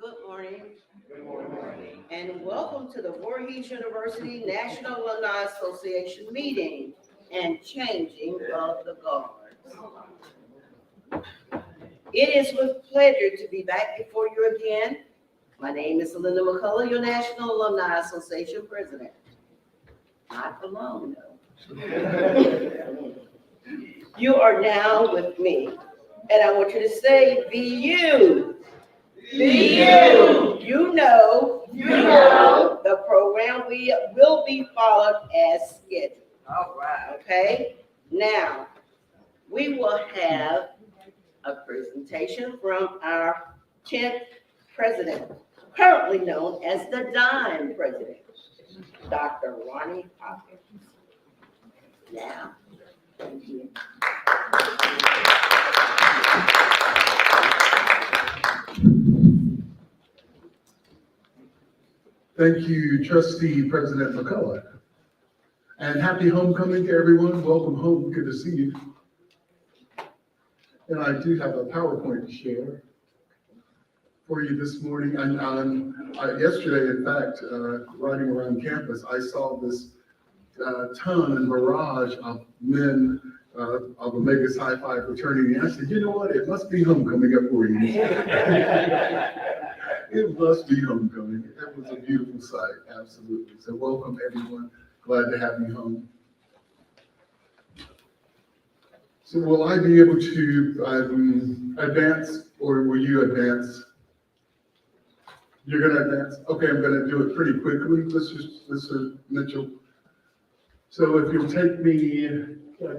Good morning. Good morning. And welcome to the Voorhees University National Alumni Association meeting and changing of the guards. It is with pleasure to be back before you again. My name is Linda McCullough, your National Alumni Association president. Not alone, though. You are now with me, and I want you to say, be you. Be you. You know the program will be followed as scheduled. All right. Okay. Now we will have a presentation from our 10th president, currently known as the Dime President, Dr. Ronnie Hopkins. Now, thank you. Thank you, Trustee President McCullough. And happy homecoming to everyone. Welcome home. Good to see you. And I do have a PowerPoint to share for you this morning. And yesterday, in fact, riding around campus, I saw this ton and barrage of men of Omega Psi Phi fraternity. And I said, you know what? It must be homecoming up for you. It must be homecoming. It was a beautiful sight, absolutely. So welcome, everyone. Glad to have you home. So will I be able to advance, or will you advance? You're going to advance? Okay, I'm going to do it pretty quickly, Mr. Mitchell. So if you'll take me, I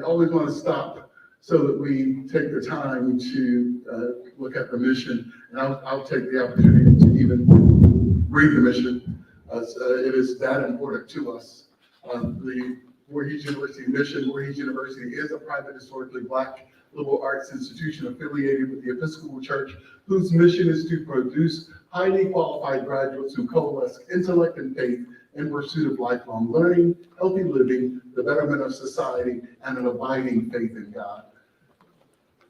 always want to stop so that we take the time to look at the mission. And I'll take the opportunity to even read the mission. It is that important to us. The Voorhees University mission. Voorhees University is a private, historically Black liberal arts institution affiliated with the Episcopal Church, whose mission is to produce highly qualified graduates who coalesce intellect and faith in pursuit of lifelong learning, healthy living, the betterment of society, and an abiding faith in God.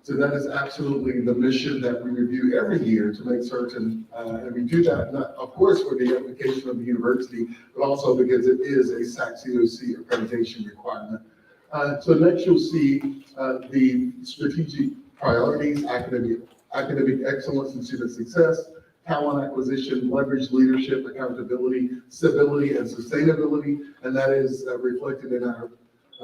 So that is absolutely the mission that we review every year to make certain, and we do that, not, of course, for the application of the university, but also because it is a SAC-COC accreditation requirement. So next you'll see the strategic priorities, academic excellence and student success, talent acquisition, leverage leadership, accountability, stability, and sustainability, and that is reflected in our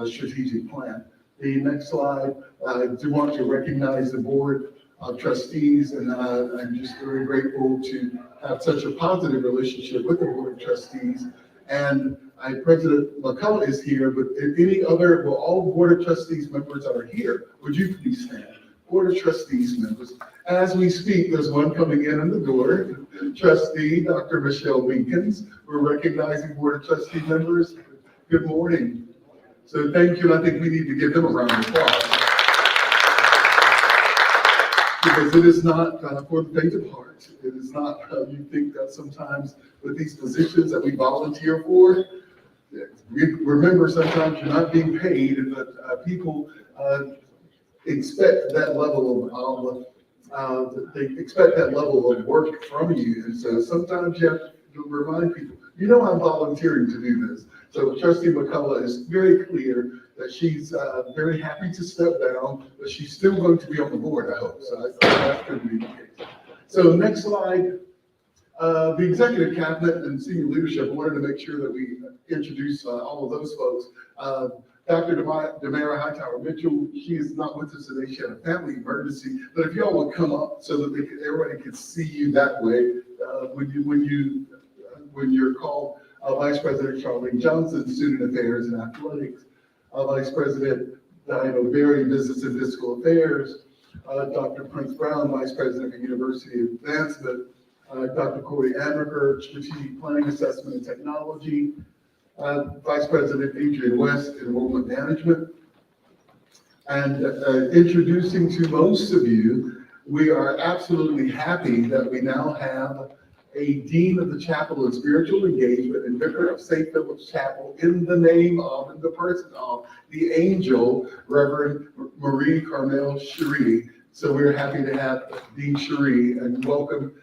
strategic plan. The next slide, I do want to recognize the board of trustees, and I'm just very grateful to have such a positive relationship with the board of trustees. And President McCullough is here, but all board of trustees members that are here, would you please stand? Board of trustees members. As we speak, there's one coming in the door, Trustee Dr. Michelle Winkins. We're recognizing board of trustee members. Good morning. So thank you, and I think we need to give them a round of applause. Because it is not for the faint of heart. It is not how you think that sometimes with these positions that we volunteer for. Remember, sometimes you're not being paid, but people expect that level of work from you. And so sometimes you have to remind people, you know, I'm volunteering to do this. So Trustee McCullough is very clear that she's very happy to step down, but she's still going to be on the board, I hope. So that's going to be the case. So next slide, The executive cabinet and senior leadership wanted to make sure that we introduce all of those folks. Dr. Demara Hightower Mitchell, she is not with us today. She had a family emergency, but if y'all would come up so that everybody could see you that way, when you're called. Vice President Charlene Johnson, Student Affairs and Athletics, Vice President Diana Berry, Business and Fiscal Affairs, Dr. Prince Brown, Vice President of University Advancement, Dr. Corey Amaker, Strategic Planning Assessment and Technology, Vice President Adrian West, Enrollment Management. And introducing to most of you, we are absolutely happy that we now have a Dean of the Chapel of Spiritual Engagement and Vicar of St. Philip's Chapel in the name of, in the person of, the angel, Reverend Marie Carmel Cherie. So we're happy to have Dean Cherie, and welcome.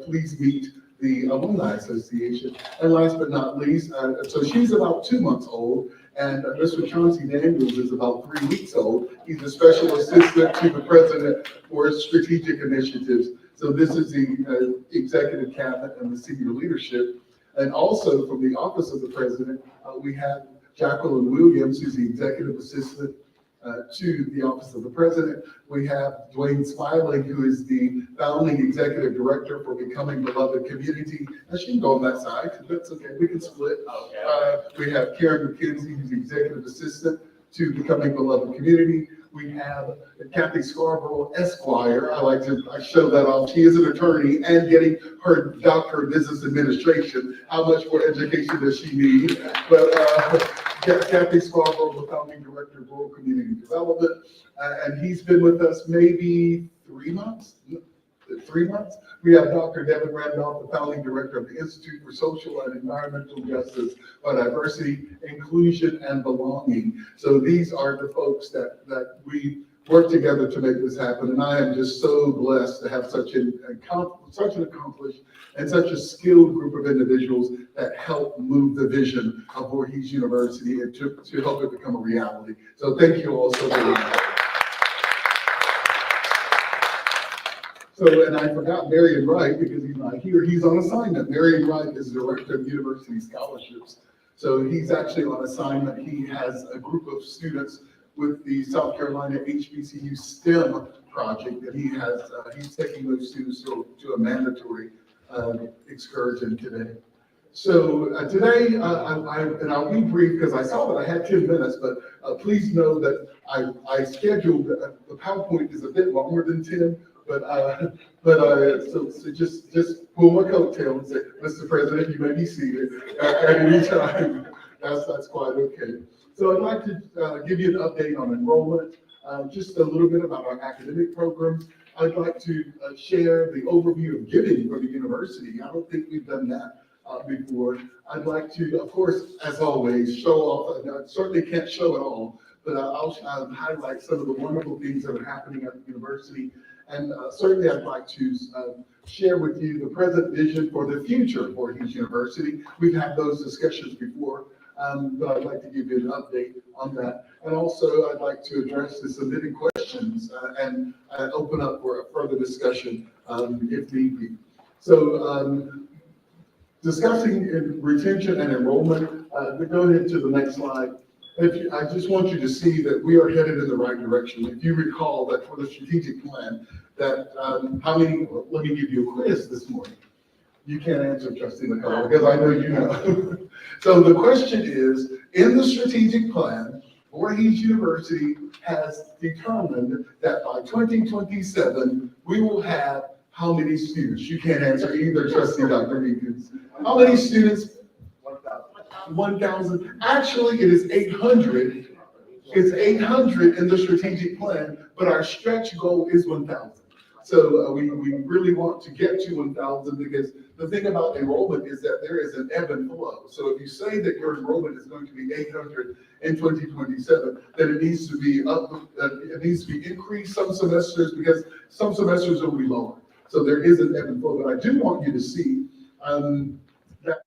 Please meet the Alumni Association. And last but not least, so she's about 2 months old, and Mr. Chauncey Daniels is about 3 weeks old. He's a special assistant to the president for strategic initiatives. So this is the executive cabinet and the senior leadership. And also from the office of the president, we have Jacqueline Williams, who's the executive assistant to the office of the president. We have Dwayne Smiling, who is the founding executive director for Becoming Beloved Community. And she can go on that side, that's okay, we can split. We have Karen McKenzie, who's the executive assistant to Becoming Beloved Community. We have Kathy Scarborough, Esquire. I show that off. She is an attorney and getting her doctorate in business administration. How much more education does she need? But Kathy Scarborough, the founding director of Rural Community Development, and he's been with us maybe 3 months. 3 months. We have Dr. Devin Randolph, the founding director of the Institute for Social and Environmental Justice, Diversity, Inclusion, and Belonging. So these are the folks that we work together to make this happen. And I am just so blessed to have such an accomplished and such a skilled group of individuals that help move the vision of Voorhees University and to help it become a reality. So thank you all so very much. So, and I forgot Marion Wright because he's not here. He's on assignment. Marion Wright is director of university scholarships. So he's actually on assignment. He has a group of students with the South Carolina HBCU STEM project that he has. He's taking those students to a mandatory excursion today. So today, and I'll be brief because I saw that I had 10 minutes, but please know that I scheduled, the PowerPoint is a bit longer than 10, so just pull my coattail and say, Mr. President, you may be seated at any time. That's quite okay. So I'd like to give you an update on enrollment, just a little bit about our academic programs. I'd like to share the overview of giving for the university. I don't think we've done that before. I'd like to, of course, as always, show off. I certainly can't show it all, but I'll highlight some of the wonderful things that are happening at the university. And certainly I'd like to share with you the present vision for the future of Voorhees University. We've had those discussions before, but I'd like to give you an update on that. And also I'd like to address the submitted questions and open up for a further discussion if need be. So discussing retention and enrollment, go ahead to the next slide. I just want you to see that we are headed in the right direction. If you recall that for the strategic plan, that let me give you a quiz this morning. You can't answer, Trustee McCullough, because I know you know. So the question is, in the strategic plan, Voorhees University has determined that by 2027, we will have how many students? You can't answer either, Trustee Dr. Meekins. How many students? 1,000. Actually, it is 800. It's 800 in the strategic plan, but our stretch goal is 1,000. So we really want to get to 1,000 because the thing about enrollment is that there is an ebb and flow. So if you say that your enrollment is going to be 800 in 2027, then it needs to be it needs to be increased some semesters because some semesters will be lower. So there is an ebb and flow, but I do want you to see that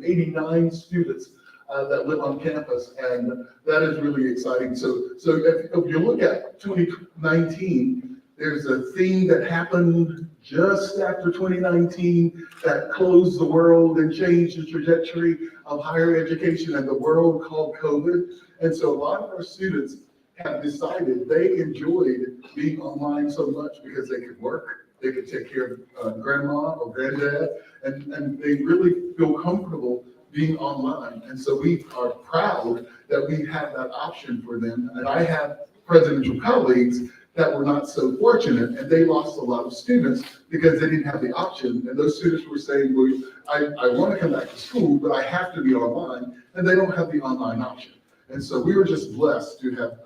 89 students that live on campus, and that is really exciting. So if you look at 2019, there's a thing that happened just after 2019 that closed the world and changed the trajectory of higher education and the world called COVID. And so a lot of our students have decided they enjoyed being online so much because they could work, they could take care of grandma or granddad, and they really feel comfortable being online. And so we are proud that we have that option for them. And I have presidential colleagues that were not so fortunate, and they lost a lot of students because they didn't have the option. And those students were saying, well, I want to come back to school, but I have to be online, and they don't have the online option. And so we were just blessed to have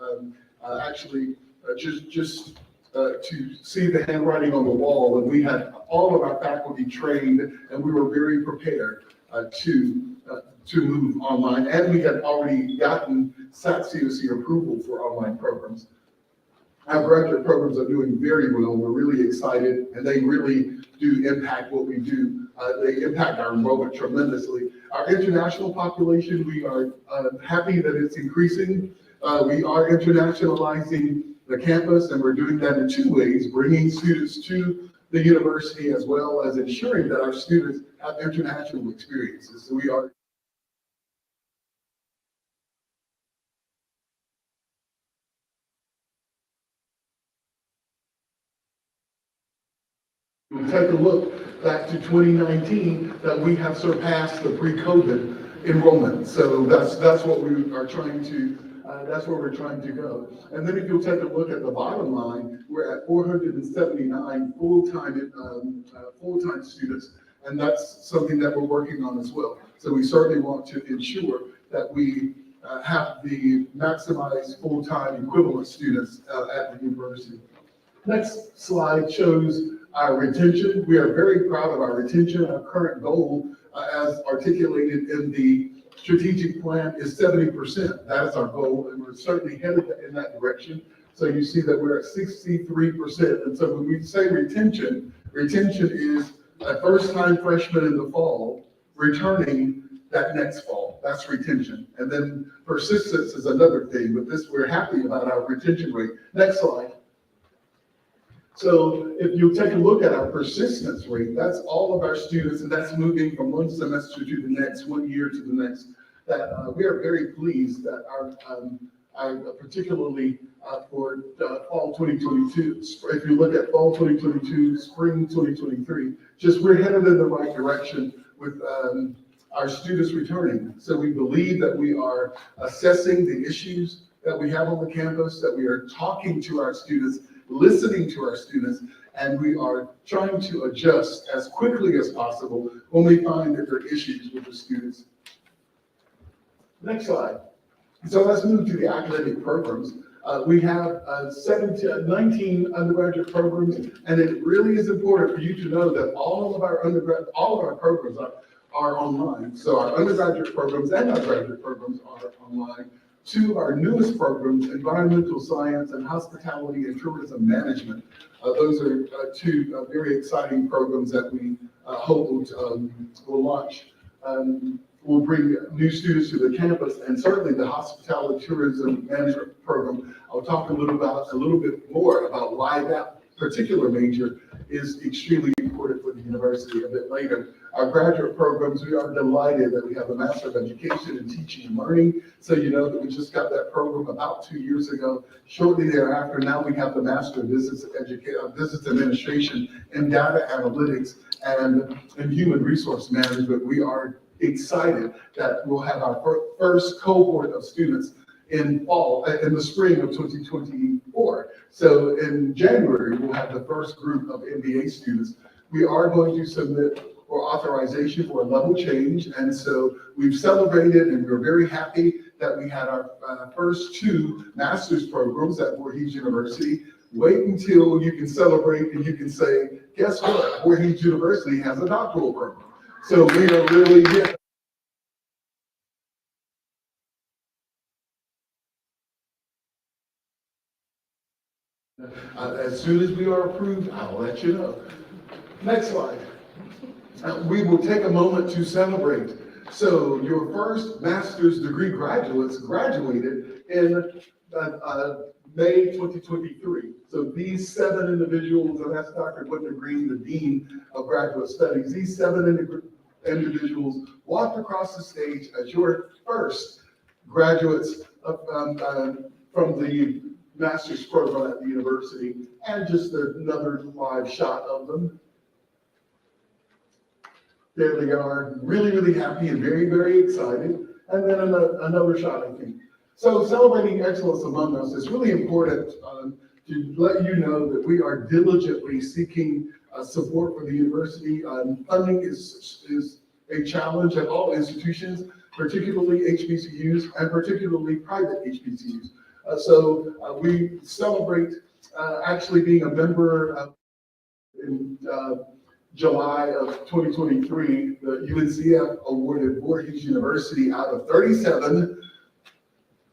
to see the handwriting on the wall, and we had all of our faculty trained, and we were very prepared to move online, and we had already gotten SAT-COC approval for online programs. Our graduate programs are doing very well. We're really excited, and they really do impact what we do. They impact our enrollment tremendously. Our international population, we are happy that it's increasing. We are internationalizing the campus, and we're doing that in two ways, bringing students to the university as well as ensuring that our students have international experiences. So we are take a look back to 2019 that we have surpassed the pre-COVID enrollment. So that's what we are trying to that's where we're trying to go. And then if you'll take a look at the bottom line, we're at 479 full-time students, and that's something that we're working on as well. So we certainly want to ensure that we have the maximized full-time equivalent students at the university. Next slide shows our retention. We are very proud of our retention. Our current goal, as articulated in the strategic plan, is 70%. That is our goal, and we're certainly headed in that direction. So you see that we're at 63%. And so when we say retention is a first-time freshman in the fall returning that next fall. That's retention. And then persistence is another thing, but we're happy about our retention rate. Next slide. So if you take a look at our persistence rate, that's all of our students, and that's moving from one semester to the next, 1 year to the next. That we are very pleased that our particularly for fall 2022, if you look at fall 2022, spring 2023, we're headed in the right direction with our students returning. So we believe that we are assessing the issues that we have on the campus, that we are talking to our students, listening to our students, and we are trying to adjust as quickly as possible when we find that there are issues with the students. Next slide. So let's move to the academic programs. We have 19 undergraduate programs, and it really is important for you to know that all of our programs are online. So our undergraduate programs and our graduate programs are online. Two of our newest programs, environmental science and hospitality and tourism management. Those are two very exciting programs that we hope will launch. We'll bring new students to the campus, and certainly the hospitality tourism management program. I'll talk a little bit more about why that particular major is extremely important for the university a bit later. Our graduate programs, we are delighted that we have a Master of Education in Teaching and Learning. So you know that we just got that program about 2 years ago. Shortly thereafter, now we have the Master of Business Administration in Data Analytics and in Human Resource Management. We are excited that we'll have our first cohort of students in the spring of 2024. So in January, we'll have the first group of MBA students. We are going to submit for authorization for a level change. And so we've celebrated, and we're very happy that we had our first 2 master's programs at Voorhees University. Wait until you can celebrate and you can say, guess what? Voorhees University has a doctoral program. So we are really here. As soon as we are approved, I'll let you know. Next slide. We will take a moment to celebrate So your first master's degree graduates graduated in May 2023. So these 7 individuals, and that's Dr. Whitney Green, the Dean of Graduate Studies, these 7 individuals walked across the stage as your first graduates from the master's program at the university, and just another live shot of them. There they are, really, really happy and very, very excited. And then another shot, I think. So celebrating excellence among us is really important to let you know that we are diligently seeking support for the university. Funding is a challenge at all institutions, particularly HBCUs and particularly private HBCUs. So we celebrate actually being a member in July of 2023, the UNCF awarded Voorhees University out of 37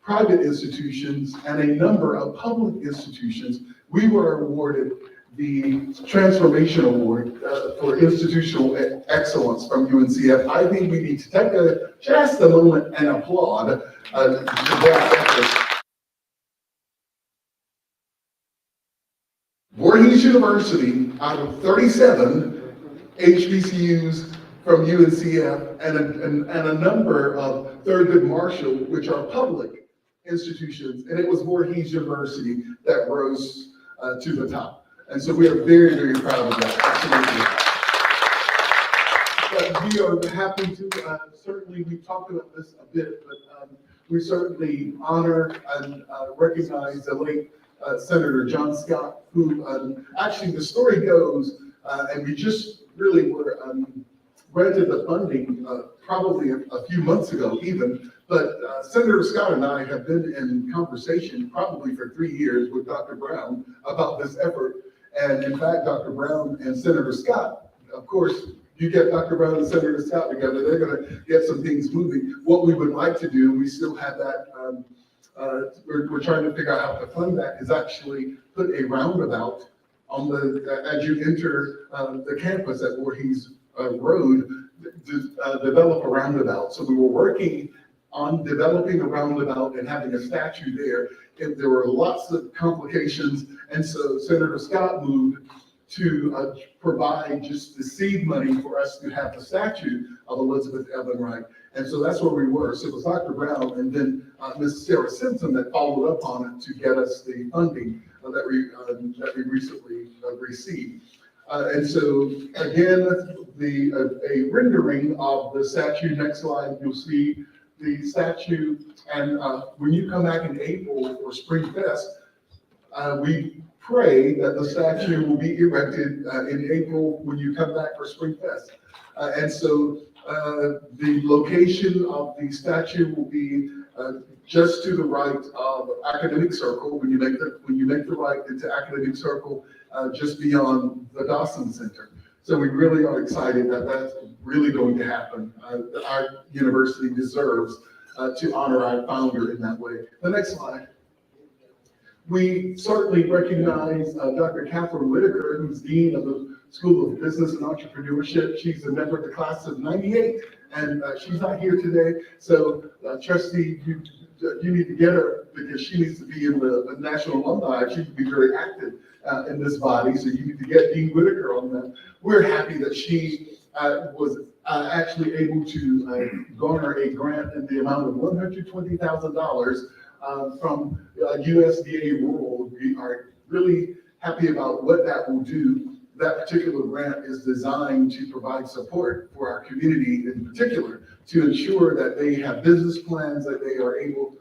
private institutions and a number of public institutions. We were awarded the Transformation Award for Institutional Excellence from UNCF. I think we need to take just a moment and applaud that effort. Voorhees University, out of 37 HBCUs from UNCF and a number of Thurgood Marshall, which are public institutions, and it was Voorhees University that rose to the top. And so we are very, very proud of that, absolutely. But we are happy to, certainly we talked about this a bit, but we certainly honor and recognize the late Senator John Scott, who actually the story goes, and we just really were granted the funding probably a few months ago even, but Senator Scott and I have been in conversation probably for 3 years with Dr. Brown about this effort. And in fact, Dr. Brown and Senator Scott, of course, you get Dr. Brown and Senator Scott together, they're going to get some things moving. What we would like to do, we still have that, we're trying to figure out how to fund that, is actually put a roundabout on as you enter the campus at Voorhees Road, develop a roundabout. So we were working on developing a roundabout and having a statue there. And there were lots of complications, and so Senator Scott moved to provide just the seed money for us to have the statue of Elizabeth Evan Wright. And so that's where we were. So it was Dr. Brown and then Ms. Sarah Simpson that followed up on it to get us the funding that we recently received. And so again, a rendering of the statue. Next slide, you'll see the statue. And when you come back in April for Spring Fest, we pray that the statue will be erected in April when you come back for Spring Fest. And so the location of the statue will be just to the right of Academic Circle. When you make the right into Academic Circle, just beyond the Dawson Center. So we really are excited that that's really going to happen. Our university deserves to honor our founder in that way. The next slide. We certainly recognize Dr. Catherine Whitaker, who's Dean of the School of Business and Entrepreneurship. She's a member of the class of '98, and she's not here today. So Trustee, you need to get her because she needs to be in the National Alumni. She can be very active in this body, so you need to get Dean Whitaker on that. We're happy that she was actually able to garner a grant in the amount of $120,000 from USDA Rural. We are really happy about what that will do. That particular grant is designed to provide support for our community in particular, to ensure that they have business plans, that they are able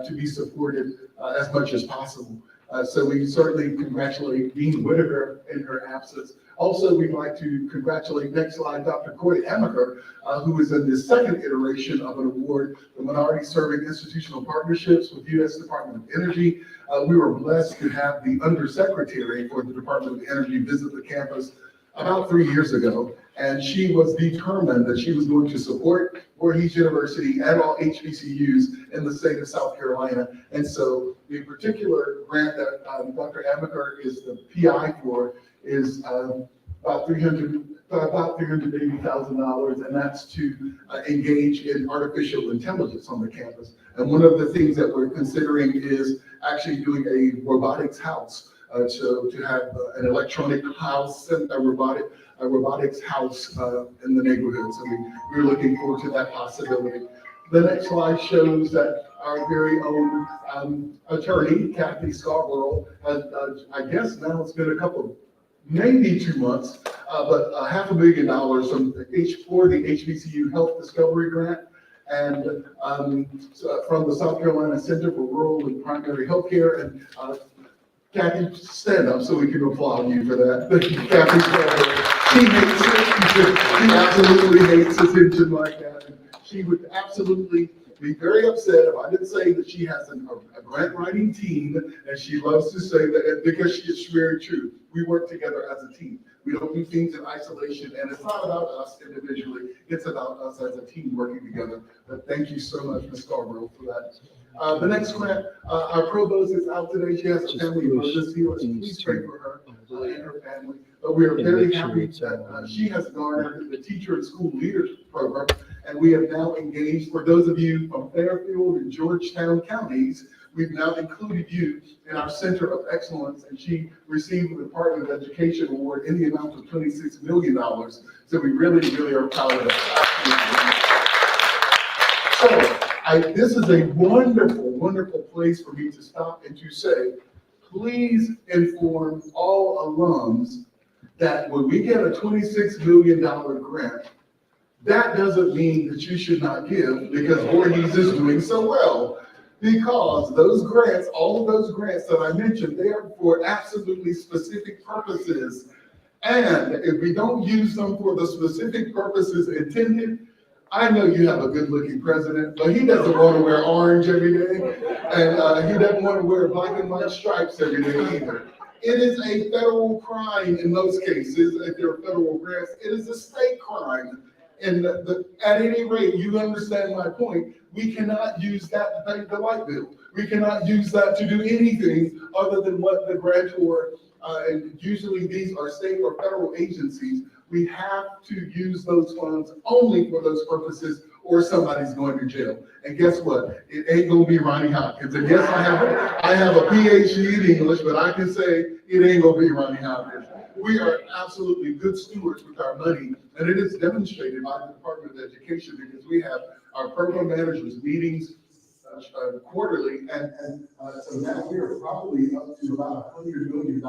to be supported as much as possible. So we certainly congratulate Dean Whitaker in her absence. Also, we'd like to congratulate, next slide, Dr. Corey Amaker, who is in the second iteration of an award, the Minority Serving Institutional Partnerships with U.S. Department of Energy. We were blessed to have the Undersecretary for the Department of Energy visit the campus about 3 years ago, and she was determined that she was going to support Voorhees University and all HBCUs in the state of South Carolina. And so the particular grant that Dr. Amaker is the PI for is about $350,000, about $380,000, and that's to engage in artificial intelligence on the campus. And one of the things that we're considering is actually doing a robotics house, to have an electronic house and a robotics house in the neighborhood. So we're looking forward to that possibility. The next slide shows that our very own attorney, Kathy Scarborough, has, I guess now it's been a couple, maybe 2 months, but $500,000 for the HBCU Health Discovery Grant, and from the South Carolina Center for Rural and Primary Healthcare. And Kathy, stand up so we can applaud you for that. Thank you, Kathy. She hates it. She absolutely hates attention like that. And she would absolutely be very upset if I didn't say that she has a grant writing team, and she loves to say that because she is very true. We work together as a team. We don't do things in isolation, and it's not about us individually. It's about us as a team working together. But thank you so much, Ms. Scarborough, for that. The next grant, our provost is out today. She has a family emergency. Please pray for her and her family. But we are very happy that she has garnered the Teacher and School Leaders Program, and we have now engaged, for those of you from Fairfield and Georgetown counties, we've now included you in our Center of Excellence, and she received the Department of Education Award in the amount of $26 million. So we really, really are proud of that. So this is a wonderful, wonderful place for me to stop and to say, please inform all alums that when we get a $26 million grant, that doesn't mean that you should not give because Voorhees is doing so well. Because those grants, all of those grants that I mentioned, they are for absolutely specific purposes. And if we don't use them for the specific purposes intended, I know you have a good-looking president, but he doesn't want to wear orange every day, and he doesn't want to wear black and white stripes every day either. It is a federal crime in most cases, if there are federal grants. It is a state crime. And at any rate, you understand my point. We cannot use that to pay the light bill. We cannot use that to do anything other than what the grantor, and usually these are state or federal agencies, we have to use those funds only for those purposes or somebody's going to jail. And guess what? It ain't gonna be Ronnie Hopkins. And yes, I have a PhD in English, but I can say it ain't gonna be Ronnie Hopkins. We are absolutely good stewards with our money, and it is demonstrated by the Department of Education because we have our program managers meetings quarterly, and so now we are probably up to about $100 million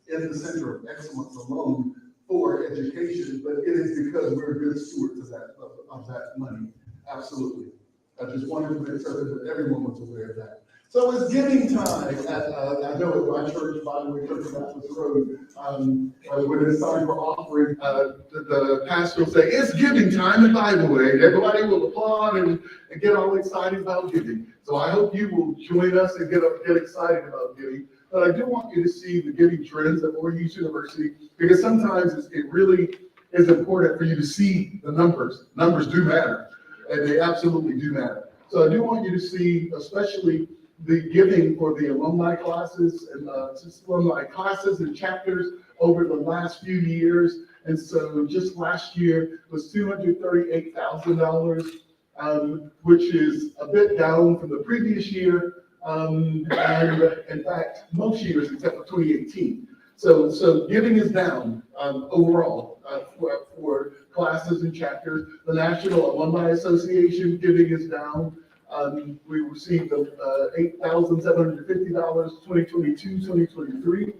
in the Center of Excellence alone for education, but it is because we're good stewards of that money. Absolutely. I just wanted to make sure that everyone was aware of that. So it's giving time I know at my church, by the way, Church of Baptist Road, when it's time for offering, the pastor will say, it's giving time, and by the way, everybody will applaud and get all excited about giving. So I hope you will join us and get excited about giving. But I do want you to see the giving trends at Voorhees University, because sometimes it really is important for you to see the numbers. Numbers do matter, and they absolutely do matter. So I do want you to see, especially the giving for the alumni classes and chapters over the last few years. And so just last year was $238,000, which is a bit down from the previous year. And in fact, most years except for 2018. So giving is down overall for classes and chapters. The National Alumni Association giving is down. We received $8,750, 2022, 2023.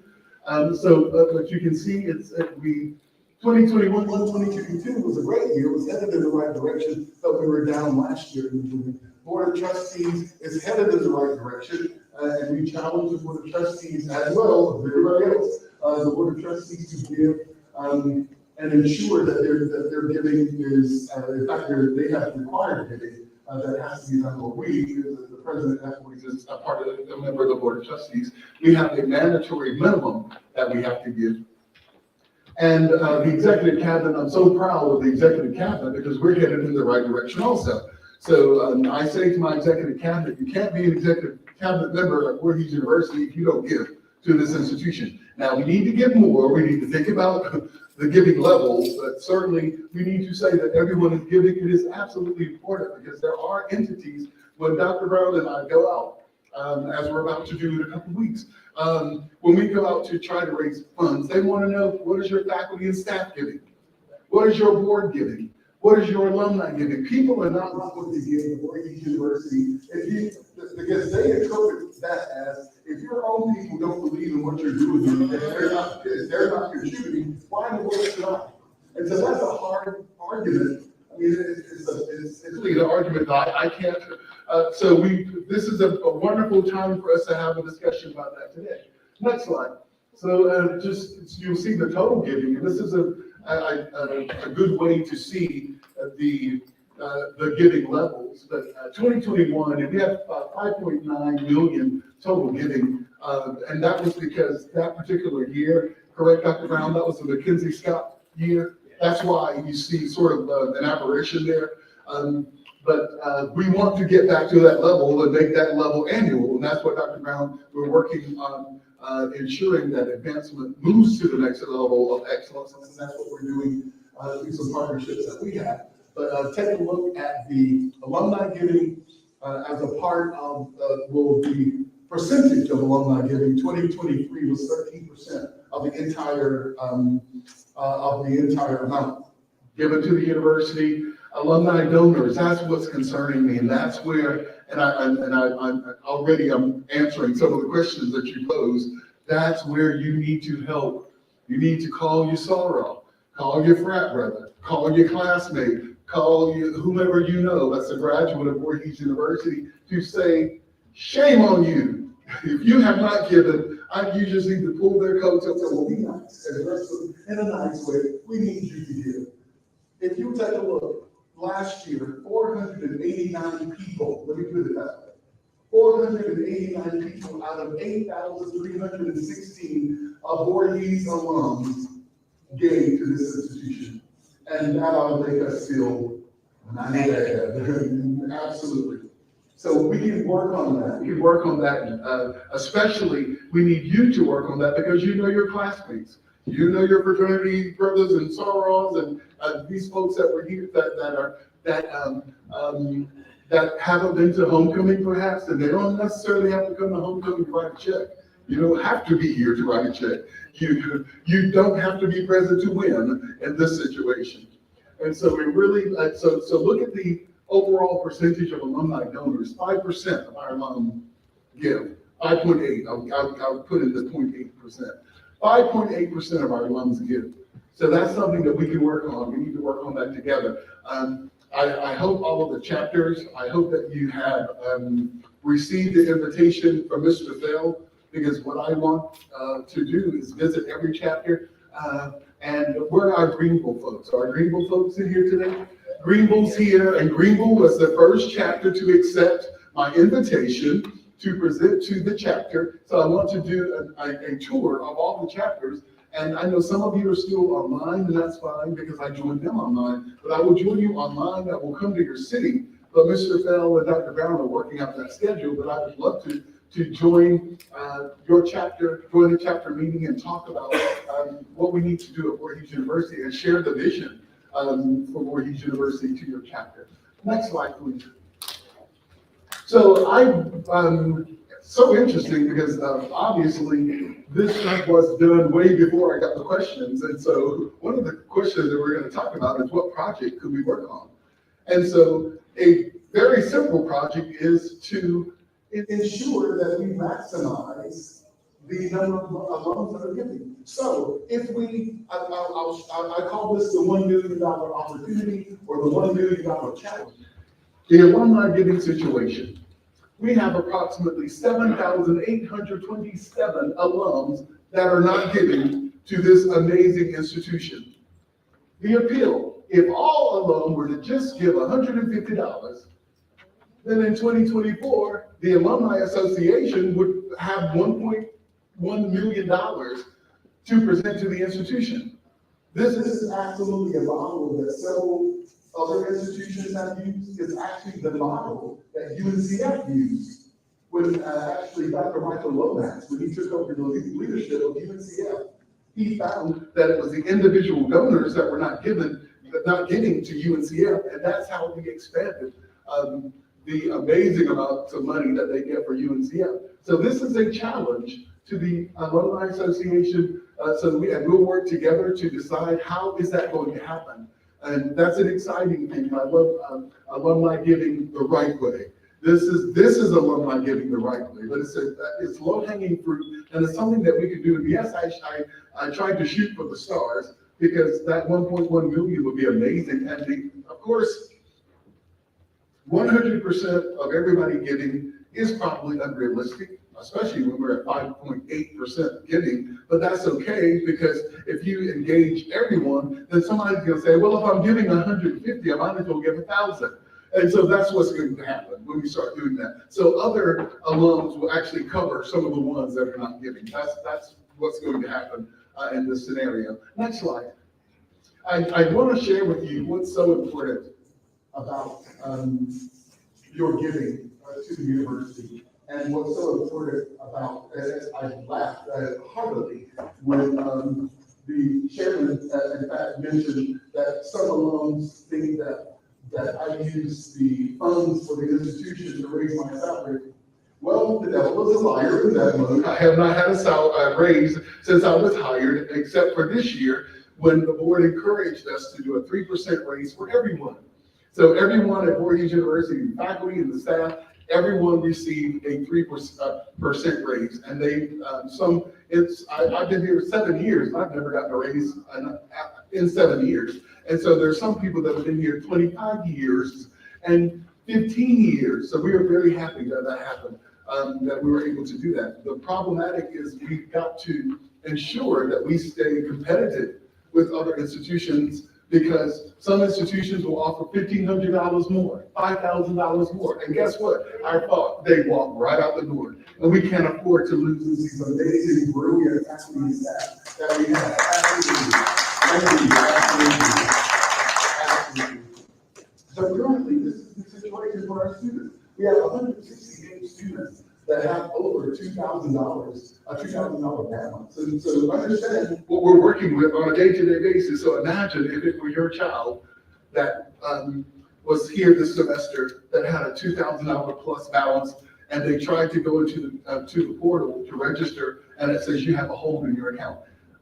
But you can see 2021, 2022 was a great year. It was headed in the right direction, but we were down last year. The Board of Trustees is headed in the right direction, and we challenge the Board of Trustees as well as everybody else, the Board of Trustees to give and ensure that their giving is, in fact, they have required giving. That has to be done. What we, the president, is a part of a member of the Board of Trustees. We have a mandatory minimum that we have to give. And the executive cabinet, I'm so proud of the executive cabinet because we're headed in the right direction also. So I say to my executive cabinet, you can't be an executive cabinet member at Voorhees University if you don't give to this institution. Now, we need to give more, we need to think about the giving levels, but certainly we need to say that everyone is giving. It is absolutely important because there are entities, when Dr. Brown and I go out, as we're about to do in a couple of weeks, when we go out to try to raise funds, they want to know, what is your faculty and staff giving? What is your board giving? What is your alumni giving? People are not going to give the Voorhees University because they interpret that as, if your own people don't believe in what you're doing, and they're not contributing, why in the world should I? And so that's a hard argument. I mean, it's really an argument that I can't. So this is a wonderful time for us to have a discussion about that today. Next slide. So you'll see the total giving, and this is a good way to see the giving levels. But 2021, and we have 5.9 million total giving, and that was because that particular year, correct, Dr. Brown, that was the Mackenzie Scott year. That's why you see sort of an aberration there. But we want to get back to that level and make that level annual, and that's what Dr. Brown, we're working on ensuring that advancement moves to the next level of excellence, and that's what we're doing through some partnerships that we have. But take a look at the alumni giving as a part of the percentage of alumni giving. 2023 was 13% of the entire amount given to the university. Alumni donors, that's what's concerning me, and that's where, I'm answering some of the questions that you posed. That's where you need to help. You need to call your sorrow, call your frat brother, call your classmate, call whomever you know that's a graduate of Voorhees University to say, shame on you. If you have not given, you just need to pull their coats up and say, well, be nice. And the rest of them, in a nice way, we need you to give. If you take a look, last year, 489 people, let me put it that way, 489 people out of 8,316 of Voorhees alums gave to this institution. And that ought to make us feel bad. Absolutely. So we can work on that. We can work on that. Especially, we need you to work on that because you know your classmates. You know your fraternity brothers and sorors and these folks that were here that haven't been to homecoming perhaps, and they don't necessarily have to come to homecoming to write a check. You don't have to be here to write a check. You don't have to be present to win in this situation. And so we really, so look at the overall percentage of alumni donors. 5% of our alum give. 5.8. I'll put it as 0.8%. 5.8% of our alums give. So that's something that we can work on. We need to work on that together. I hope all of the chapters, I hope that you have received the invitation from Mr. Fell, because what I want to do is visit every chapter. And where are our Greenville folks? Are our Greenville folks in here today? Greenville's here, and Greenville was the first chapter to accept my invitation to present to the chapter. So I want to do a tour of all the chapters. And I know some of you are still online, and that's fine because I joined them online, but I will join you online. I will come to your city. But Mr. Fell and Dr. Brown are working out that schedule, but I would love to join your chapter, join the chapter meeting and talk about what we need to do at Voorhees University and share the vision for Voorhees University to your chapter. Next slide, please. So so interesting because obviously this stuff was done way before I got the questions. And so one of the questions that we're going to talk about is what project could we work on? And so a very simple project is to ensure that we maximize the number of alums that are giving. So if I call this the $1 million opportunity or the $1 million challenge. The alumni giving situation. We have approximately 7,827 alums that are not giving to this amazing institution. The appeal, if all alum were to just give $150, then in 2024, the Alumni Association would have $1.1 million to present to the institution. This is absolutely a model that several other institutions have used. It's actually the model that UNCF used when actually Dr. Michael Lomax, when he took over the leadership of UNCF, he found that it was the individual donors that were not getting to UNCF, and that's how we expanded the amazing amounts of money that they get for UNCF. So this is a challenge to the Alumni Association. And we'll work together to decide how is that going to happen. And that's an exciting thing. I love alumni giving the right way. This is alumni giving the right way, but it's low-hanging fruit, and it's something that we can do. And yes, I tried to shoot for the stars because that 1.1 million would be amazing. And of course, 100% of everybody giving is probably unrealistic, especially when we're at 5.8% giving, but that's okay, because if you engage everyone, then somebody's gonna say, well, if I'm giving 150, I might as well give 1,000. And so that's what's going to happen when we start doing that. So other alums will actually cover some of the ones that are not giving. That's what's going to happen in this scenario. Next slide. I want to share with you what's so important about your giving to the university, and what's so important about, I laughed heartily when the chairman, in fact, mentioned that some alums think that I use the funds for the institution to raise my salary. Well, the devil is a liar in that mode. I have not had a raise since I was hired, except for this year, when the board encouraged us to do a 3% raise for everyone. So everyone at Voorhees University, the faculty and the staff, everyone received a 3% raise. And I've been here 7 years, and I've never gotten a raise in 7 years. And so there's some people that have been here 25 years and 15 years. So we are very happy that that happened, that we were able to do that. The problematic is we've got to ensure that we stay competitive with other institutions, because some institutions will offer $1,500 more, $5,000 more. And guess what? They walk right out the door. And we can't afford to lose these amazing, brilliant athletes that we have. Absolutely. So currently, this is the situation for our students. We have 168 students that have over $2,000, a $2,000 balance. And so understand what we're working with on a day-to-day basis. So imagine if it were your child that was here this semester that had a $2,000 plus balance, and they tried to go into the portal to register, and it says you have a hold in your account.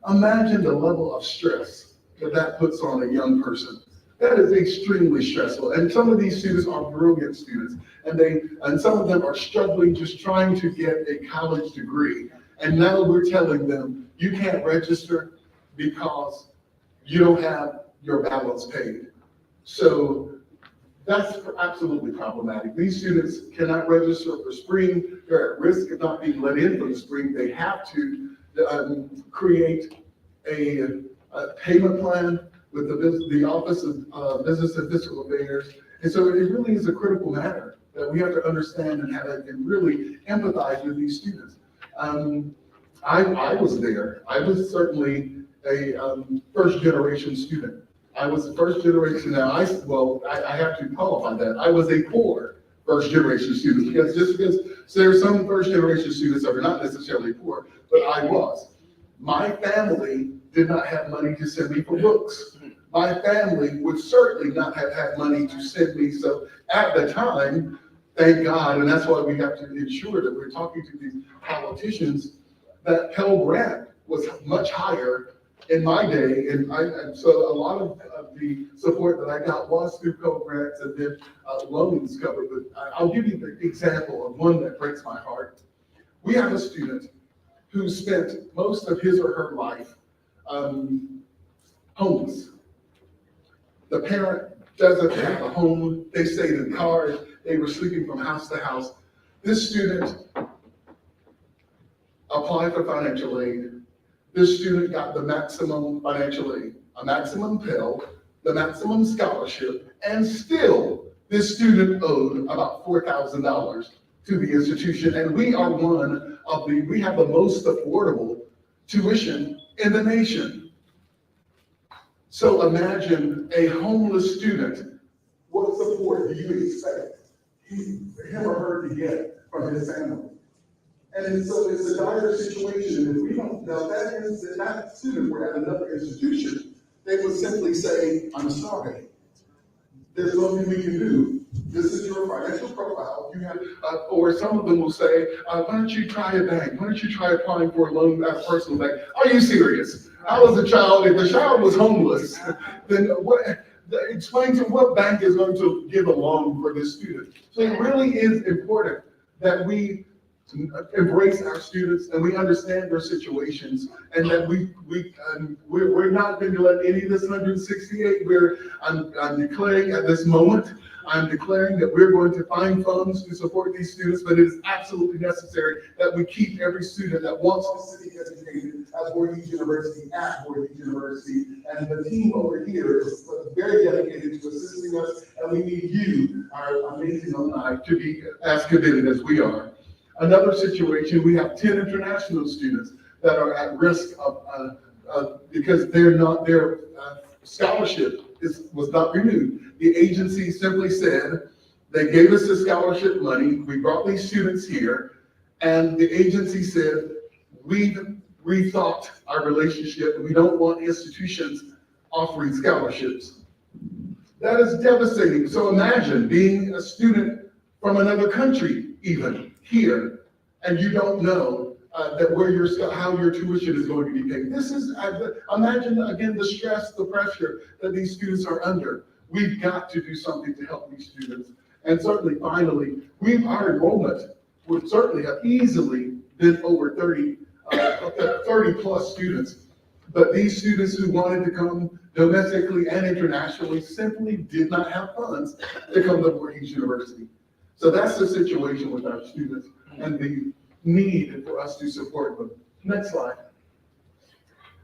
Imagine the level of stress that puts on a young person. That is extremely stressful. And some of these students are brilliant students, and some of them are struggling just trying to get a college degree. And now we're telling them, you can't register because you don't have your balance paid. So that's absolutely problematic. These students cannot register for spring. They're at risk of not being let in for the spring. They have to create a payment plan with the Office of Business and Fiscal Affairs. And so it really is a critical matter that we have to understand and really empathize with these students. I was there. I was certainly a first generation student. I was the first generation. Now, I have to qualify that. I was a poor first generation student, because so there are some first generation students that are not necessarily poor, but I was. My family did not have money to send me for books. My family would certainly not have had money to send me. So at the time, thank God, and that's why we have to ensure that we're talking to these politicians, that Pell Grant was much higher in my day. And so a lot of the support that I got was through Pell Grants and then loans covered. But I'll give you the example of one that breaks my heart. We have a student who spent most of his or her life homeless. The parent doesn't have a home. They stayed in cars. They were sleeping from house to house. This student applied for financial aid. This student got the maximum financial aid, a maximum Pell, the maximum scholarship, and still this student owed about $4,000 to the institution. And we are we have the most affordable tuition in the nation. So imagine a homeless student. What support do you expect him or her to get from his family. And so it's a dire situation, and if we don't, now that student were at another institution, they would simply say, I'm sorry. There's nothing we can do. This is your financial profile. You have, or some of them will say, why don't you try a bank? Why don't you try applying for a loan at a personal bank? Are you serious? I was a child, if the child was homeless, then explain to what bank is going to give a loan for this student. So it really is important that we embrace our students and we understand their situations, and that we're not going to let any of this 168. I'm declaring at this moment, I'm declaring that we're going to find funds to support these students, but it is absolutely necessary that we keep every student that wants to be educated at Voorhees University at Voorhees University. And the team over here is very dedicated to assisting us, and we need you, our amazing alumni, to be as committed as we are. Another situation, we have 10 international students that are at risk of because their scholarship was not renewed. The agency simply said, they gave us the scholarship money, we brought these students here, and the agency said, we've rethought our relationship, and we don't want institutions offering scholarships. That is devastating. So imagine being a student from another country, even here, and you don't know how your tuition is going to be paid. This is, imagine again the stress, the pressure that these students are under. We've got to do something to help these students. And certainly, finally, our enrollment would certainly have easily been over 30 plus students. But these students who wanted to come domestically and internationally simply did not have funds to come to Voorhees University. So that's the situation with our students and the need for us to support them. Next slide.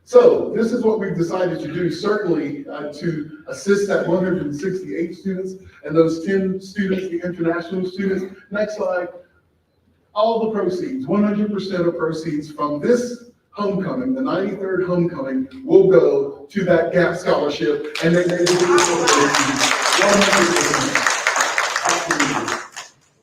So this is what we've decided to do, certainly to assist that 168 students and those 10 students, the international students. Next slide. All the proceeds, 100% of proceeds from this homecoming, the 93rd homecoming, will go to that GAP scholarship, and they will be 100%.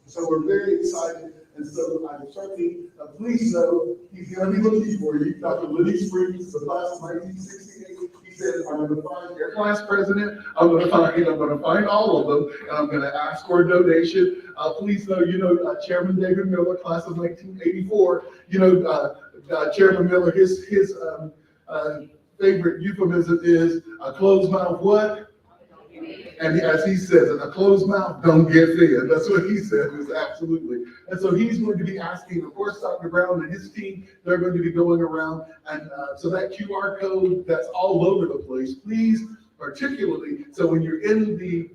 So we're very excited, and so I'm certainly, please know, he's going to be looking for you. Dr. Liddy Springs, the class of 1968, he said, I'm going to find their class president, I'm going to find all of them, and I'm going to ask for a donation. Please know, Chairman David Miller, class of 1984, Chairman Miller, his favorite euphemism is a closed mouth what? And as he says, a closed mouth don't get fed. That's what he said, is absolutely. And so he's going to be asking, of course, Dr. Brown and his team, they're going to be going around. And so that QR code that's all over the place, please, particularly, so when you're in the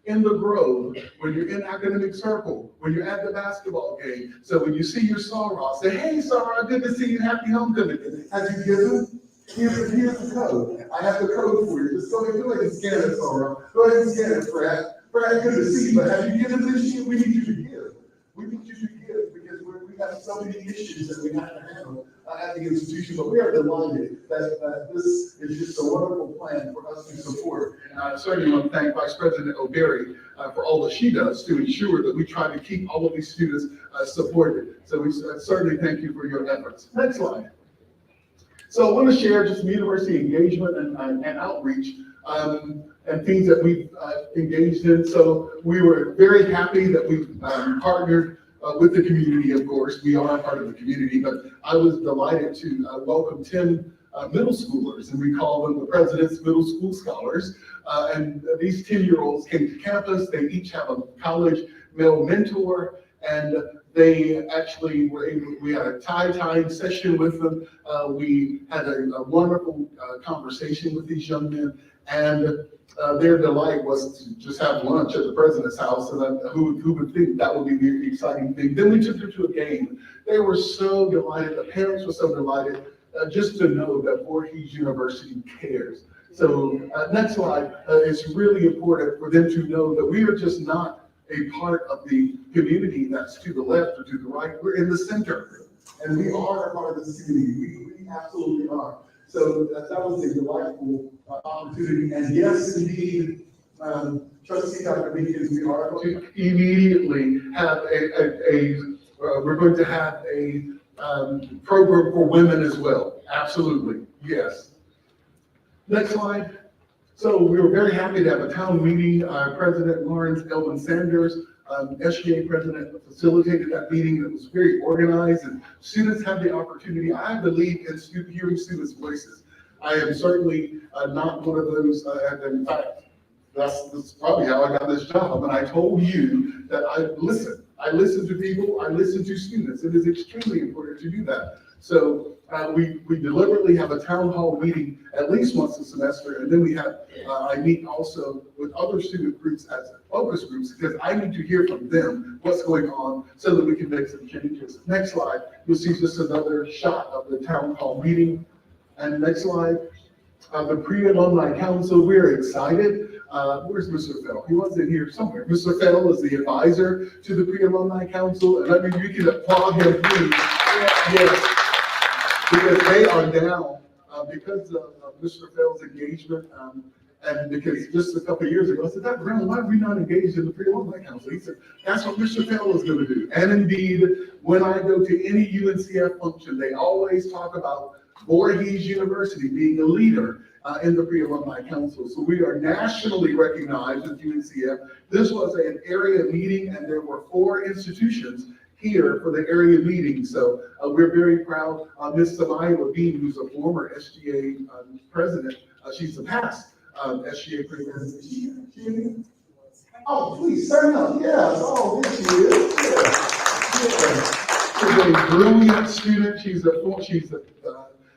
Grove, when you're in academic circle, when you're at the basketball game, so when you see your Sarah, say, hey, Sarah, good to see you, happy homecoming. Have you given? Here's the code. I have the code for you. Just go ahead and scan it, Sarah. Go ahead and scan it, Brad. Brad, good to see you, but have you given this year? We need you to give. We need you to give because we have so many issues that we have to handle at the institution, but we are delighted that this is just a wonderful plan for us to support. And I certainly want to thank Vice President O'Berry for all that she does to ensure that we try to keep all of these students supported. So we certainly thank you for your efforts. Next slide. So I want to share just some university engagement and outreach and things that we've engaged in. So we were very happy that we partnered with the community, of course. We are part of the community, but I was delighted to welcome 10 middle schoolers, and we call them the President's Middle School Scholars. And these 10-year-olds came to campus. They each have a college male mentor, and they actually we had a tie-tying session with them. We had a wonderful conversation with these young men, and their delight was to just have lunch at the president's house, and who would think that would be the exciting thing. Then we took them to a game. They were so delighted, the parents were so delighted just to know that Voorhees University cares. So next slide, it's really important for them to know that we are just not a part of the community that's to the left or to the right. We're in the center, and we are a part of this community. We absolutely are. So that was a delightful opportunity. And yes, indeed, Trustee Dr. Meekins, we are going to immediately have we're going to have a program for women as well. Absolutely, yes. Next slide. So we were very happy to have a town meeting. President Lawrence Elvin Sanders, SGA president, facilitated that meeting. It was very organized, and students had the opportunity. I believe in hearing students' voices. I am certainly not one of those, in fact, that's probably how I got this job. And I told you that I listen. I listen to people, I listen to students. It is extremely important to do that. So we deliberately have a town hall meeting at least once a semester, and then we have, I meet also with other student groups as focus groups, because I need to hear from them what's going on so that we can make some changes. Next slide, you'll see just another shot of the town hall meeting. And next slide, the pre-alumni council, we're excited. Where's Mr. Fell? He was in here somewhere. Mr. Fell is the advisor to the pre-alumni council, and I mean, you can applaud him, please. Yes, because they are now, because of Mr. Fell's engagement, and because just a couple of years ago, I said, Dr. Brown, why are we not engaged in the pre-alumni council? He said, that's what Mr. Fell is going to do. And indeed, when I go to any UNCF function, they always talk about Voorhees University being a leader in the pre-alumni council. So we are nationally recognized at UNCF. This was an area meeting, and there were 4 institutions here for the area meeting. So we're very proud. Ms. Samaya Levine, who's a former SGA president, she's the past SGA president. She oh, please, stand up. Yes. Oh, there she is. Yeah. She's a brilliant student. She's a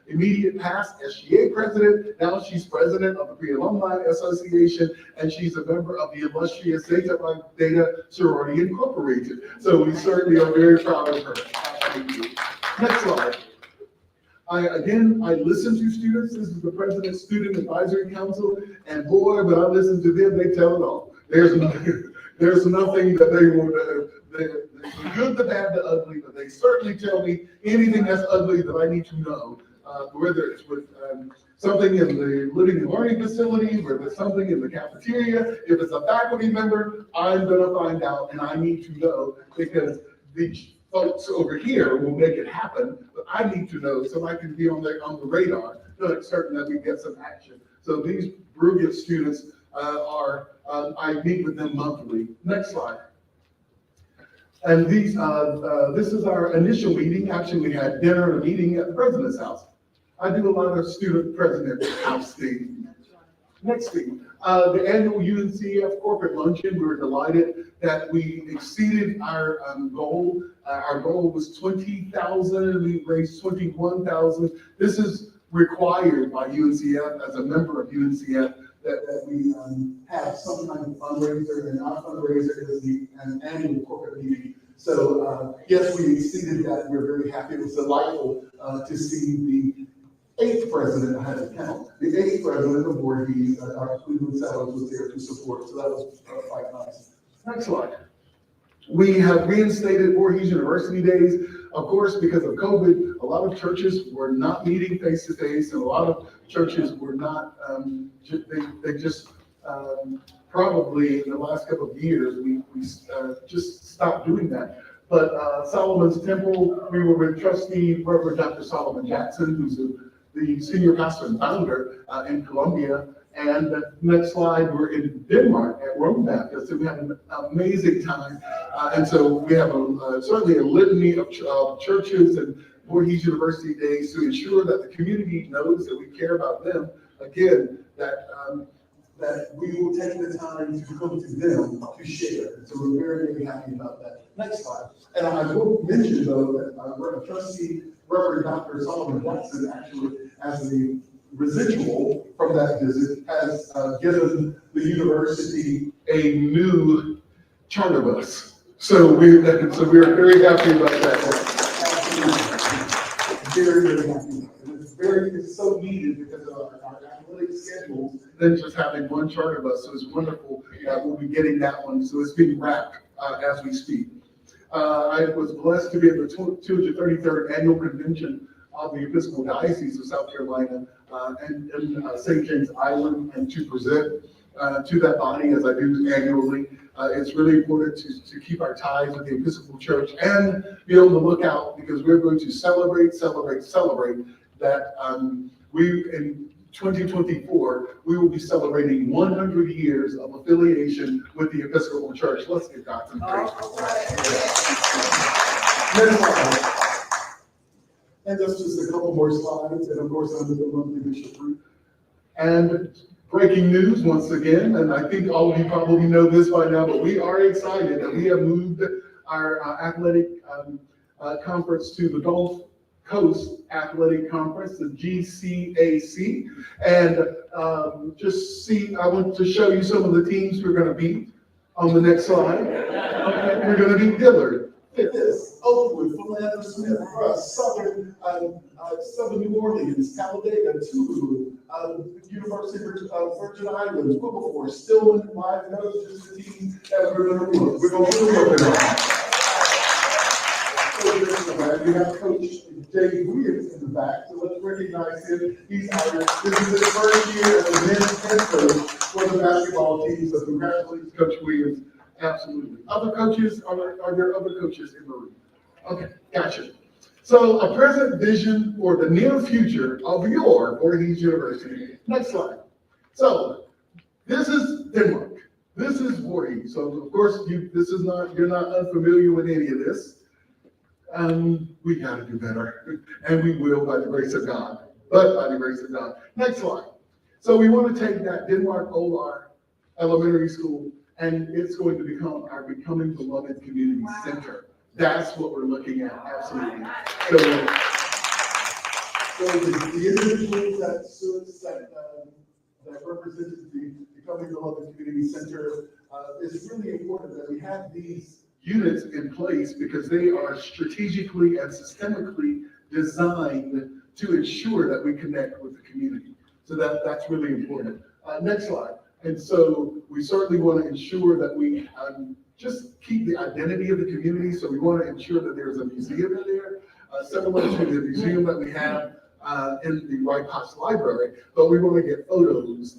immediate past SGA president. Now she's president of the Pre-Alumni Association, and she's a member of the illustrious Zeta Phi Theta Sorority Incorporated. So we certainly are very proud of her. Thank you. Next slide. I listen to students. This is the President's Student Advisory Council, and boy, when I listen to them, they tell it all. There's nothing that they want to, the good, the bad, the ugly, but they certainly tell me anything that's ugly that I need to know. Whether it's with something in the living and learning facility, whether it's something in the cafeteria, if it's a faculty member, I'm gonna find out, and I need to know, because the folks over here will make it happen, but I need to know so I can be on the radar, so it's certain that we get some action. So these brilliant students I meet with them monthly. Next slide. And this is our initial meeting. Actually, we had dinner and a meeting at the president's house. I do a lot of student president house things. Next thing, the annual UNCF corporate luncheon, we were delighted that we exceeded our goal. Our goal was 20,000, we raised 21,000. This is required by UNCF as a member of UNCF that we have some kind of fundraiser, and our fundraiser is an annual corporate meeting. So yes, we exceeded that. We're very happy. It was delightful to see the 8th president, I had to count, the 8th president of Voorhees, Dr. Cleveland Sellers, was there to support. So that was quite nice. Next slide. We have reinstated Voorhees University Days. Of course, because of COVID, a lot of churches were not meeting face to face, and a lot of churches were not, they just probably in the last couple of years, we just stopped doing that. But Solomon's Temple, we were with trustee Reverend Dr. Solomon Jackson, who's the senior pastor and founder in Columbia. And the next slide, we're in Denmark at Rome Baptist, and we had an amazing time. And so we have certainly a litany of churches and Voorhees University Days to ensure that the community knows that we care about them. Again, that we will take the time to come to them to share. So we're very, very happy about that. Next slide. And I will mention, though, that trustee Reverend Dr. Solomon Jackson, actually, as the residual from that visit, has given the university a new charter bus. So we are very happy about that. Very, very happy. It's so needed because of our athletic schedules than just having one charter bus. So it's wonderful that we'll be getting that one. So it's being wrapped as we speak. I was blessed to be at the 233rd annual convention of the Episcopal Diocese of South Carolina and St. James Island, and to present to that body as I do annually. It's really important to keep our ties with the Episcopal Church and be on the lookout because we're going to celebrate that in 2024, we will be celebrating 100 years of affiliation with the Episcopal Church. Let's give God some praise. Next slide. And that's just a couple more slides, and of course, under the monthly bishop group. And breaking news once again, and I think all of you probably know this by now, but we are excited that we have moved our athletic conference to the Gulf Coast Athletic Conference, the GCAC. And I want to show you some of the teams we're going to beat on the next slide. We're going to beat Dillard, Fitz, Oakwood, Philander Smith, Russ, Southern New Orleans, Talladega, Tulu, University of Virgin Islands, Wilberforce, Stillman, Live, and others, just the teams that we're going to look. We're going to look at we have Coach Dave Williams in the back, so let's recognize him. He's hired. This is his first year as a men's head coach for the basketball team, so congratulations, Coach Williams. Absolutely. Other coaches, are there other coaches in the room? Okay, gotcha. So a present vision for the near future of your Voorhees University. Next slide. So this is Denmark. This is Voorhees. So of course, you're not unfamiliar with any of this. We got to do better, and we will by the grace of God. But by the grace of God. Next slide. So we want to take that Denmark Olar Elementary School, and it's going to become our Becoming Beloved Community Center. That's what we're looking at, absolutely. So the individuals that represented the Becoming Beloved Community Center, it's really important that we have these units in place because they are strategically and systemically designed to ensure that we connect with the community. So that's really important. Next slide. And so we certainly want to ensure that we just keep the identity of the community. So we want to ensure that there's a museum in there, similar to the museum that we have in the Wright Potts Library, but we want to get photos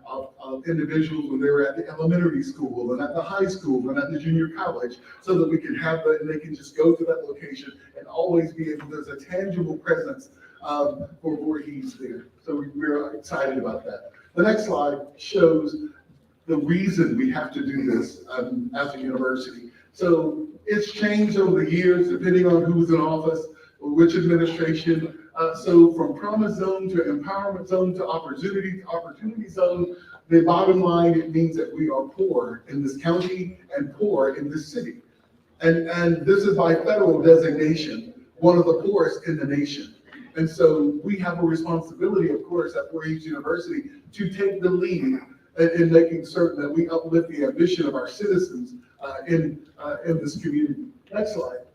of individuals when they were at the elementary school and at the high school and at the junior college, so that we can have that and they can just go to that location and always be able, there's a tangible presence for Voorhees there. So we're excited about that. The next slide shows the reason we have to do this as a university. So it's changed over the years, depending on who's in office, or which administration. So from promise zone to empowerment zone to opportunity zone, the bottom line, it means that we are poor in this county and poor in this city. And this is by federal designation, one of the poorest in the nation. And so we have a responsibility, of course, at Voorhees University to take the lead in making certain that we uplift the ambition of our citizens in this community. Next slide.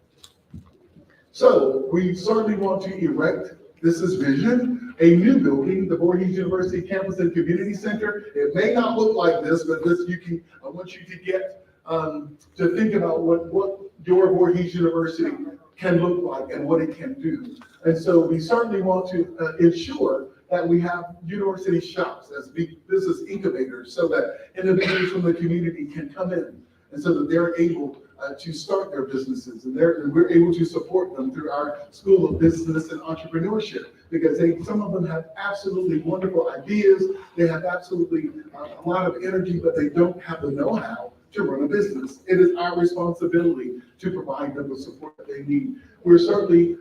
So we certainly want to erect, this is vision, a new building, the Voorhees University Campus and Community Center. It may not look like this, but I want you to get to think about what your Voorhees University can look like and what it can do. And so we certainly want to ensure that we have university shops as business incubators so that individuals from the community can come in and so that they're able to start their businesses, and we're able to support them through our School of Business and Entrepreneurship, because some of them have absolutely wonderful ideas, they have absolutely a lot of energy, but they don't have the know-how to run a business. It is our responsibility to provide them the support that they need. We're certainly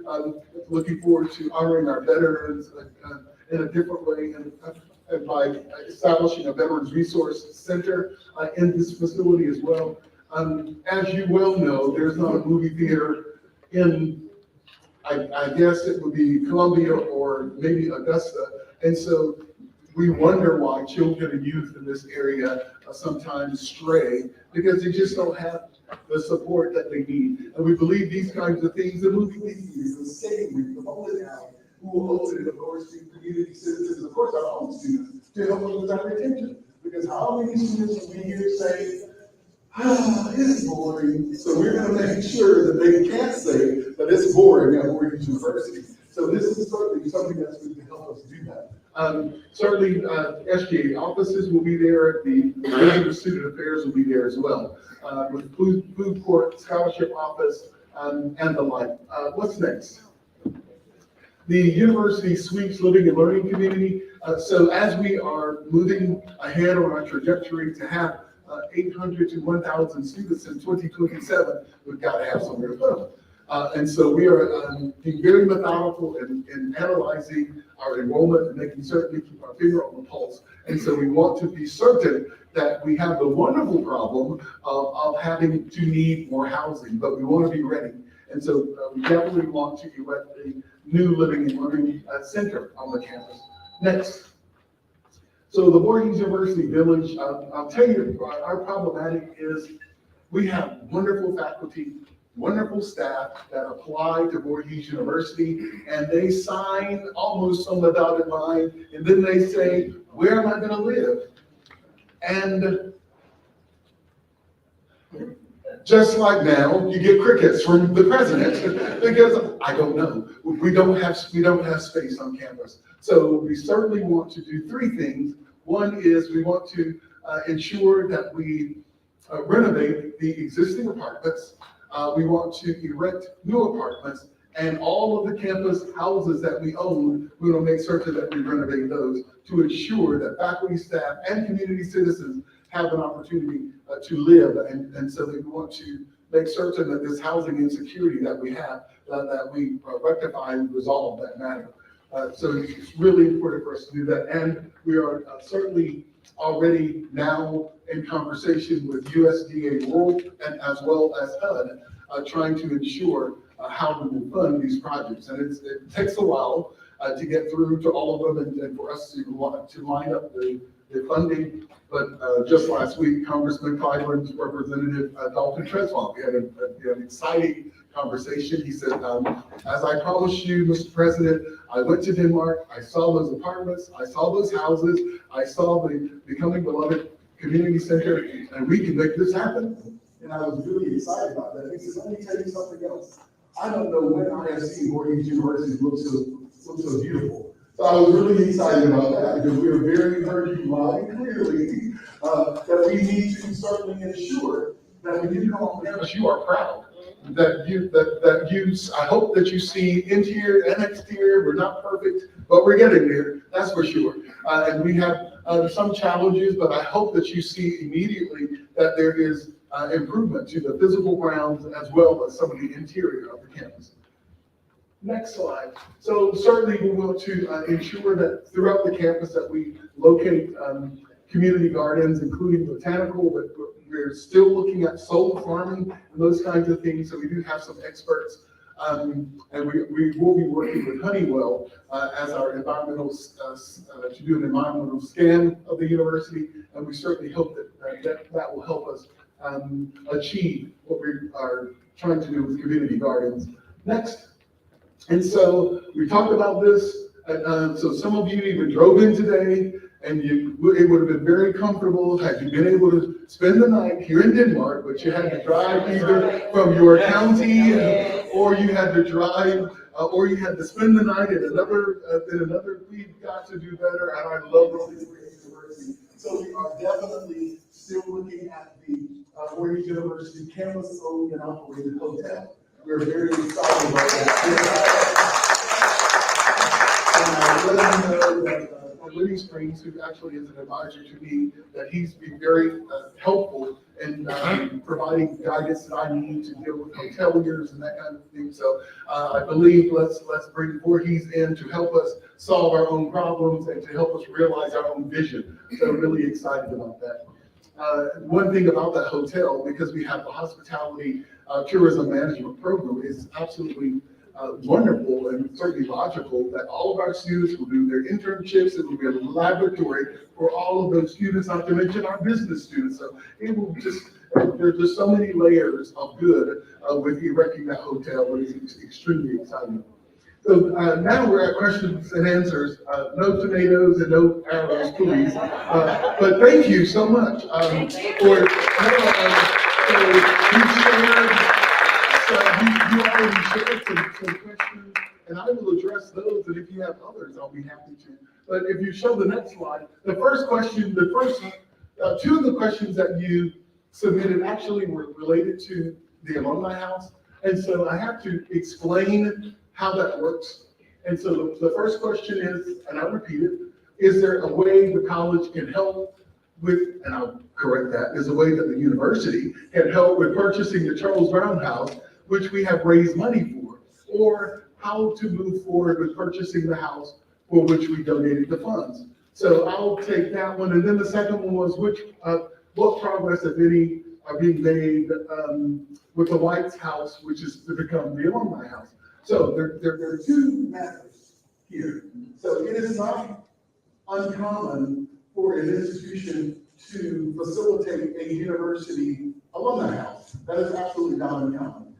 looking forward to honoring our veterans in a different way, and by establishing a Veterans Resource Center in this facility as well. As you well know, there's not a movie theater in, I guess it would be Columbia or maybe Augusta. And so we wonder why children and youth in this area sometimes stray, because they just don't have the support that they need. And we believe these kinds of things, the movie theaters, the skating rink, the bowling alley, who will open it, of course, to community citizens, of course, our own students, to help us with our retention. Because how many students will we hear say, it's boring. So we're going to make sure that they can't say that it's boring at Voorhees University. So this is certainly something that's going to help us do that. Certainly, SGA offices will be there, the Division of Student Affairs will be there as well, with food court, scholarship office, and the like. What's next? The University Suites Living and Learning Community. So as we are moving ahead on our trajectory to have 800 to 1,000 students in 2027, we've got to have somewhere to put them. And so we are being very methodical in analyzing our enrollment and making certain we keep our finger on the pulse. And so we want to be certain that we have the wonderful problem of having to need more housing, but we want to be ready. And so we definitely want to erect a new living and learning center on the campus. Next. So the Voorhees University Village, I'll tell you, our problematic is we have wonderful faculty, wonderful staff that apply to Voorhees University, and they sign almost on the dotted line, and then they say, where am I gonna live? And just like now, you get crickets from the president because I don't know. We don't have space on campus. So we certainly want to do three things. One is we want to ensure that we renovate the existing apartments. We want to erect new apartments, and all of the campus houses that we own, we want to make certain that we renovate those to ensure that faculty, staff, and community citizens have an opportunity to live. And so we want to make certain that this housing insecurity that we have, that we rectify and resolve that matter. So it's really important for us to do that. And we are certainly already now in conversation with USDA Rural and as well as HUD, trying to ensure how we will fund these projects. And it takes a while to get through to all of them and for us to line up the funding. But just last week, Congressman Clyburn, Representative Dalton Treswell, we had an exciting conversation. He said, as I promised you, Mr. President, I went to Denmark, I saw those apartments, I saw those houses, I saw the Becoming Beloved Community Center, and we can make this happen. And I was really excited about that. He said, let me tell you something else. I don't know when I have seen Voorhees University look so beautiful. So I was really excited about that because we are very encouraging loud and clearly that we need to certainly ensure that when you come on campus, you are proud. That you, I hope that you see interior and exterior, we're not perfect, but we're getting there, that's for sure. And we have some challenges, but I hope that you see immediately that there is improvement to the physical grounds as well as some of the interior of the campus. Next slide. So certainly we want to ensure that throughout the campus that we locate community gardens, including botanical, but we're still looking at solar farming and those kinds of things. So we do have some experts, and we will be working with Honeywell as our environmental, to do an environmental scan of the university. And we certainly hope that will help us achieve what we are trying to do with community gardens. Next. And so we talked about this. So some of you even drove in today, and it would have been very comfortable had you been able to spend the night here in Denmark, but you had to drive either from your county, or you had to drive, or you had to spend the night in another. We've got to do better, and I love this university. So we are definitely still looking at the Voorhees University campus-owned and operated hotel. We're very excited about that. And I let you know that Living Springs, who actually is an advisor to me, that he's been very helpful in providing guidance that I need to deal with hoteliers and that kind of thing. So I believe let's bring Voorhees in to help us solve our own problems and to help us realize our own vision. So really excited about that. One thing about that hotel, because we have the hospitality tourism management program, is absolutely wonderful and certainly logical that all of our students will do their internships. It will be a laboratory for all of those students, not to mention our business students. So it will there's just so many layers of good with erecting that hotel, but it's extremely exciting. So now we're at questions and answers. No tomatoes and no arrows, please. But thank you so much for you already shared some questions, and I will address those. And if you have others, I'll be happy but if you show the next slide, the first two of the questions that you submitted actually were related to the Alumni House. And so I have to explain how that works. And so the first question is, and I'll repeat it, is there a way the college can help with, and I'll correct that, is a way that the university can help with purchasing the Charles Brown House, which we have raised money for, or how to move forward with purchasing the house for which we donated the funds. So I'll take that one. And then the second one was what progress, if any, are being made with the White's House, which is to become the Alumni House. So there are two matters here. So it is not uncommon for an institution to facilitate a university alumni house. That is absolutely not uncommon.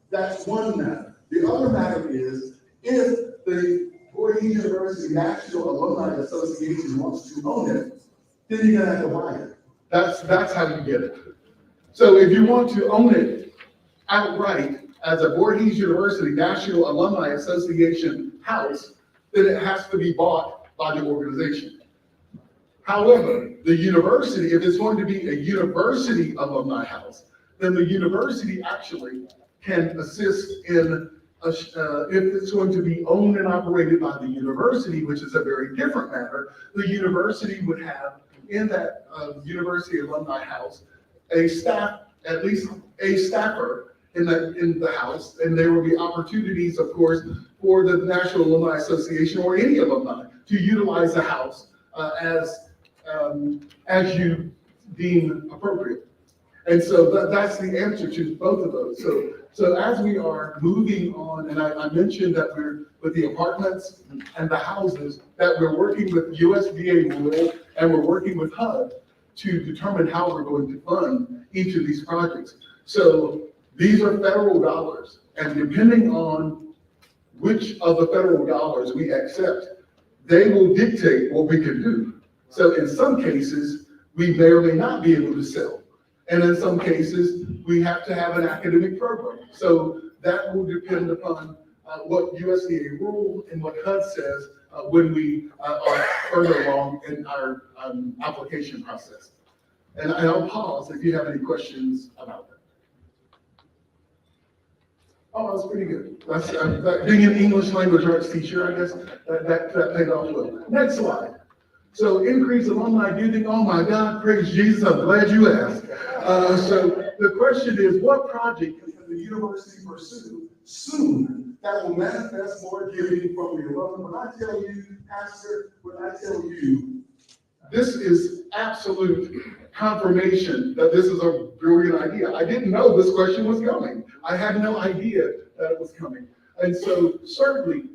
That's one matter. The other matter is if the Voorhees University National Alumni Association wants to own it, then you're gonna have to buy it. That's how you get it. So if you want to own it outright as a Voorhees University National Alumni Association house, then it has to be bought by the organization. However, the university, if it's going to be a university alumni house, then the university actually can assist in, if it's going to be owned and operated by the university, which is a very different matter, the university would have in that university alumni house a staff, at least a staffer in the house, and there will be opportunities, of course, for the National Alumni Association or any alumni to utilize the house as you deem appropriate. And so that's the answer to both of those. So as we are moving on, and I mentioned that we're with the apartments and the houses, that we're working with USDA Rural and we're working with HUD to determine how we're going to fund each of these projects. So these are federal dollars, and depending on which of the federal dollars we accept, they will dictate what we can do. So in some cases, we may or may not be able to sell. And in some cases, we have to have an academic program. So that will depend upon what USDA rule and what HUD says when we are further along in our application process. And I'll pause if you have any questions about that. Oh, that's pretty good. That's being an English language arts teacher, I guess that paid off well. Next slide. So increase alumni giving. Oh my God, praise Jesus! I'm glad you asked. So the question is, what project can the university pursue soon that will manifest more giving from the alumni? When I tell you, Pastor, when I tell you, this is absolute confirmation that this is a brilliant idea. I didn't know this question was coming. I had no idea that it was coming. And so certainly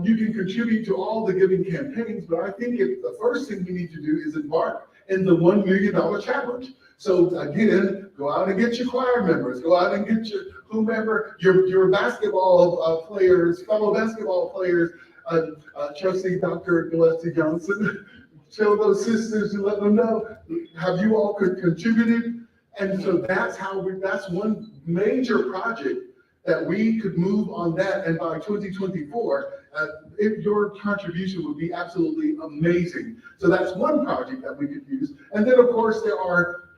you can contribute to all the giving campaigns, but I think the first thing we need to do is embark in the $1 million challenge. So again, go out and get your choir members, go out and get your whomever, your basketball players, fellow basketball players, Trustee Dr. Gillespie Johnson, tell those sisters and let them know, have you all contributed? And so that's one major project that we could move on that. And by 2024, your contribution would be absolutely amazing. So that's one project that we could use. And then of course there are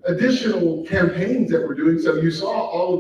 additional campaigns that we're doing. So you saw all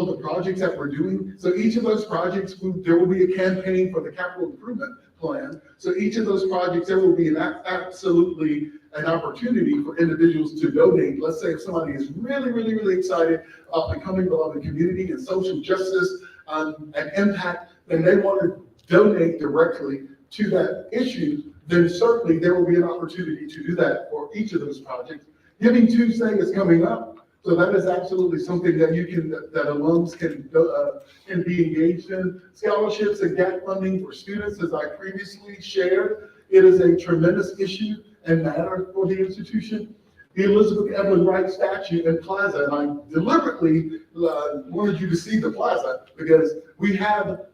of the projects that we're doing. So each of those projects, there will be a campaign for the capital improvement plan. So each of those projects, there will be absolutely an opportunity for individuals to donate. Let's say if somebody is really, really, really excited about becoming beloved community and social justice and impact, and they want to donate directly to that issue, then certainly there will be an opportunity to do that for each of those projects. Giving Tuesday is coming up. So that is absolutely something that that alums can be engaged in. Scholarships and gap funding for students, as I previously shared, it is a tremendous issue and matter for the institution. The Elizabeth Evelyn Wright statue and plaza, and I deliberately wanted you to see the plaza because we have,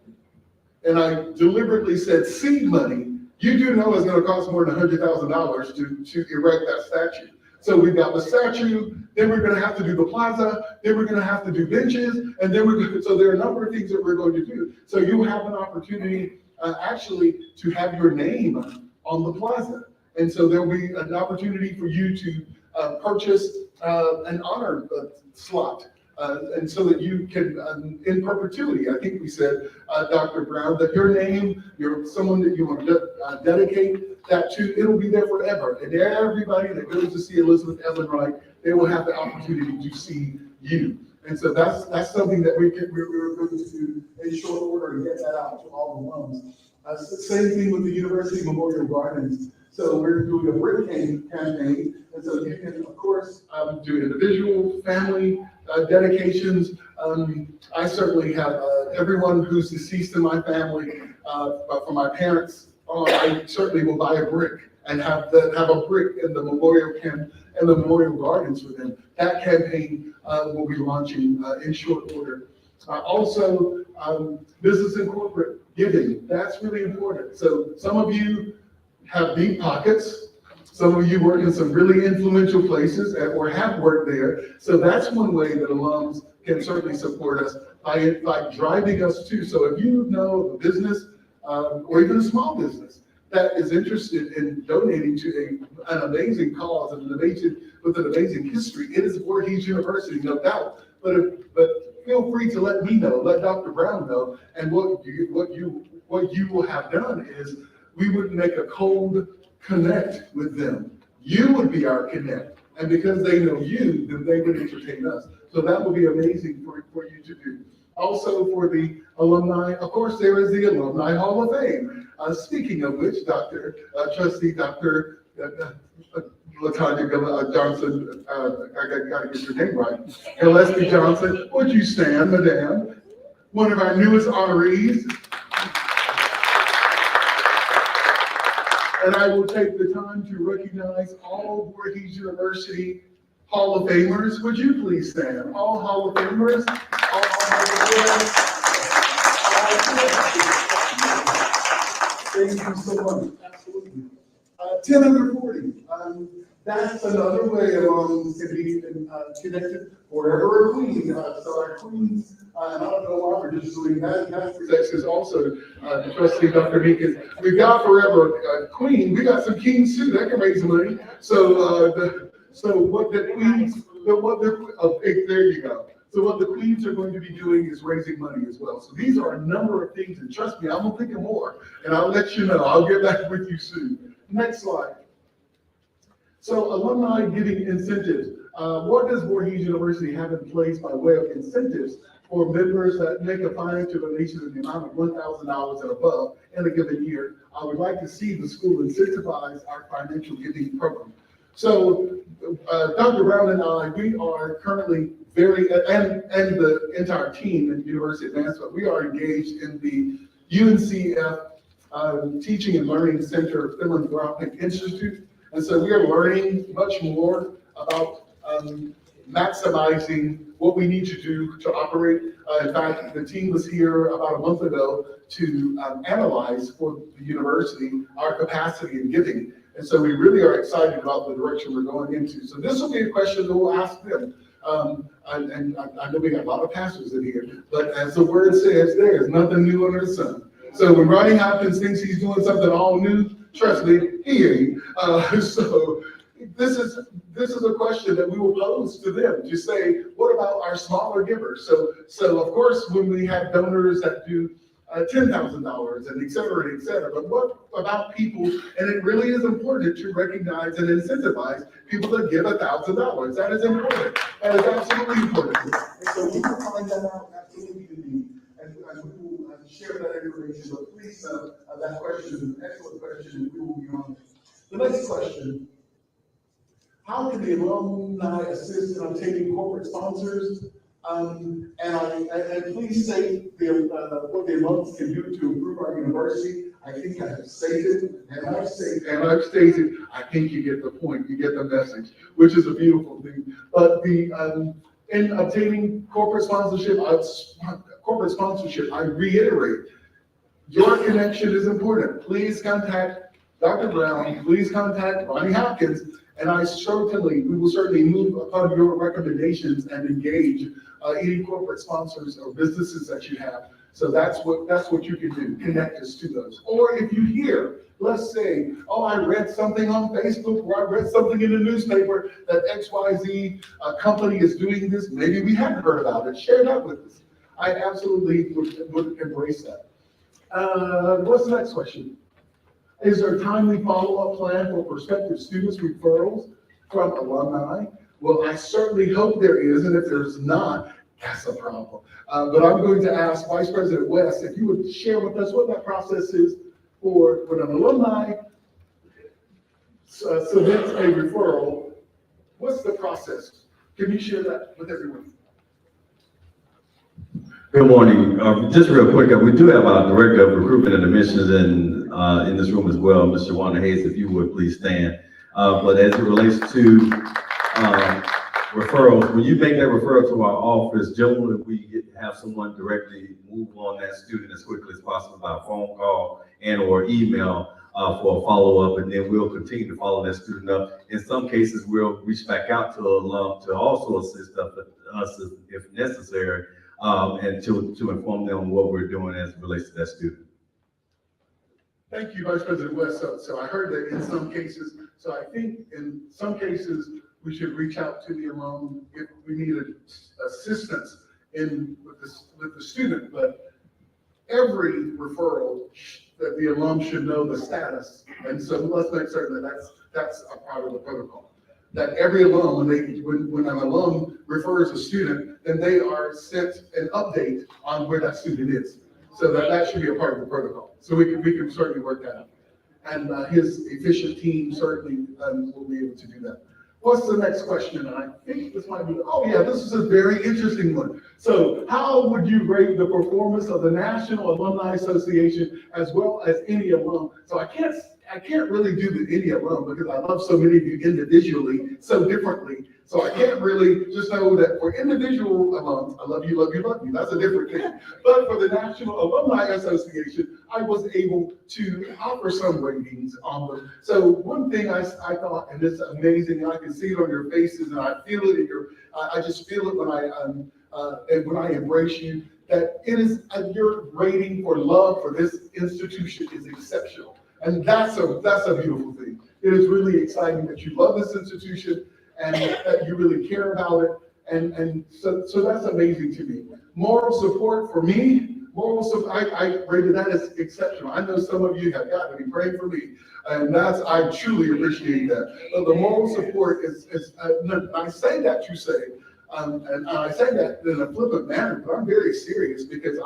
and I deliberately said seed money. You do know it's going to cost more than $100,000 to erect that statue. So we've got the statue, then we're going to have to do the plaza, then we're going to have to do benches, and then so there are a number of things that we're going to do. So you have an opportunity actually to have your name on the plaza. And so there'll be an opportunity for you to purchase an honor slot. And so that you can, in perpetuity, I think we said, Dr. Brown, that your name, you're someone that you want to dedicate that to, it'll be there forever. And everybody that goes to see Elizabeth Ellen Wright, they will have the opportunity to see you. And so that's something that we're going to do in short order and get that out to all the alums. Same thing with the University Memorial Gardens. So we're doing a brick campaign, and so you can, of course, do individual, family dedications. I certainly have everyone who's deceased in my family, for my parents. I certainly will buy a brick and have a brick in the memorial gardens for them. That campaign will be launching in short order. Also, business and corporate giving. That's really important. So some of you have deep pockets. Some of you work in some really influential places or have worked there. So that's one way that alums can certainly support us by driving us to. So if you know a business or even a small business that is interested in donating to an amazing cause and with an amazing history, it is Voorhees University, no doubt. But feel free to let me know, let Dr. Brown know, and what you will have done is we would make a cold connect with them. You would be our connect. And because they know you, then they would entertain us. So that would be amazing for you to do. Also for the alumni, of course, there is the Alumni Hall of Fame. Speaking of which, Trustee Dr. LaTanya Johnson, I gotta get your name right. Gillespie Johnson, would you stand, Madam? One of our newest honorees. And I will take the time to recognize all Voorhees University Hall of Famers. Would you please stand? All Hall of Famers. All Hall of Famers. Thank you so much. Absolutely. 10 under 40. That's another way alums can be connected forever a queen. So our queens, and I don't know why we're just doing that. That's also Trustee Dr. Meekins. We've got forever a queen. We got some kings too that can raise money. So what the queens, there you go. So what the queens are going to be doing is raising money as well. So these are a number of things, and trust me, I'm gonna think of more, and I'll let you know. I'll get back with you soon. Next slide. So alumni giving incentives. What does Voorhees University have in place by way of incentives for members that make a financial donation in the amount of $1,000 and above in a given year? I would like to see the school incentivize our financial giving program. So Dr. Brown and I, we are currently and the entire team at University Advancement, we are engaged in the UNCF Teaching and Learning Center Philanthropic Institute. And so we are learning much more about maximizing what we need to do to operate. In fact, the team was here about a month ago to analyze for the university our capacity in giving. And so we really are excited about the direction we're going into. So this will be a question that we'll ask them. And I know we got a lot of pastors in here, but as the word says, there's nothing new under the sun. So when Ronnie Hopkins thinks he's doing something all new, trust me, he ain't. So this is a question that we will pose to them to say, what about our smaller givers? So of course, when we have donors that do $10,000 and et cetera, but what about people, and it really is important to recognize and incentivize people that give $1,000. That is important. That is absolutely important. And so we will find that out absolutely indeed. And we will share that information, but please, that question is an excellent question, and we will be on it. The next question, how can the alumni assist in obtaining corporate sponsors? And please state what the alums can do to improve our university. I think I have stated, I think you get the point, you get the message, which is a beautiful thing. But in obtaining corporate sponsorship, I reiterate, your connection is important. Please contact Dr. Brown, please contact Ronnie Hopkins, and we will certainly move upon your recommendations and engage any corporate sponsors or businesses that you have So that's what you can do, connect us to those. Or if you hear, let's say, oh, I read something on Facebook or I read something in the newspaper that XYZ company is doing this, maybe we hadn't heard about it, share that with us. I absolutely would embrace that. What's the next question? Is there a timely follow-up plan for prospective students referrals from alumni? Well, I certainly hope there is, and if there's not, that's a problem. But I'm going to ask Vice President West if you would share with us what that process is for when an alumni submits a referral. What's the process? Can you share that with everyone? Good morning. Just real quick, we do have our Director of Recruitment and Admissions in this room as well, Mr. Wanda Hayes, if you would please stand. But as it relates to referrals, when you make that referral to our office, generally we have someone directly move on that student as quickly as possible by phone call and or email for a follow-up, and then we'll continue to follow that student up. In some cases, we'll reach back out to the alum to also assist us if necessary, and to inform them what we're doing as it relates to that student. Thank you, Vice President West. So I heard that in some cases, so I think in some cases, we should reach out to the alum if we need assistance with the student, but every referral that the alum should know the status. And so let's make certain that that's a part of the protocol. That every alum, when an alum refers a student, then they are sent an update on where that student is. So that should be a part of the protocol. So we can certainly work that out. And his efficient team certainly will be able to do that. What's the next question? And I think this might be, oh yeah, this is a very interesting one. So how would you rate the performance of the National Alumni Association as well as any alum? So I can't really do the any alum because I love so many of you individually so differently. So I can't really just know that for individual alums, I love you, love you, love you. That's a different thing. But for the National Alumni Association, I was able to offer some ratings on them. So one thing I thought, and it's amazing, and I can see it on your faces, and I feel it in I just feel it when I embrace you, that it is your rating for love for this institution is exceptional. And that's a beautiful thing. It is really exciting that you love this institution and that you really care about it. And so that's amazing to me. Moral support for me, I rated that as exceptional. I know some of you have got to be praying for me, and I truly appreciate that. But the moral support is I say that you say, and I say that in a flippant manner, but I'm very serious because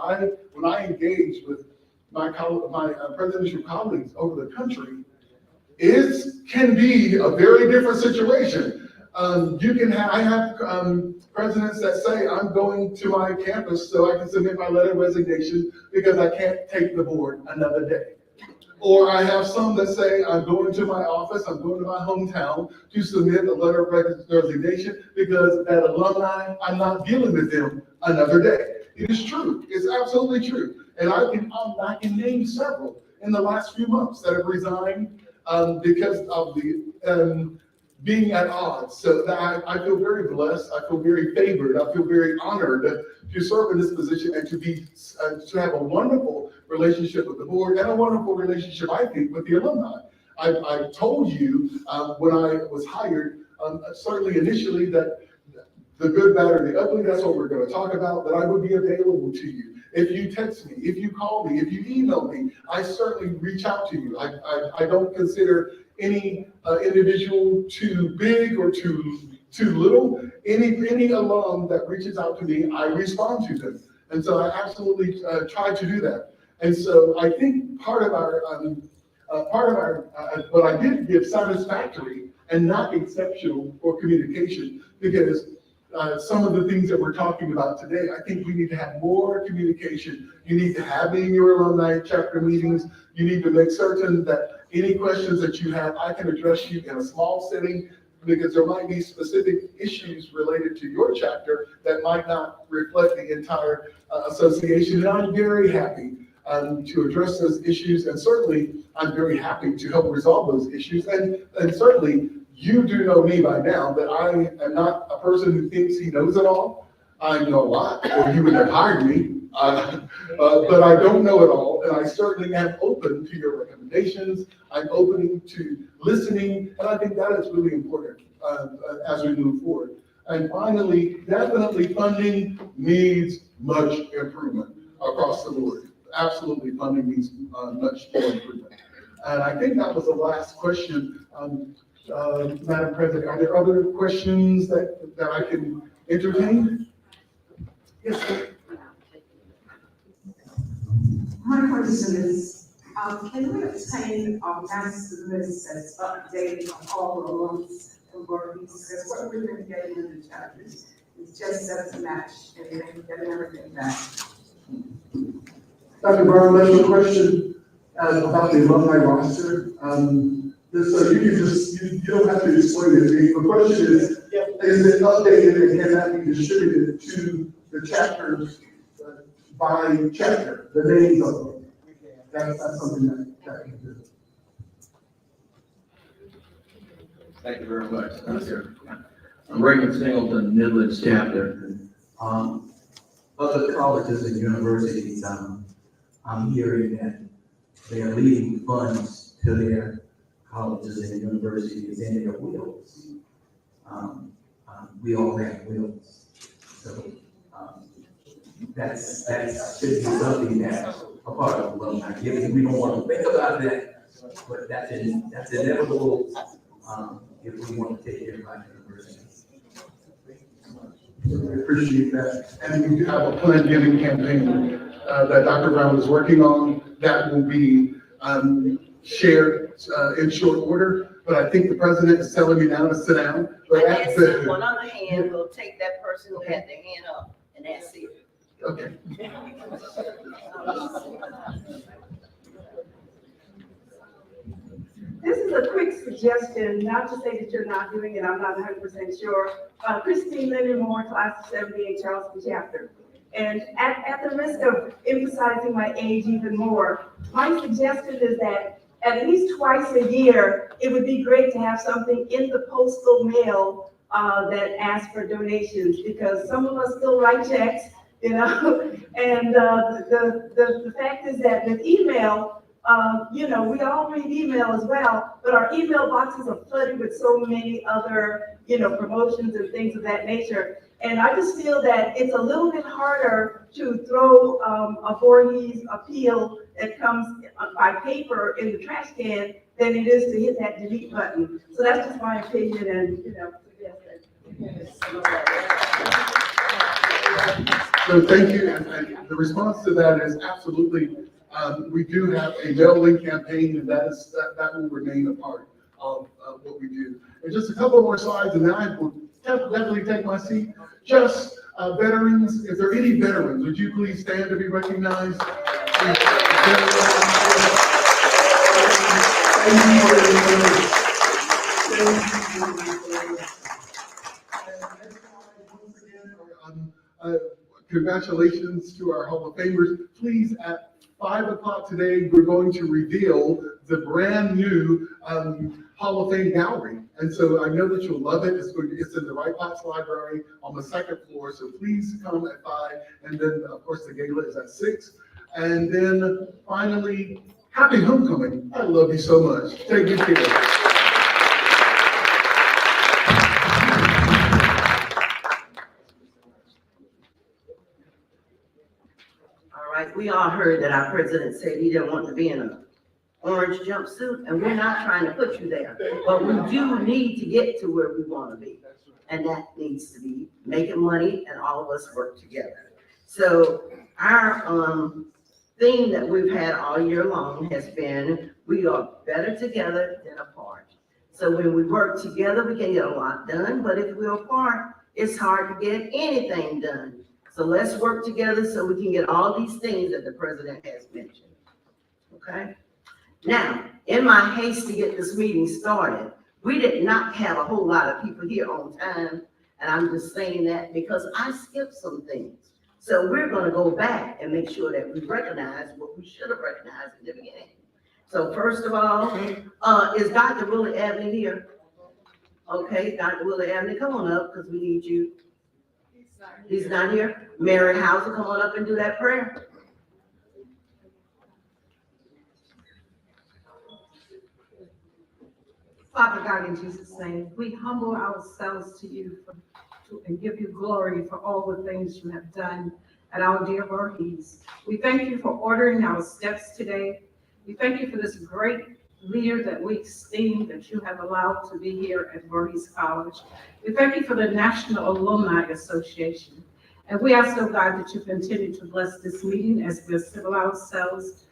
when I engage with my presidential colleagues over the country, can be a very different situation. I have presidents that say, I'm going to my campus so I can submit my letter of resignation because I can't take the board another day. Or I have some that say, I'm going to my office, I'm going to my hometown to submit a letter of resignation because that alumni, I'm not dealing with them another day. It is true. It's absolutely true. And I can name several in the last few months that have resigned because of the being at odds. So that I feel very blessed. I feel very favored. I feel very honored to serve in this position and to have a wonderful relationship with the board and a wonderful relationship, I think, with the alumni. I told you when I was hired, certainly initially, that the good, bad, or the ugly, that's what we're going to talk about, that I would be available to you. If you text me, if you call me, if you email me, I certainly reach out to you. I don't consider any individual too big or too little. Any alum that reaches out to me, I respond to them. And so I absolutely try to do that. And so I think part of our, what I did give satisfactory and not exceptional for communication, because some of the things that we're talking about today, I think we need to have more communication. You need to have in your alumni chapter meetings. You need to make certain that any questions that you have, I can address you in a small setting, because there might be specific issues related to your chapter that might not reflect the entire association. And I'm very happy to address those issues. And certainly, I'm very happy to help resolve those issues. And certainly, you do know me by now that I am not a person who thinks he knows it all. I know a lot, or you would have hired me. But I don't know it all, and I certainly am open to your recommendations. I'm open to listening, and I think that is really important as we move forward. And finally, definitely funding needs much improvement across the board. Absolutely, funding needs much more improvement. And I think that was the last question. Madam President, are there other questions that I can entertain? Yes, sir. My question is, can we obtain our master list that's updated on all the months and workings? Because what we've been getting in the chapters is just set to match and then getting everything back. Dr. Brown, that's your question about the alumni roster. So you can just, you don't have to explain it. The question is it updated and can that be distributed to the chapters by chapter, the names of them? That's something that can do. Thank you very much. I'm Reagan Singleton, Midlands chapter. Other colleges and universities, I'm hearing that they are leaving funds to their colleges and universities in their wills. We all have wills. So that's should be something that's a part of alumni. We don't want to think about that, but that's inevitable if we want to take care of our universities. I appreciate that. And we do have a planned giving campaign that Dr. Brown is working on that will be shared in short order. But I think the president is telling me now to sit down. But I guess one other hand will take that person who had their hand up, and that's it. okay. This is a quick suggestion, not to say that you're not doing it, I'm not 100% sure. Christine Linden-Moore, class of 78, Charleston chapter. And at the risk of emphasizing my age even more, my suggestion is that at least twice a year, it would be great to have something in the postal mail that asks for donations, because some of us still write checks, you know, and the fact is that with email, you know, we all read email as well, but our email boxes are flooded with so many other, you know, promotions and things of that nature. And I just feel that it's a little bit harder to throw a Voorhees appeal that comes by paper in the trash can than it is to hit that delete button. So that's just my opinion, and, you know, So thank you. And the response to that is absolutely, we do have a mailing campaign, and that will remain a part of what we do. And just a couple more slides, and then I will definitely take my seat. Just veterans, if there are any veterans, would you please stand to be recognized? Thank you. Congratulations to our Hall of Famers. Please, at 5 o'clock today, we're going to reveal the brand new Hall of Fame gallery. And so I know that you'll love it. It's in the Wright Potts Library on the second floor. So please come at 5. And then, of course, the gala is at 6. And then finally, happy homecoming. I love you so much. Take good care. All right, we all heard that our president said he didn't want to be in an orange jumpsuit, and we're not trying to put you there. But we do need to get to where we want to be. And that needs to be making money and all of us work together. So our theme that we've had all year long has been, we are better together than apart. So when we work together, we can get a lot done, but if we're apart, it's hard to get anything done. So let's work together so we can get all these things that the president has mentioned, okay? Now, in my haste to get this meeting started, we did not have a whole lot of people here on time, and I'm just saying that because I skipped some things. So we're gonna go back and make sure that we recognize what we should have recognized in the beginning. So first of all, is Dr. Willie Abney here? Okay, Dr. Willie Abney, come on up, because we need you. He's not here? Mary Hauser, come on up and do that prayer. Father God, in Jesus' name, we humble ourselves to you and give you glory for all the things you have done at our dear Voorhees. We thank you for ordering our steps today. We thank you for this great leader that we esteem that you have allowed to be here at Voorhees College. We thank you for the National Alumni Association. And we ask, oh God, that you continue to bless this meeting as we assemble ourselves.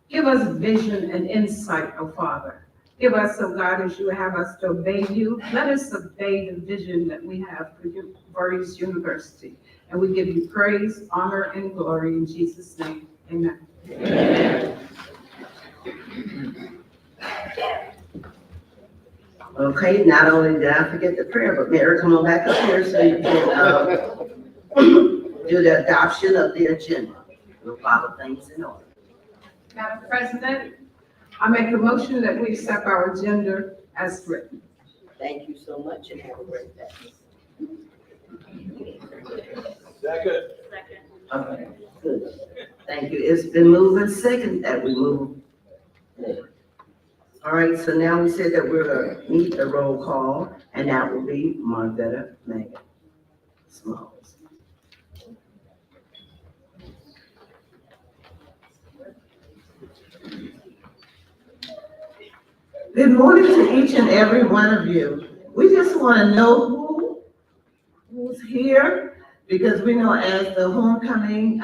Give us vision and insight, oh Father. Give us, oh God, as you have us to obey you, let us obey the vision that we have for Voorhees University. And we give you praise, honor, and glory in Jesus' name. Amen. Amen. Okay, not only did I forget the prayer, but Mary, come on back up here so you can do the adoption of the agenda. We'll follow things in order. Madam President, I make a motion that we accept our agenda as written. Thank you so much and have a great day. Second. Okay, good. Thank you. It's been moved and second that we move forward. All right, so now we said that we're gonna need the roll call, and that will be Marvetta Megan Smalls. Good morning to each and every one of you. We just want to know who's here, because we know as the homecoming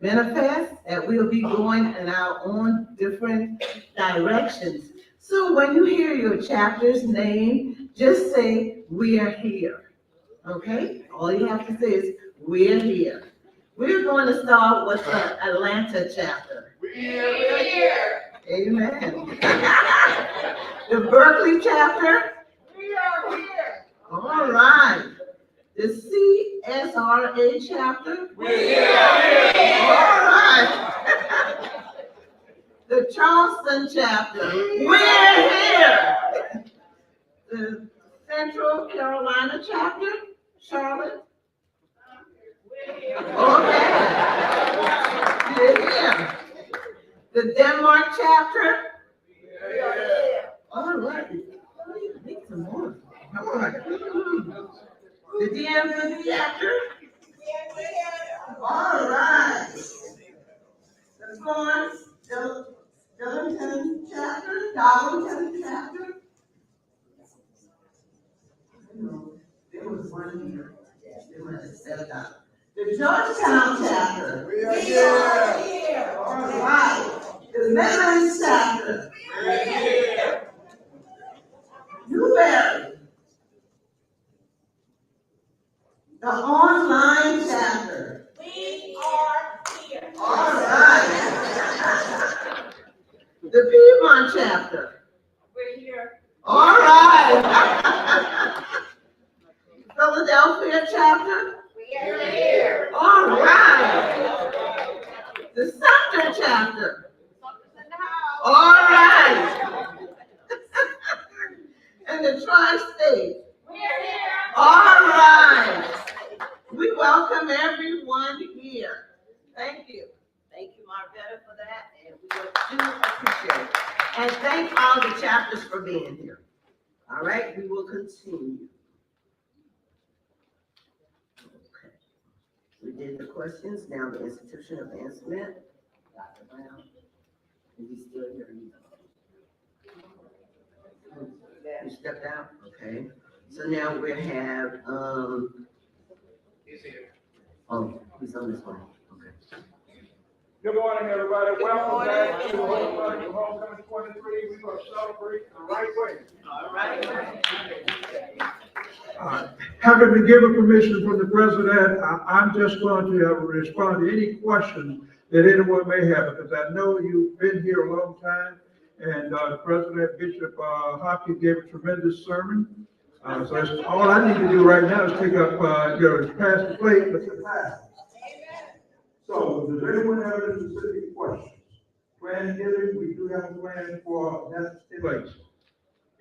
manifest that we'll be going in our own different directions. So when you hear your chapter's name, just say, "We are here." Okay? All you have to say is, "We're here." We're going to start with the Atlanta chapter. We're here. Amen. The Berkeley chapter. We are here. All right. The CSRA chapter. We're here. All right. The Charleston chapter. We're here. The Central Carolina chapter. Charlotte. Okay. We're here. The Denmark chapter. All right. Need some more. Come on. The DMV chapter. All right. The Florence, Darlington chapter. There was one here. They were set it up. The Georgetown chapter. We are here. All right. The Midlands chapter. We're here. Newberry. The online chapter. We are here. All right. The Piedmont chapter. We're here. All right. Philadelphia chapter. We are here. All right. The Sumter chapter. All right. And the tri-state. We're here. All right. We welcome everyone here. Thank you. Thank you, Marvetta, for that, and we do appreciate it. And thank all the chapters for being here. All right, we will continue. Okay. We did the questions, now the institution advancement. Dr. Brown, is he still here? You stepped out? Okay. So now we have, He's here. oh, he's on this one. Okay. Good morning, everybody. Welcome back to Homecoming 23. We're going to celebrate the right way. All right. Having been given permission from the president, I'm just going to respond to any questions that anyone may have, because I know you've been here a long time, and the president, Bishop Hopkins, gave a tremendous sermon. So that's all I need to do right now is pick up, pass the plate, but the time. So, does anyone have any specific questions? Plan giving, we do have a plan for that in place.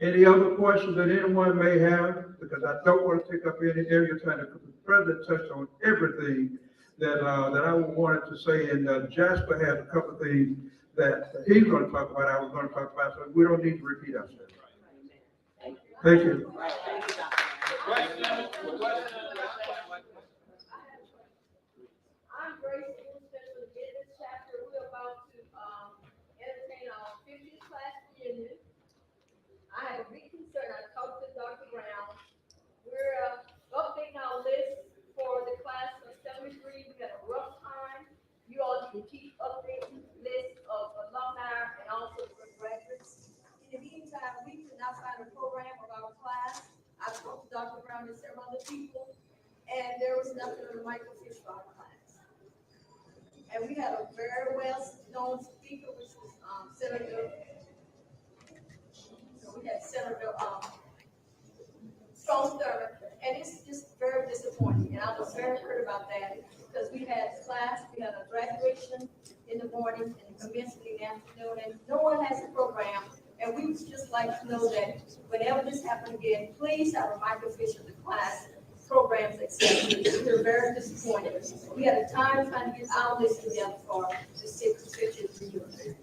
Any other questions that anyone may have? because I don't want to take up any area time, because the president touched on everything that I wanted to say, and Jasper has a couple of things that he's going to talk about, I was going to talk about, so we don't need to repeat ourselves. Thank you. I'm grateful, especially in this chapter, we're about to, entertain our 50th class reunion. I have a big concern, I talked to Dr. Brown. We're, updating our list for the class of 73, we had a rough time. You all can keep updating list of alumni and also graduates. In the meantime, we could not find a program of our class. I spoke to Dr. Brown and several other people, and there was nothing on the microfiche for our class. And we had a very well-known speaker, which was Senator, we had Senator Stone Thurman, and it's just very disappointing. And I was very hurt about that because we had class, we had a graduation in the morning and a commencement in the afternoon, and no one has a program. And we would just like to know that whenever this happens again, please have a microfiche of the class programs, etc. We're very disappointed. We had a time trying to get our list together for the 50th reunion.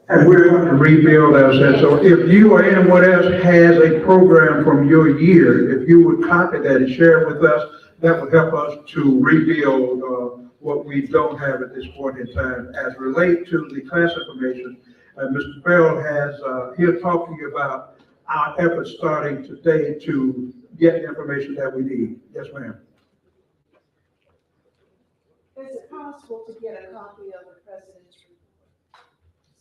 And we're going to rebuild ourselves. So if you or anyone else has a program from your year, if you would copy that and share it with us, that would help us to rebuild what we don't have at this point in time. As relate to the class information, Mr. Bell has, he'll talk to you about our efforts starting today to get the information that we need. Yes, ma'am. Is it possible to get a copy of the president's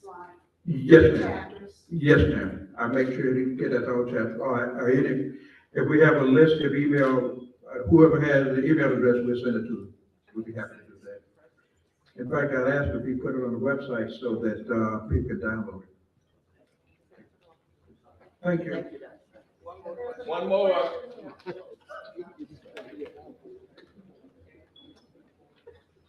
slide? Yes, ma'am. Chapters? Yes, ma'am. I'll make sure you get that whole chapter. Or if we have a list of email, whoever has the email address, we'll send it to them. We'll be happy to do that. In fact, I'd ask if you put it on the website so that people can download it. Thank you. One more.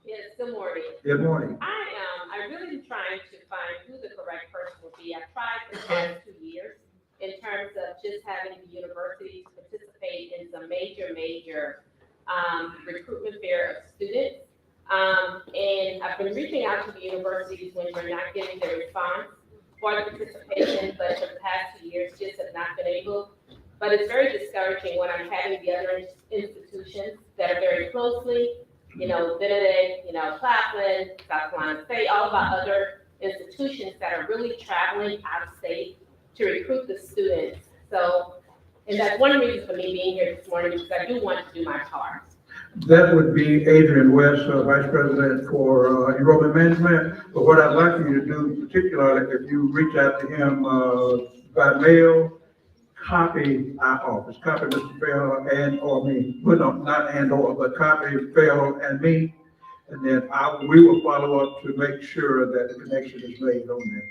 Yes, good morning. Good morning. I really am trying to find who the correct person would be. I've tried for the past 2 years in terms of just having the university participate in some major recruitment fair of students. And I've been reaching out to the universities when we're not getting the response for the participation, but for the past 2 years, just have not been able. But it's very discouraging when I'm having the other institutions that are very closely, Benedict, Claflin, South Carolina State, all of our other institutions that are really traveling out of state to recruit the students. So, and that's one reason for me being here this morning, because I do want to do my part. That would be Adrian West, Vice President for Enrollment Management. But what I'd like you to do, particularly if you reach out to him by mail, copy our office, copy Mr. Bell and or me. Well, no, not and or, but copy Bell and me. And then we will follow up to make sure that the connection is made on there.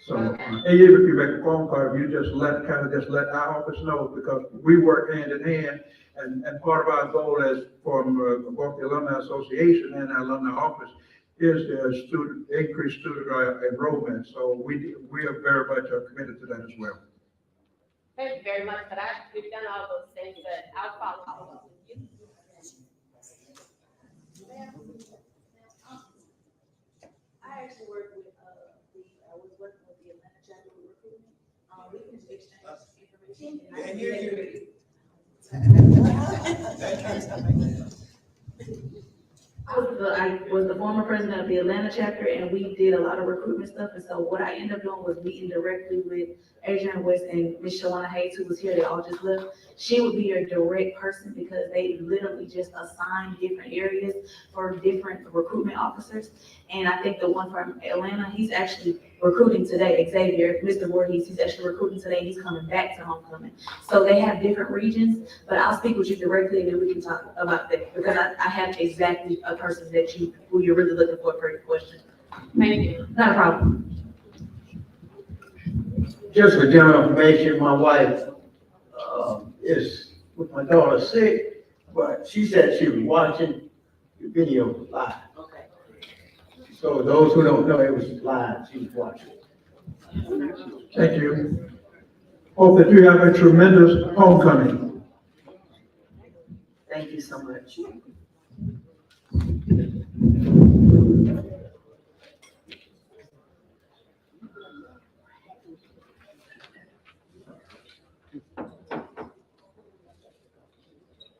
So, and even if you make a phone call, you just let our office know, because we work hand in hand. And part of our goal as from both the Alumni Association and our alumni office is increased student enrollment. So we are very much committed to that as well. Thank you very much, but we've done all those things, but I'll follow up with you. I actually work with, I was working with the Atlanta chapter recruitment. We can exchange information. I was the former president of the Atlanta chapter, and we did a lot of recruitment stuff. And so what I ended up doing was meeting directly with Adrian West and Miss Shalana Hayes, who was here. They all just left. She would be your direct person, because they literally just assign different areas for different recruitment officers. And I think the one from Atlanta, he's actually recruiting today. Xavier, Mr. Voorhees, he's actually recruiting today. He's coming back to homecoming. So they have different regions, but I'll speak with you directly, and then we can talk about that, because I have exactly a person who you're really looking for your question. Thank you. Not a problem. Just for general information, my wife is with my daughter sick, but she said she was watching the video live. Okay. So those who don't know, it was live, she was watching. Thank you. Hope that you have a tremendous homecoming. so much.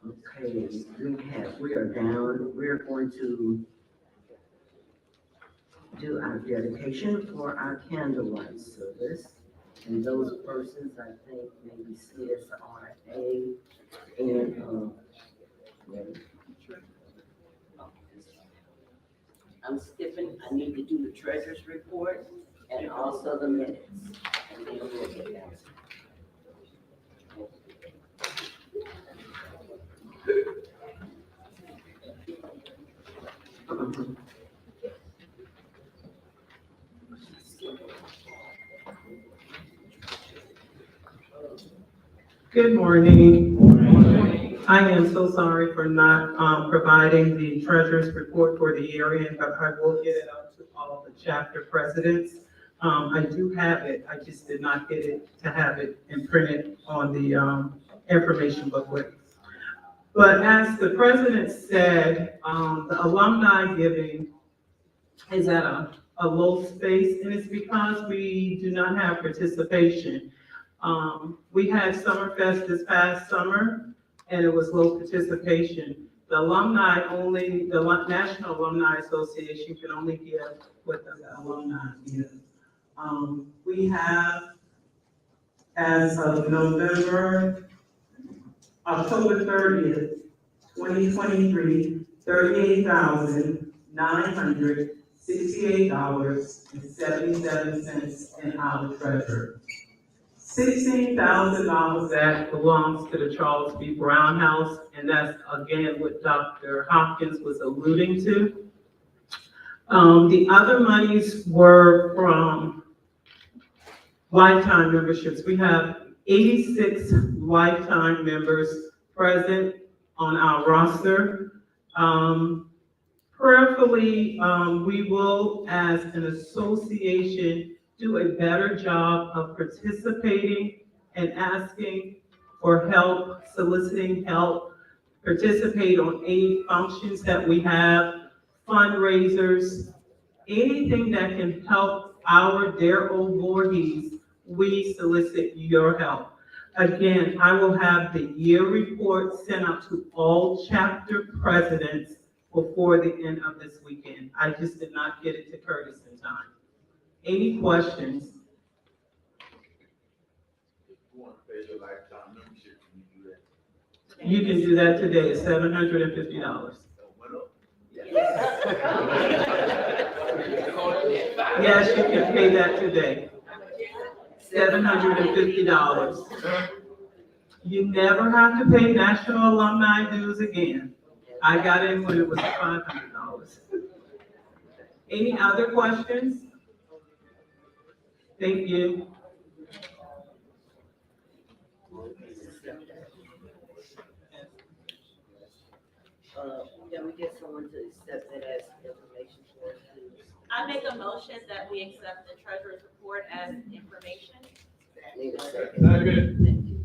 Okay, we are down, we're going to do our dedication for our candlelight service. And those persons, I think, maybe CSRA and, I'm skipping, I need to do the treasurer's report and also the minutes. And then we'll get down. Good morning. I am so sorry for not providing the treasurer's report for the year end, but I will get it out to all the chapter presidents. I do have it, I just did not get it to have it imprinted on the information booklet. But as the president said, the alumni giving is at a low space, and it's because we do not have participation. We had Summerfest this past summer, and it was low participation. The alumni only, the National Alumni Association can only give what the alumni give. We have, as of October 30th, 2023, $38,968.77 in our treasurer. $16,000 that belongs to the Charles B. Brown House, and that's again what Dr. Hopkins was alluding to. The other monies were from lifetime memberships. We have 86 lifetime members present on our roster. Prayerfully, we will, as an association, do a better job of participating and asking for help, soliciting help, participate on any functions that we have, fundraisers, anything that can help our dear old Voorhees, we solicit your help. Again, I will have the year report sent out to all chapter presidents before the end of this weekend. I just did not get it to Curtis in time. Any questions? You can do that today, it's $750. Yes, you can pay that today. $750. You never have to pay National Alumni dues again. I got in when it was $500. Any other questions? Thank you. Can we get someone to accept that as information for us, please? I make a motion that we accept the treasurer's report as information. Need a second. Thank you.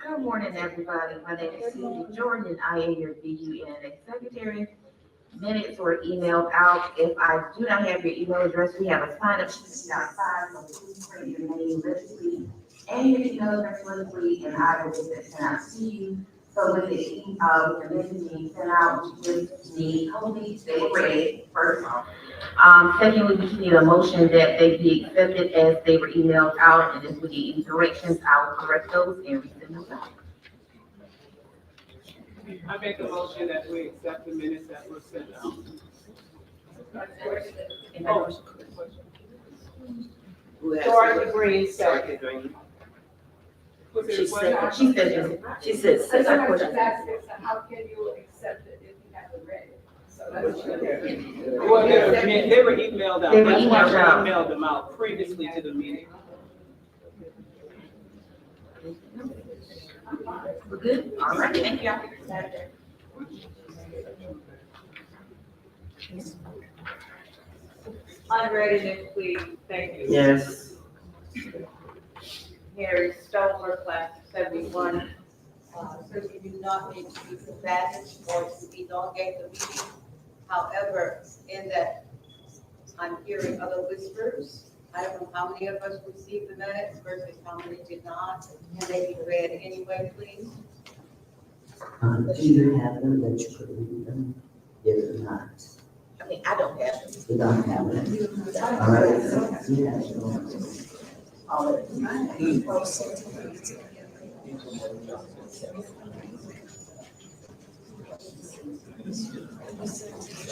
Good morning, everybody. My name is Cindy Jordan, and I am your BUNA secretary. Minutes were emailed out. If I do not have your email address, we have a sign-up sheet outside, so please print your name, registry, and your email address monthly, and I will get that sent out to you. So with the message being sent out, just need, hopefully, they were read, first off. Secondly, we just need a motion that they be accepted as they were emailed out, and if we need any directions, I will correct those and resend them out. I make a motion that we accept the minutes that were sent out. Dorothy Green, Dorothy Green. She said, Somebody just asked us, how can you accept it if you haven't read it? So that's what Well, they were emailed out. They were That's why emailed out. we emailed them out previously to the meeting. we're good? All right, thank you. Unread and please, thank you. Yes. Harry Stover, class of 71. So you do not need to be combative or to elongate the meeting. However, in that I'm hearing other whispers. I don't know how many of us received the minutes versus how many did not. Can they be read anyway, please? Do you have them that you could read them? If not, I mean, I don't have them. you don't have them. All right. You have them. All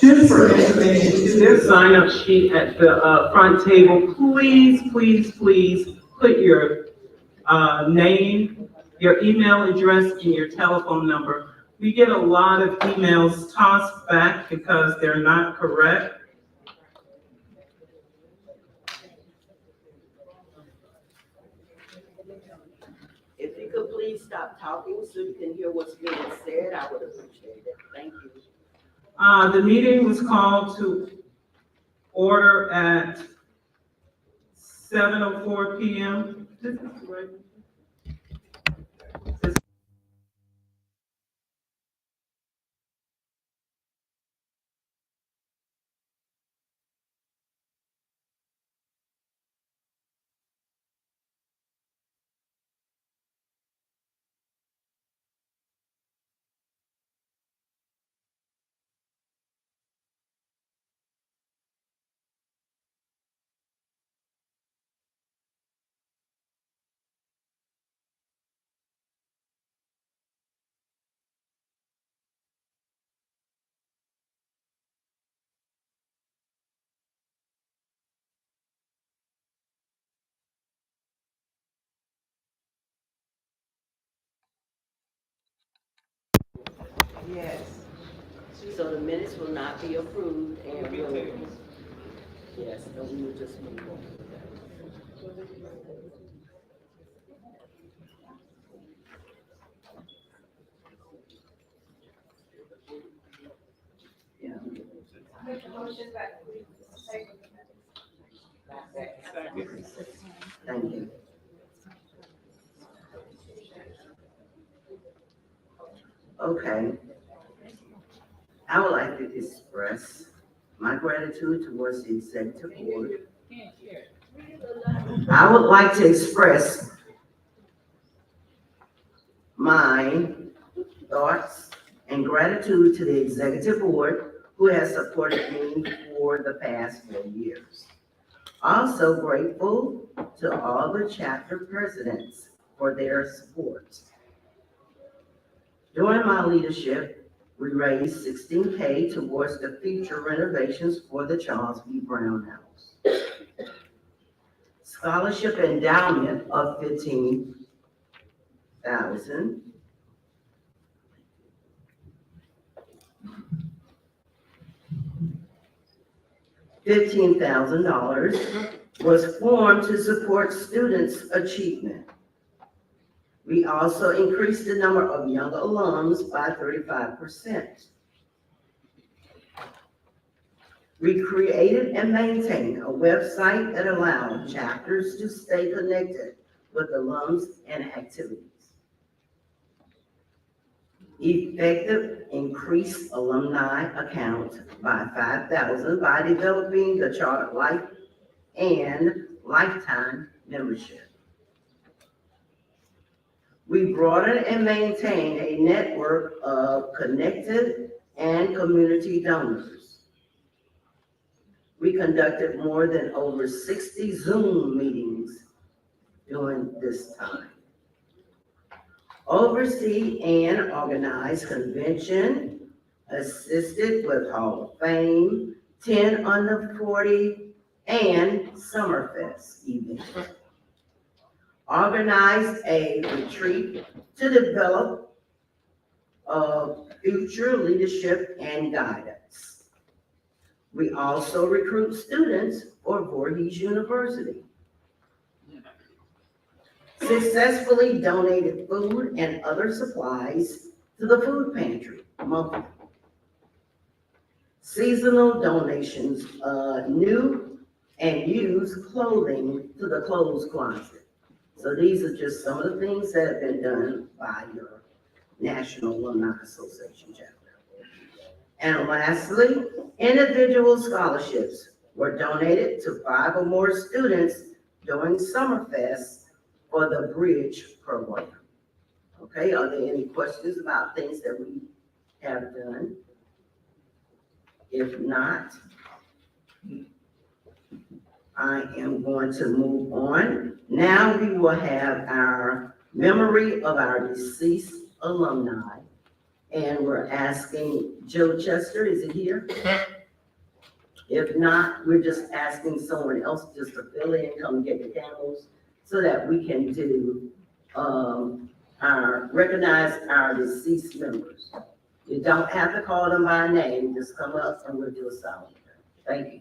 Just for information, to their sign-up sheet at the front table, please put your name, your email address, and your telephone number. We get a lot of emails tossed back because they're not correct. If you could please stop talking so you can hear what's being said, I would appreciate it. Thank you. The meeting was called to order at 7:04 p.m. Yes. So the minutes will not be approved and will, yes, and we will just move on. Yeah. Make a motion that we take Thank you. Okay. I would like to express my gratitude towards the executive board. I would like to express my thoughts and gratitude to the executive board who has supported me for the past 4 years. Also grateful to all the chapter presidents for their support. During my leadership, we raised $16K towards the future renovations for the Charles B. Brown House. Scholarship endowment of $15,000. $15,000 was formed to support students' achievement. We also increased the number of young alums by 35%. We created and maintained a website that allowed chapters to stay connected with alums and activities. Effective increased alumni account by 5,000 by developing the Charter Life and Lifetime membership. We broadened and maintained a network of connected and community donors. We conducted more than over 60 Zoom meetings during this time. Oversee and organize convention, assisted with Hall of Fame, 10 Under 40, and Summerfest events. Organized a retreat to develop future leadership and guidance. We also recruit students for Voorhees University. Successfully donated food and other supplies to the food pantry monthly. Seasonal donations of new and used clothing to the clothes closet. So these are just some of the things that have been done by your National Alumni Association chapter. And lastly, individual scholarships were donated to 5 or more students during Summerfest for the Bridge program. Okay, are there any questions about things that we have done? If not, I am going to move on. Now we will have our memory of our deceased alumni. And we're asking Joe Chester, is he here? If not, we're just asking someone else just to fill in, come get the candles, so that we can do, recognize our deceased members. You don't have to call them by name, just come up and we'll do a sound. Thank you.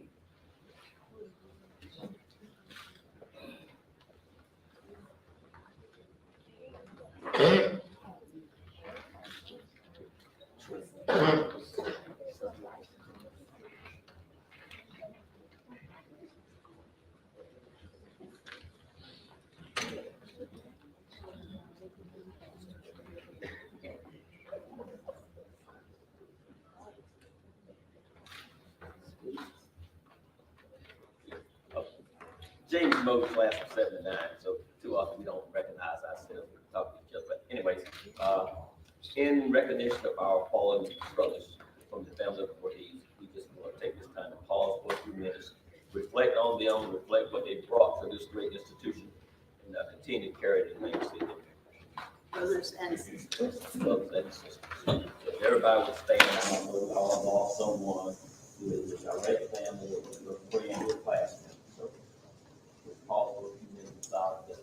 James Mose, class of '79, so too often we don't recognize ourselves, we talk to each other. But anyways, in recognition of our fallen brothers from the family of Voorhees, we just want to take this time to pause for a few minutes, reflect on them, reflect what they brought to this great institution, and continue to carry the legacy. Brothers and sisters. Brothers and sisters. So if everybody would stand, I know we all lost someone who is a direct family, or a friend, or a classmate. So pause for a few minutes of silence.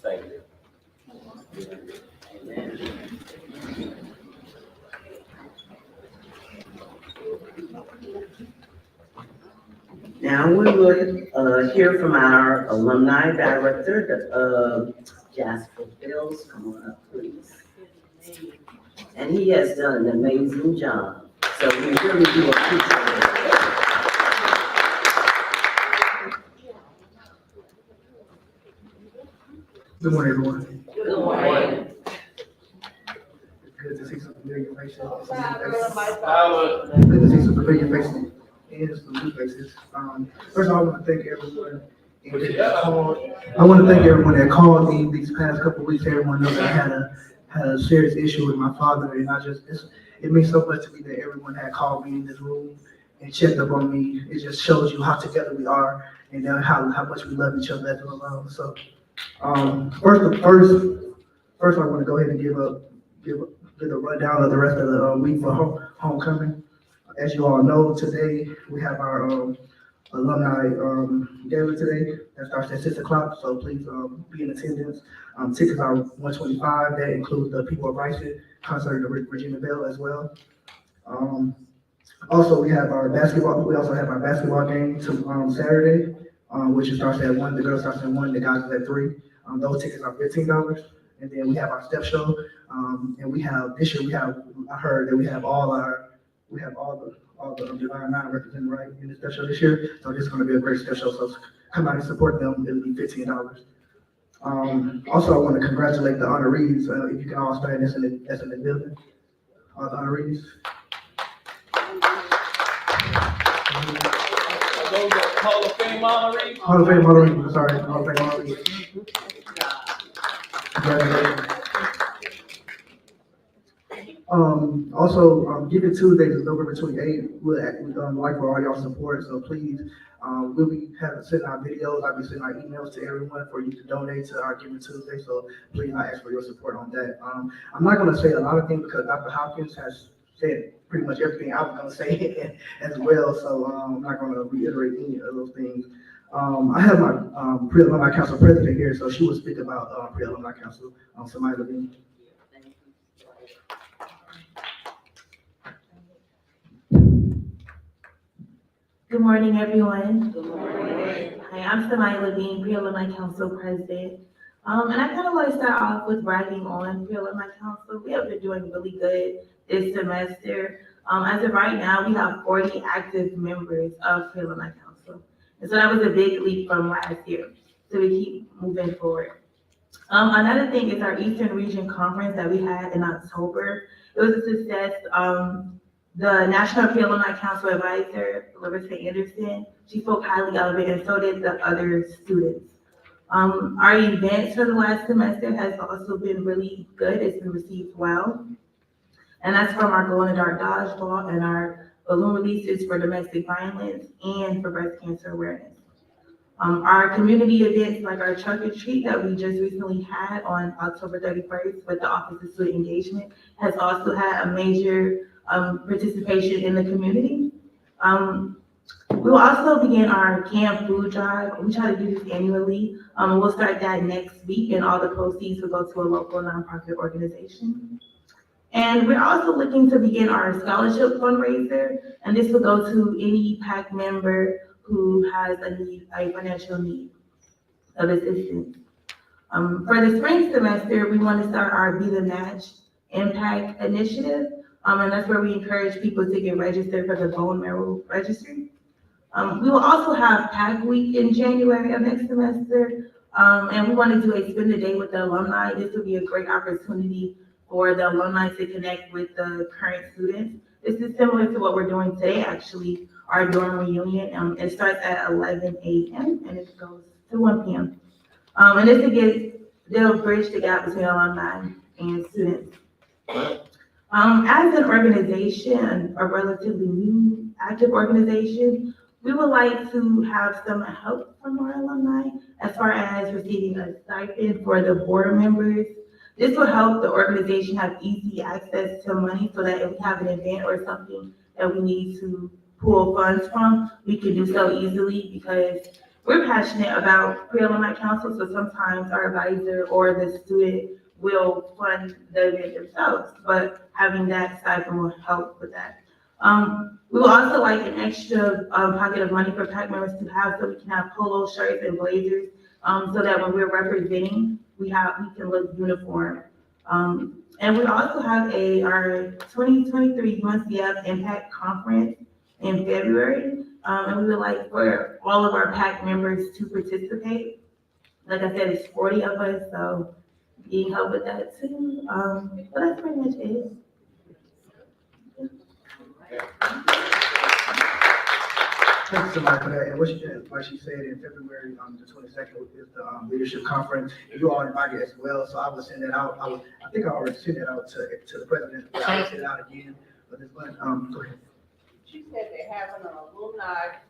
Thank you. Now we will hear from our alumni director, Jasper Bills. Come on up, please. And he has done an amazing job. So we really do appreciate it. Good morning, everyone. Good morning. It's good to see some familiar faces. Good Good to see some familiar faces and some new faces. First of all, I want to thank everyone that called. I want to thank everyone that called me these past couple of weeks. Everyone knows I had a serious issue with my father, and it means so much to me that everyone had called me in this room and checked up on me. It just shows you how together we are and how much we love each other as well alone. So, first, I want to go ahead and give a rundown of the rest of the week for homecoming. As you all know, today we have our alumni gala today that starts at 6 o'clock. So please be in attendance. Tickets are $125. That includes the People of Bryson concert of Regina Bell as well. Also, we have our basketball. We also have our basketball game Saturday, which starts at 1. The girls starts at 1. The guys is at 3. Those tickets are $15. And then we have our step show. And this year I heard that we have all the Divine Nine represented right in the step show this year. So this is going to be a great step show. So come out and support them. It'll be $15. Also, I want to congratulate the honorees. If you can all stand, that's in the building. All the honorees. Those are Hall of Fame honorees. Hall of Fame honorees. I'm sorry. Hall of Fame honorees. Congratulations. Also, Give It Tuesday is November 28th. We'd like for all y'all support. So please, we'll be sending our videos. I'll be sending our emails to everyone for you to donate to our Give It Tuesday. So please, I ask for your support on that. I'm not going to say a lot of things because Dr. Hopkins has said pretty much everything I was going to say as well. So I'm not going to reiterate any of those things. I have my pre-alumni council president here, so she will speak about pre-alumni council. Somebody Levine. Good morning, everyone. Good morning. Hi, I'm Samaya Levine, Pre-Alumni Council President. And I kind of want to start off with bragging on Pre-Alumni Council. We have been doing really good this semester. As of right now, we have 40 active members of Pre-Alumni Council. And so that was a big leap from last year. So we keep moving forward. Another thing is our Eastern Region Conference that we had in October. It was a success. The National Pre-Alumni Council Advisor, Larissa Anderson, she spoke highly of it, and so did the other students. Our events for the last semester has also been really good. It's been received well. And that's from our glow in the dark dodgeball and our balloon releases for domestic violence and for breast cancer awareness. Our community events like our trunk or treat that we just recently had on October 31st with the Office of Student Engagement has also had a major participation in the community. We will also begin our canned food drive. We try to do this annually. We'll start that next week, and all the proceeds will go to a local nonprofit organization. And we're also looking to begin our scholarship fundraiser, and this will go to any PAC member who has a financial need of assistance. For the spring semester, we want to start our Be the Match Impact Initiative, and that's where we encourage people to get registered for the bone marrow registry. We will also have PAC Week in January of next semester, and we want to do a spend the day with the alumni. This will be a great opportunity for the alumni to connect with the current students. This is similar to what we're doing today, actually, our dorm reunion. It starts at 11 a.m. and it goes to 1 p.m. And this they'll bridge the gap between alumni and students. As an organization, a relatively new active organization, we would like to have some help from our alumni as far as receiving a stipend for the board members. This will help the organization have easy access to money so that if we have an event or something that we need to pull funds from, we can do so easily because we're passionate about pre-alumni council, so sometimes our advisor or the student will fund the event themselves, but having that stipend will help with that. We will also like an extra pocket of money for PAC members to have so we can have polo shirts and blazers so that when we're representing, we can look uniform. And we also have our 2023 UNCF Impact Conference in February. And we would like for all of our PAC members to participate. Like I said, it's 40 of us, so you can help with that too. But that's pretty much it. Thank you so much for that. And what she did, like she said, in February, the 22nd is the leadership conference. You all invited as well, so I will send that out. I think I already sent that out to the president, but I'll send it out again. But this one, go ahead. She said they're having an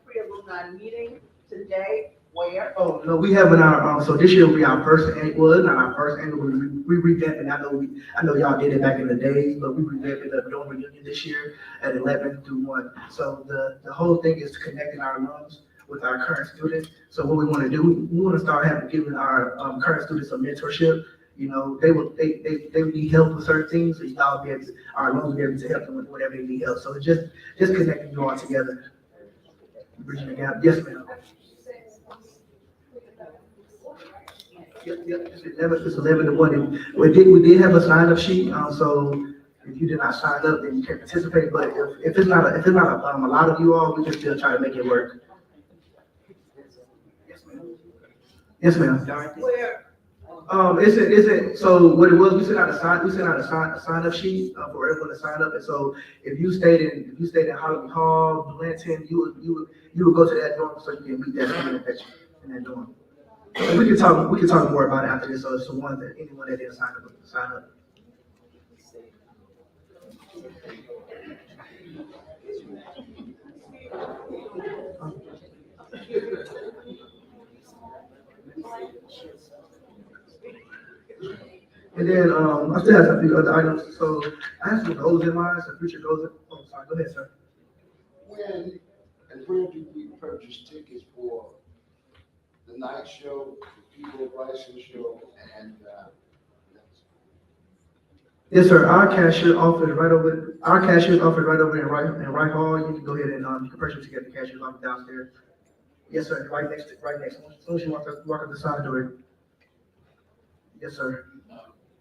pre-alumni meeting today. Where? Oh, no, we having our, so this year will be our first annual, well, not our first annual, we revamped it. I know y'all did it back in the days, but we revamped it, the dorm reunion this year at 11 through 1. So the whole thing is connecting our alums with our current students. So what we want to do, we want to start giving our current students a mentorship. You know, they need help with certain things, so y'all be able to, our alums will be able to help them with whatever they need help. So it's just connecting you all together. Bridging the gap. Yes, ma'am. Yep, it's 11 to 1. We did have a sign-up sheet, so if you did not sign up, then you can't participate. But if it's not a lot of you all, we can still try to make it work. Yes, ma'am. Where? So what it was, we sent out a sign-up sheet for everyone to sign up. And so if you stayed in Holiday Hall, Blanton, you would go to that dorm so you can meet that student in that dorm. And we can talk more about it after this. So it's the one that anyone that didn't sign up. And then I still have a few other items. So I have some goals in mind, some future goals. Oh, sorry. Go ahead, sir. Where do we purchase tickets for the night show, the People Bryson show, and Yes, sir. Our cashier office right over in Wright Hall. You can go ahead and you can purchase tickets at the cashier's office downstairs. Yes, sir. Right next. As soon as you walk up the side door. Yes, sir.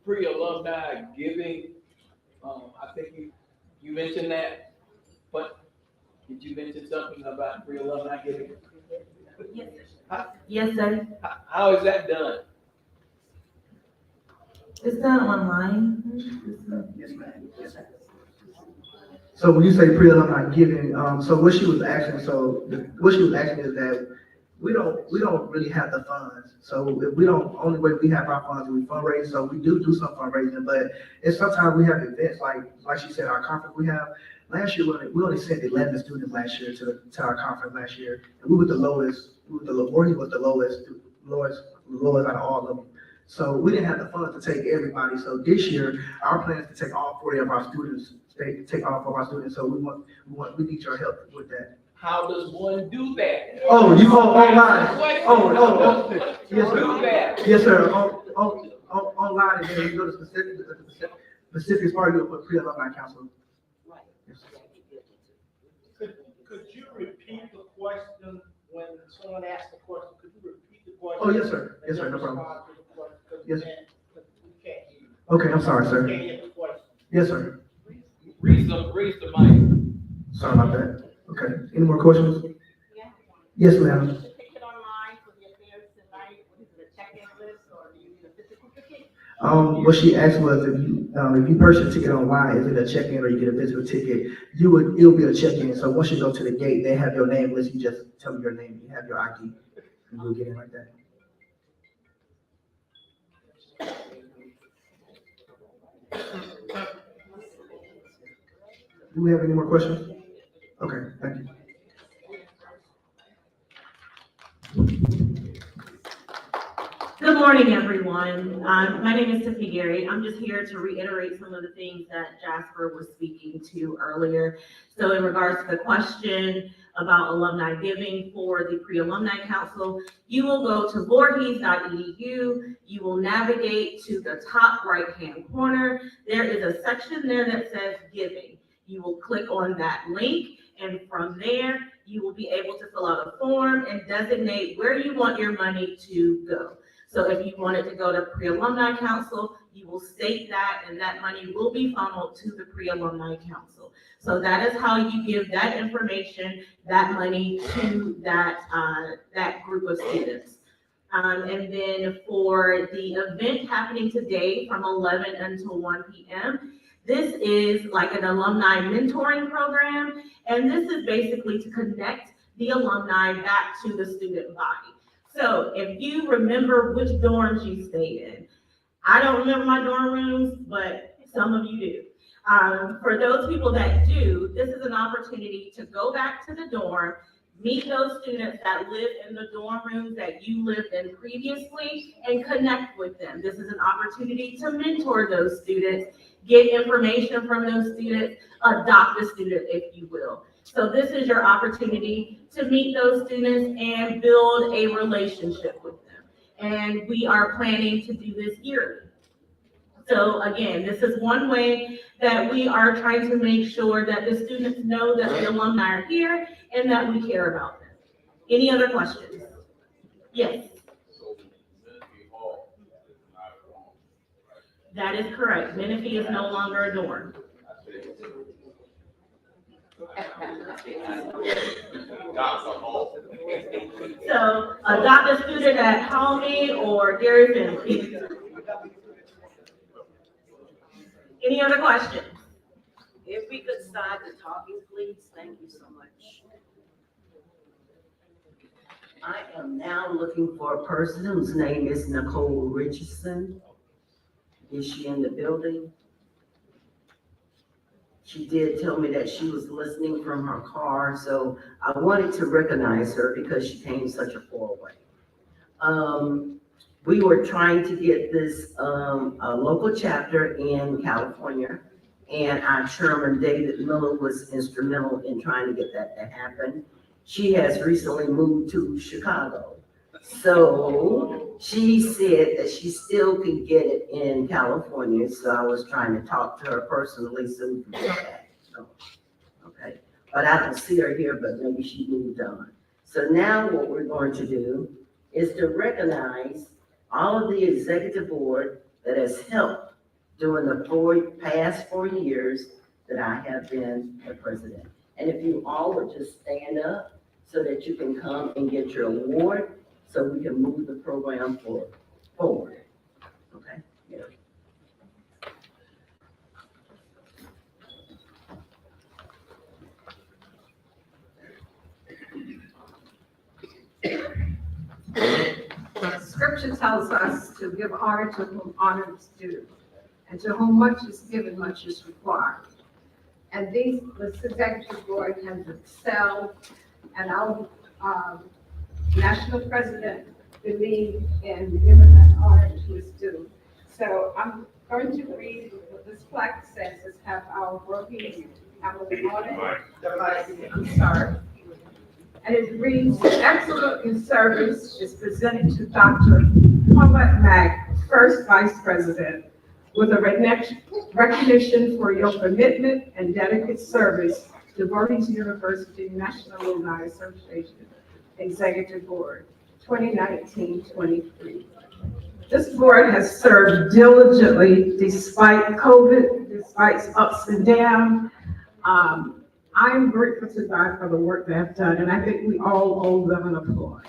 Pre-alumni giving, I think you mentioned that, but did you mention something about pre-alumni giving? Yes, sir. Yes, sir. How is that done? It's done online. Yes, ma'am. Yes, ma'am. So when you say pre-alumni giving, so what she was asking, what she was asking is that we don't really have the funds. So if we don't, only way we have our funds, we fundraise, so we do some fundraising, but it's sometimes we have events, like she said, our conference we have. Last year, we only sent 11 students last year to our conference last year, and we were the lowest, Voorhees was the lowest out of all of them. So we didn't have the funds to take everybody, so this year, our plan is to take all 40 of our students, take all 4 of our students, so we need your help with that. How does one do that? Oh, you go online. Oh, yes, Do sir. that. Yes, sir. Online, and then you go to specific part, you'll put pre-alumni council. Yes, sir. Could you repeat the question when someone asked the question? Could you repeat the question? Oh, yes, sir. Yes, sir, no problem. Yes. We can't hear you. Okay, I'm sorry, We sir. can't hear the question. Yes, sir. Raise the mic. Sorry about that. Okay, any more questions? Yes, ma'am. Ticket online for the affairs tonight, what is it, a check-in list, or do you need a physical ticket? What she asked was if you purchase a ticket online, is it a check-in or you get a physical ticket? It'll be a check-in. So once you go to the gate, they have your name list. You just tell them your name, you have your ID, and you'll get in like that. Do we have any more questions? Okay, thank you. Good morning, everyone. My name is Tiffany Gary. I'm just here to reiterate some of the things that Jasper was speaking to earlier. So in regards to the question about alumni giving for the pre-alumni council, you will go to Voorhees.edu. You will navigate to the top right-hand corner. There is a section there that says giving. You will click on that link, and from there, you will be able to fill out a form and designate where you want your money to go. So if you want it to go to pre-alumni council, you will state that, and that money will be funneled to the pre-alumni council. So that is how you give that information, that money to that group of students. And then for the event happening today from 11 until 1 p.m., this is like an alumni mentoring program, and this is basically to connect the alumni back to the student body. So if you remember which dorms you stayed in, I don't remember my dorm rooms, but some of you do. For those people that do, this is an opportunity to go back to the dorm, meet those students that live in the dorm rooms that you lived in previously, and connect with them. This is an opportunity to mentor those students, get information from those students, adopt a student, if you will. So this is your opportunity to meet those students and build a relationship with them. And we are planning to do this yearly. So again, this is one way that we are trying to make sure that the students know that the alumni are here and that we care about them. Any other questions? Yes. That is correct. Menifee is no longer a dorm. So adopt a student at Homey or Gary Finley. Any other questions? If we could start the talking, please, thank you so much. I am now looking for a person whose name is Nicole Richardson. Is she in the building? She did tell me that she was listening from her car, so I wanted to recognize her because she came such a far way. We were trying to get this a local chapter in California, and our chairman, David Miller, was instrumental in trying to get that to happen. She has recently moved to Chicago. So she said that she still can get it in California, so I was trying to talk to her personally so we can get that. So, okay, but I don't see her here, but maybe she moved on. So now what we're going to do is to recognize all of the executive board that has helped during the past 4 years that I have been the president. And if you all would just stand up so that you can come and get your award, so we can move the program forward. Okay? Yeah. The scripture tells us to give honor to whom honor is due, and to whom much is given, much is required. And this executive board has excelled, and our national president believed in giving that honor to his due. So I'm going to read what this plaque says, is have our working, have an honor. I'm sorry. And it reads, excellence in service is presented to Dr. Paulette Mack, first vice president, with a recognition for your commitment and dedicated service to Voorhees University National Alumni Association Executive Board, 2019-23. This board has served diligently despite COVID, despite ups and downs. I'm grateful to God for the work they have done, and I think we all owe them an applause.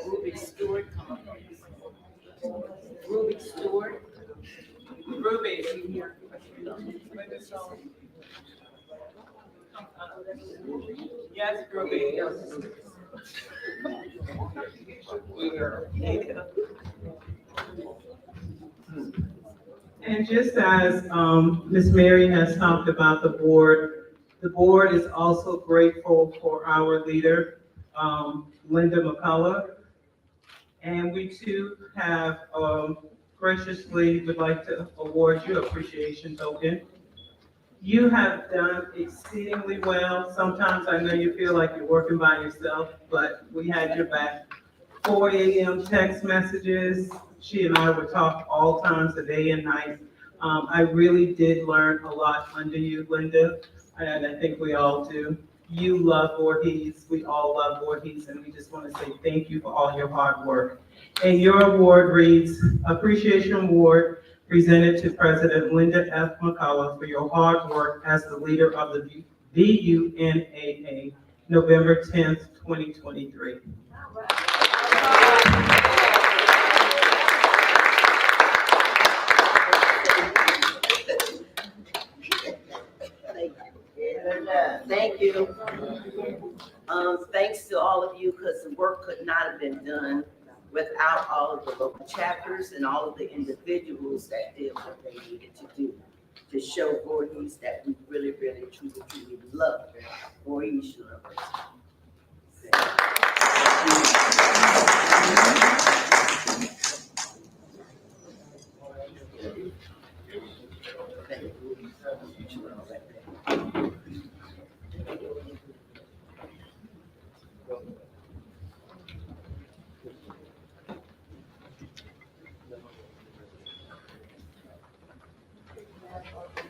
Ruby Stewart, come up, please. Ruby Stewart. Ruby, Is she here? yes, Ruby. And just as Ms. Mary has talked about the board is also grateful for our leader, Linda McCullough. And we too have graciously would like to award you appreciation token. You have done exceedingly well. Sometimes I know you feel like you're working by yourself, but we had your back. 4 a.m. text messages. She and I would talk all times, a day and night. I really did learn a lot under you, Linda, and I think we all do. You love Voorhees, we all love Voorhees, and we just want to say thank you for all your hard work. And your award reads, Appreciation Award presented to President Linda F. McCullough for your hard work as the leader of the VUNAA, November 10th, 2023. Thank you. Thanks to all of you, because the work could not have been done without all of the local chapters and all of the individuals that did what they needed to do to show Voorhees that we really, really, truly, truly love Voorhees University.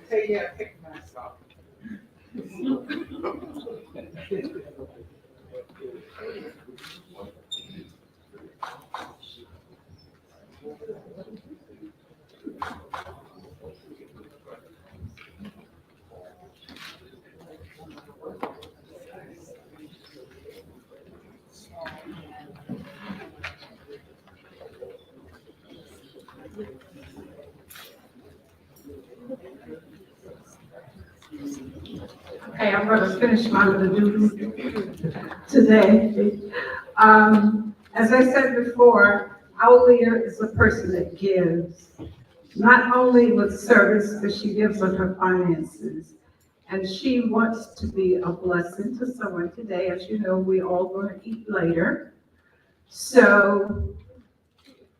Hey, yeah, take the mask off. Okay, I'm going to finish my little doodle today. As I said before, our leader is a person that gives, not only with service, but she gives of her finances. And she wants to be a blessing to someone today. As you know, we all going to eat later. So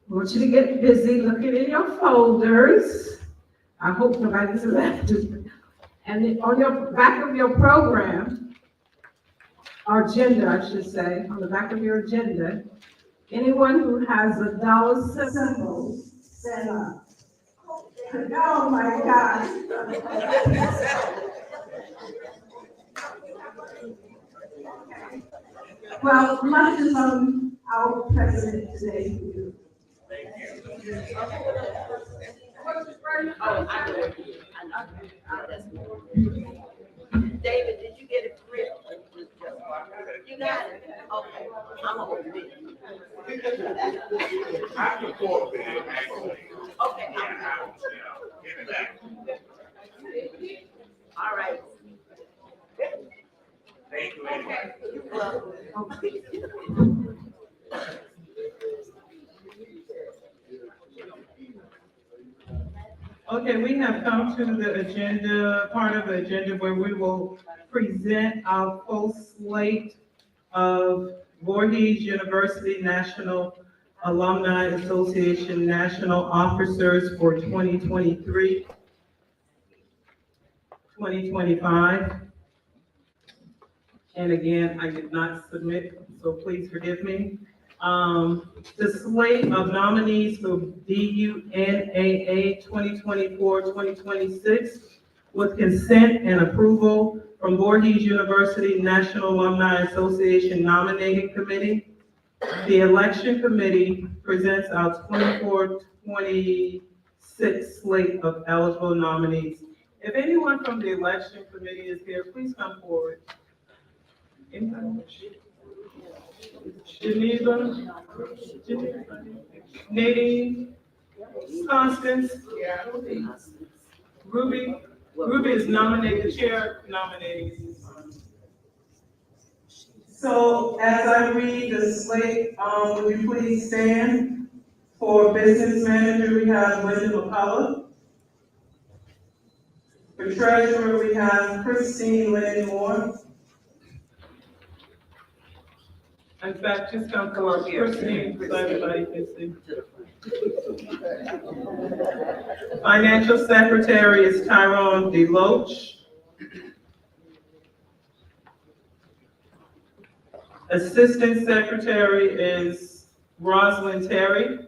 I want you to get busy looking in your folders. I hope nobody's left. And on your back of your program, or agenda, I should say, on the back of your agenda, anyone who has a dollar symbol stand up. Oh my God. Well, much is on our president today. David, did you get it print? You got it? Okay, I'm gonna open it. I support that, actually. Okay. Give it back. All right. Thank you, anyway. You're welcome. Okay, we have come to the agenda, part of the agenda where we will present our full slate of Voorhees University National Alumni Association National Officers for 2023, 2025. And again, I did not submit, so please forgive me. The slate of nominees for DUNAA 2024-2026 with consent and approval from Voorhees University National Alumni Association Nominating Committee. The election committee presents our 24-26 slate of eligible nominees. If anyone from the election committee is here, please come forward. Geneva, Nadine, Constance, Ruby. Ruby is nominated, chair nominating. So as I read the slate, would you please stand? For business manager, we have Linda McCullough. For treasurer, we have Christine Lynn Moore. In fact, just come up here, Christine, so everybody can see. Financial secretary is Tyrone DeLoach. Assistant secretary is Rosalind Terry.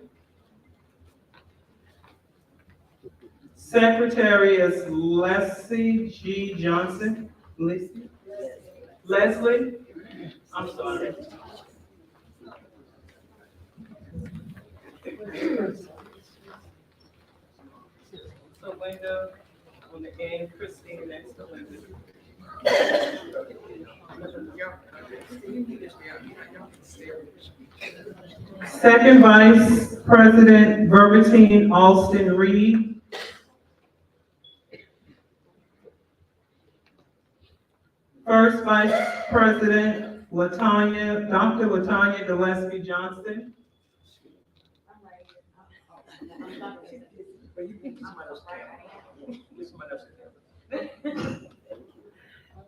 Secretary is Leslie G. Johnson. Leslie? I'm sorry. So Linda on the end, Christine next to Linda. Second Vice President Verbatine Alston Reed. First Vice President Dr. Latanya Gillespie Johnson.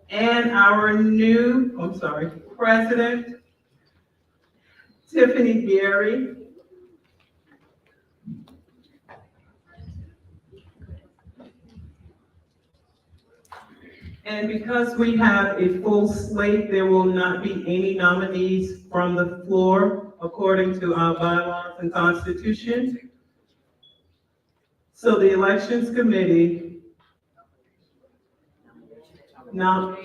And our new, President, Tiffany Gary. And because we have a full slate, there will not be any nominees from the floor according to our bylaws and constitution. So the elections committee, the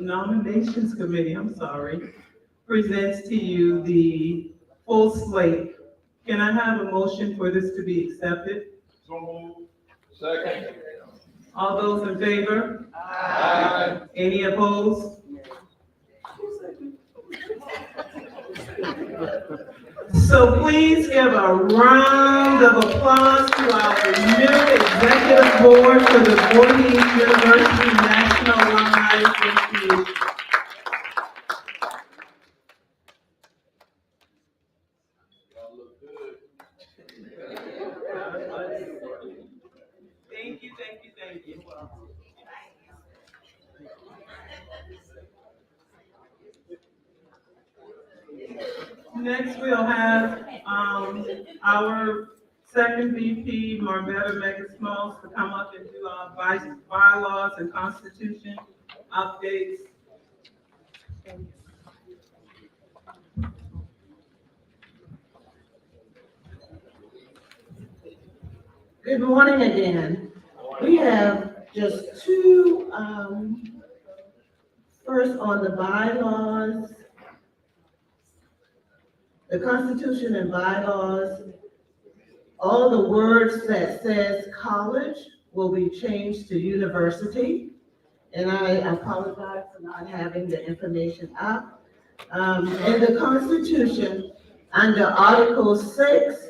nominations committee, presents to you the full slate. Can I have a motion for this to be accepted? So moved. Second. All those in favor? Aye. Any opposed? So please give a round of applause to our new executive board for the Voorhees University National Alumni Association. Thank you, thank you, thank you. Next, we'll have our second VP, Marvetta Megasmalls, to come up and do our bylaws and constitution updates. Good morning again. We have just two, first on the bylaws, the Constitution and bylaws. All the words that says college will be changed to university. And I apologize for not having the information up. In the Constitution, under Article 6,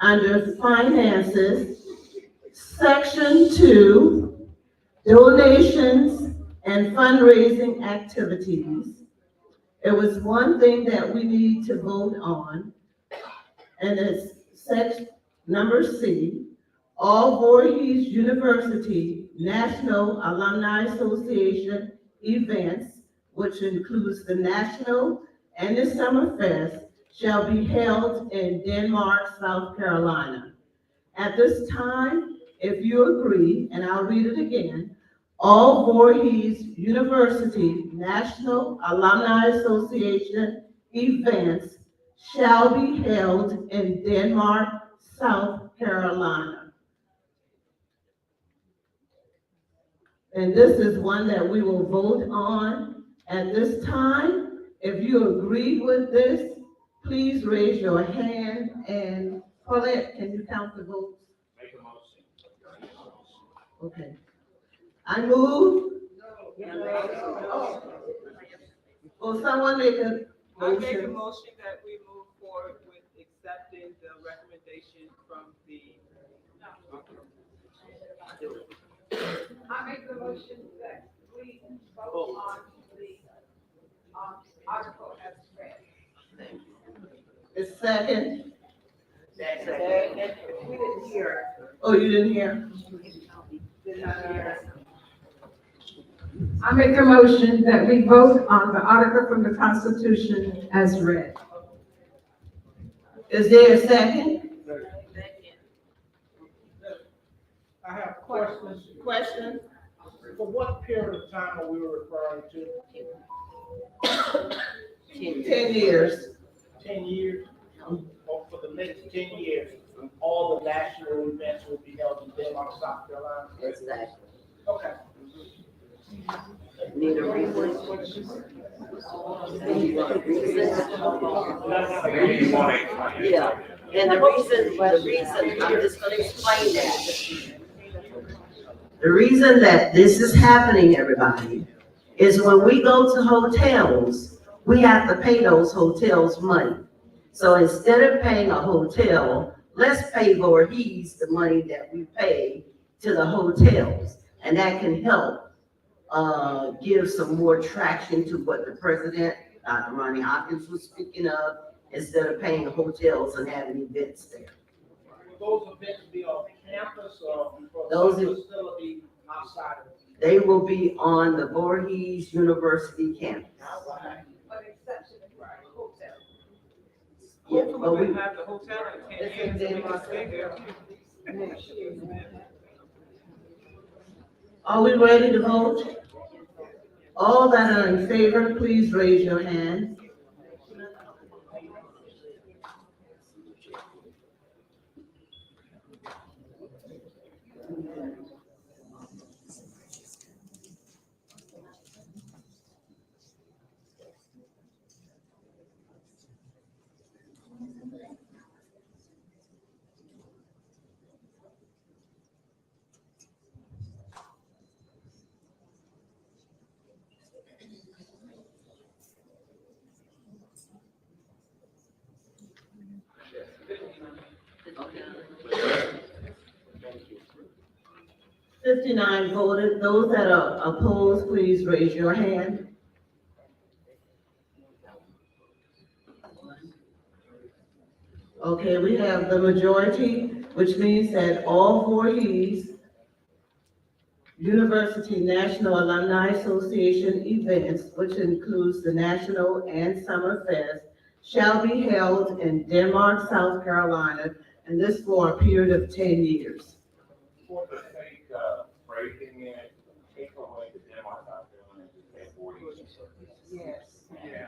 under Finances, Section 2, Donations and Fundraising Activities. It was one thing that we need to vote on, and it's section number C, all Voorhees University National Alumni Association events, which includes the National and the Summer Fest, shall be held in Denmark, South Carolina. At this time, if you agree, and I'll read it again, all Voorhees University National Alumni Association events shall be held in Denmark, South Carolina. And this is one that we will vote on at this time. If you agree with this, please raise your hand, and Paulette, can you count the votes? Make a motion. Okay. I move. Will someone make a I make a motion? motion that we move forward with accepting the recommendation from the. I make the motion that we vote on the, article as read. A second. Second. We didn't hear. Oh, you didn't hear? Did not hear. I make a motion that we vote on the article from the Constitution as read. Is there a second? I have questions. Question? For what period of time are we referring to? 10 years. 10 years? Or for the next 10 years, all the national events will be held in Denmark, South Carolina? Exactly. Okay. Need a reason? Yeah, and the reason, I'm just gonna explain that. The reason that this is happening, everybody, is when we go to hotels, we have to pay those hotels money. So instead of paying a hotel, let's pay Voorhees the money that we pay to the hotels. And that can help give some more traction to what the president, Dr. Ronnie Hopkins, was speaking of, instead of paying hotels and having events there. Will those events be on campus or Those will are- still be outside of? They will be on the Voorhees University campus. But exception is hotel. Yeah, but Hopefully we, we have the hotel in 10 years and we can stay there. Are we ready to vote? All that are in favor, please raise your hand. Okay. 59 voted. Those that are opposed, please raise your hand. Okay, we have the majority, which means that all Voorhees University National Alumni Association events, which includes the National and Summer Fest, shall be held in Denmark, South Carolina, and this for a period of 10 years. For the sake of breaking it, take away the Denmark, South Carolina, and say 40. Yes. Yeah.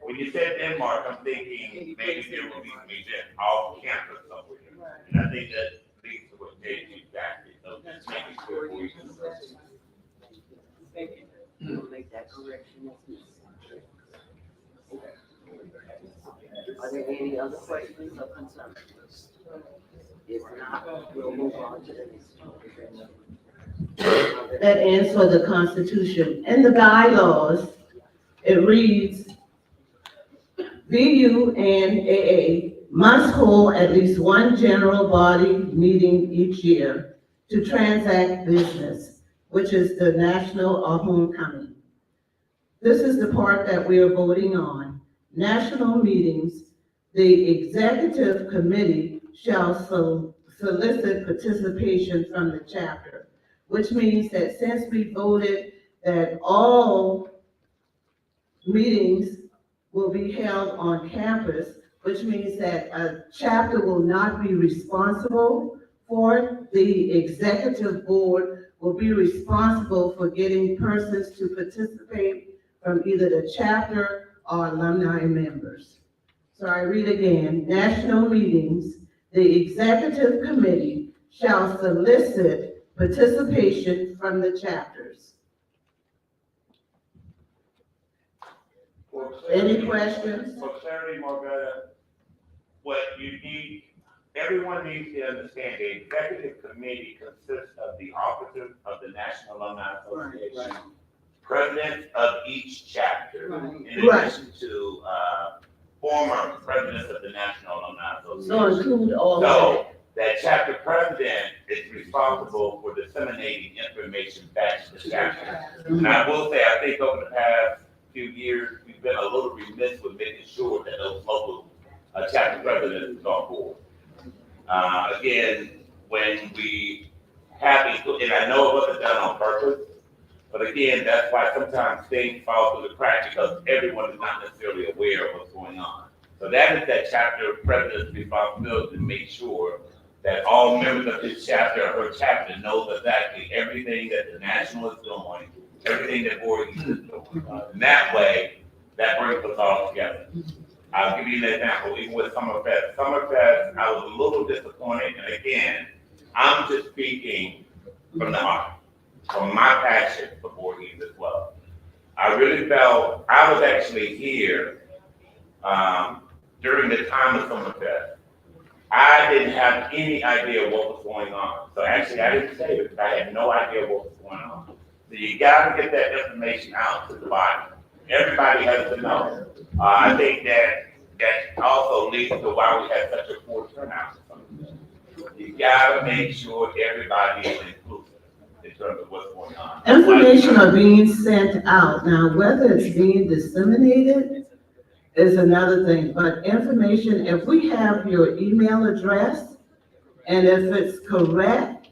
When you said Denmark, I'm thinking maybe there will be some event off campus somewhere. And I think that leads to what Jay just making sure for each university. We'll make that correction. Are there any other questions or concerns? If not, we'll move on to the next one. That ends for the Constitution. In the bylaws, it reads, VU and AA must hold at least one general body meeting each year to transact business, which is the national or homecoming. This is the part that we are voting on. National meetings, the executive committee shall solicit participation from the chapter, which means that since we voted that all meetings will be held on campus, which means that a chapter will not be responsible for it. The executive board will be responsible for getting persons to participate from either the chapter or alumni members. So I read again, national meetings, the executive committee shall solicit participation from the chapters. Any questions? For clarity, Marvetta, what you need, everyone needs to understand, the executive committee consists of the officers of the National Alumni Association, presidents of each chapter, in addition to, former presidents of the National Alumni Association. So include all of So, that chapter president is responsible for disseminating information back to the chapter. And I will say, I think over the past few years, we've been a little remiss with making sure that those local chapter presidents are on board. Again, when we have these, and I know it wasn't done on purpose, but again, that's why sometimes things fall through the cracks because everyone is not necessarily aware of what's going on. So that is that chapter president's responsibility to make sure that all members of his chapter or her chapter knows exactly everything that the national is doing, everything that Board is doing. And that way, that brings us all together. I'll give you an example, even with Summerfest. Summerfest, I was a little disappointed, and again, I'm just speaking from the heart, from my passion for Board Games as well. I really felt, I was actually here during the time of Summerfest. I didn't have any idea what was going on. So actually, I didn't say it, because I had no idea what was going on. So you gotta get that information out to the body. Everybody has to know. I think that also leads to why we had such a poor turnout. You gotta make sure everybody is inclusive in terms of what's going on. Information are being sent out. Now, whether it's being disseminated is another thing, but information, if we have your email address, and if it's correct,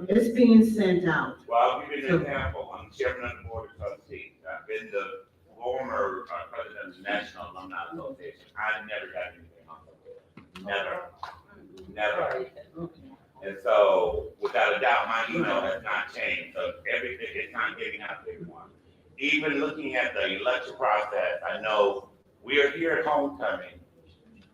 it's being sent out. Well, I'll give you an example. I'm chairman of the board of trustees. I've been the former president of the National Alumni Association. I never got anything on it. Never. And so, without a doubt, my email has not changed. So everything is not getting out to everyone. Even looking at the election process, I know we are here at homecoming.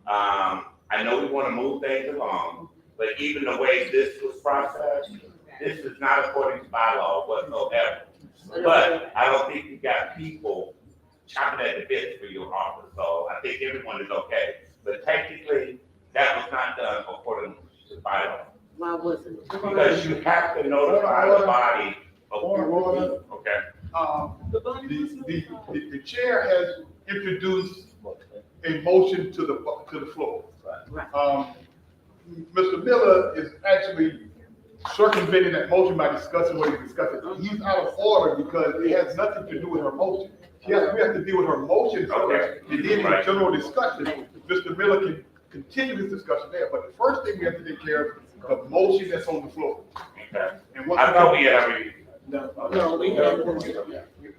I know we want to move things along, but even the way this was processed, this is not according to bylaw whatsoever. But I don't think you got people chopping at the bit for your office, so I think everyone is okay. But technically, that was not done according to bylaw. Why wasn't it? Because you have to notify the body of order, okay? The chair has introduced a motion to the floor. Mr. Miller is actually circumventing that motion by discussing what he's discussing. He's out of order because it has nothing to do with her motion. We have to deal with her motion first, and then in general discussion, Mr. Miller can continue his discussion there. But the first thing we have to take care of is the motion that's on the floor. Okay. And once I thought we had already. No, we haven't.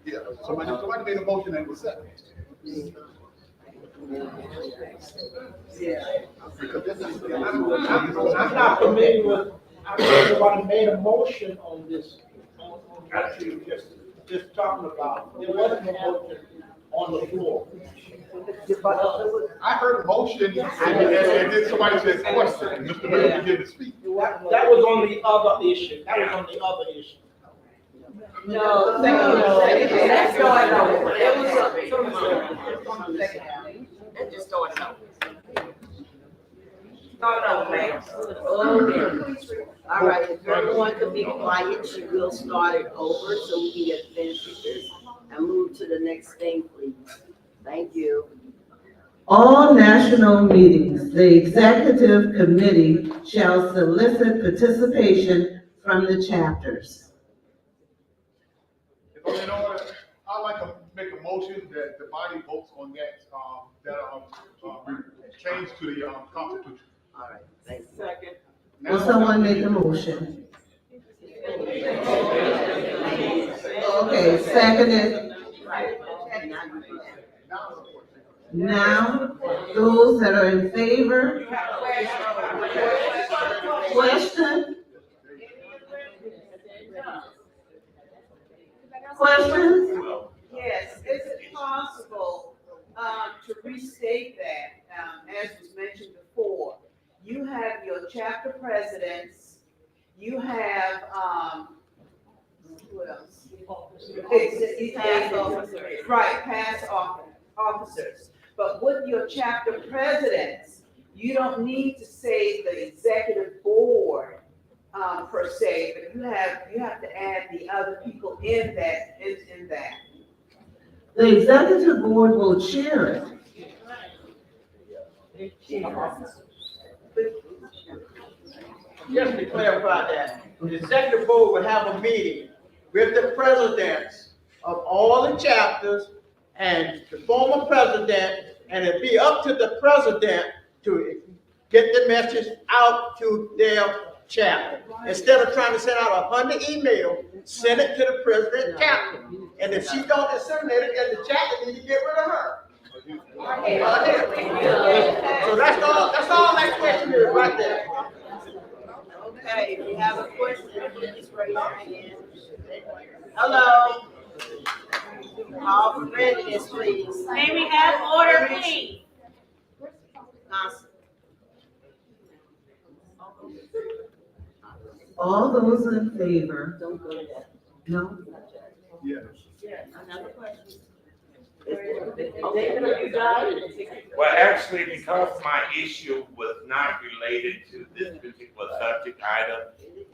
Yeah, somebody made a motion and it was seconded. I'm not familiar with, I don't know what made a motion on this, on what you just talking about. There wasn't a motion on the floor. I heard a motion and then somebody said question, and Mr. Miller began to speak. That was on the other issue. That was on the other issue. No, let's start over. It was a Let's just start it over. Start over, ma'am. Okay. All right, if everyone could be quiet, she will start it over so we can get finished and move to the next thing, please. Thank you. All national meetings, the executive committee shall solicit participation from the chapters. In order, I'd like to make a motion that the body votes on change to the, constitution. All right, thank you. Second. Will someone make a motion? Okay, seconded. Now, those that are in favor? Question? Questions? Yes, is it possible, to restate that, as was mentioned before? You have your chapter presidents, you have, who else? Past officers. Right, past officers. But with your chapter presidents, you don't need to say the executive board, per se, but you have to add the other people in that. The executive board will chair it. Just to clarify that, the executive board would have a meeting with the presidents of all the chapters and the former president, and it'd be up to the president to get the message out to their chapter. Instead of trying to send out 100 emails, send it to the president chapter. And if she don't disseminate it, then the chapter needs to get rid of her. So that's all that question is right there. Okay, if you have a question, please raise your hand. Hello? Call for readiness, please. May we have order, please? All those in favor? Don't go to that. No? Yes. Another question? Well, actually, because my issue was not related to this particular subject item,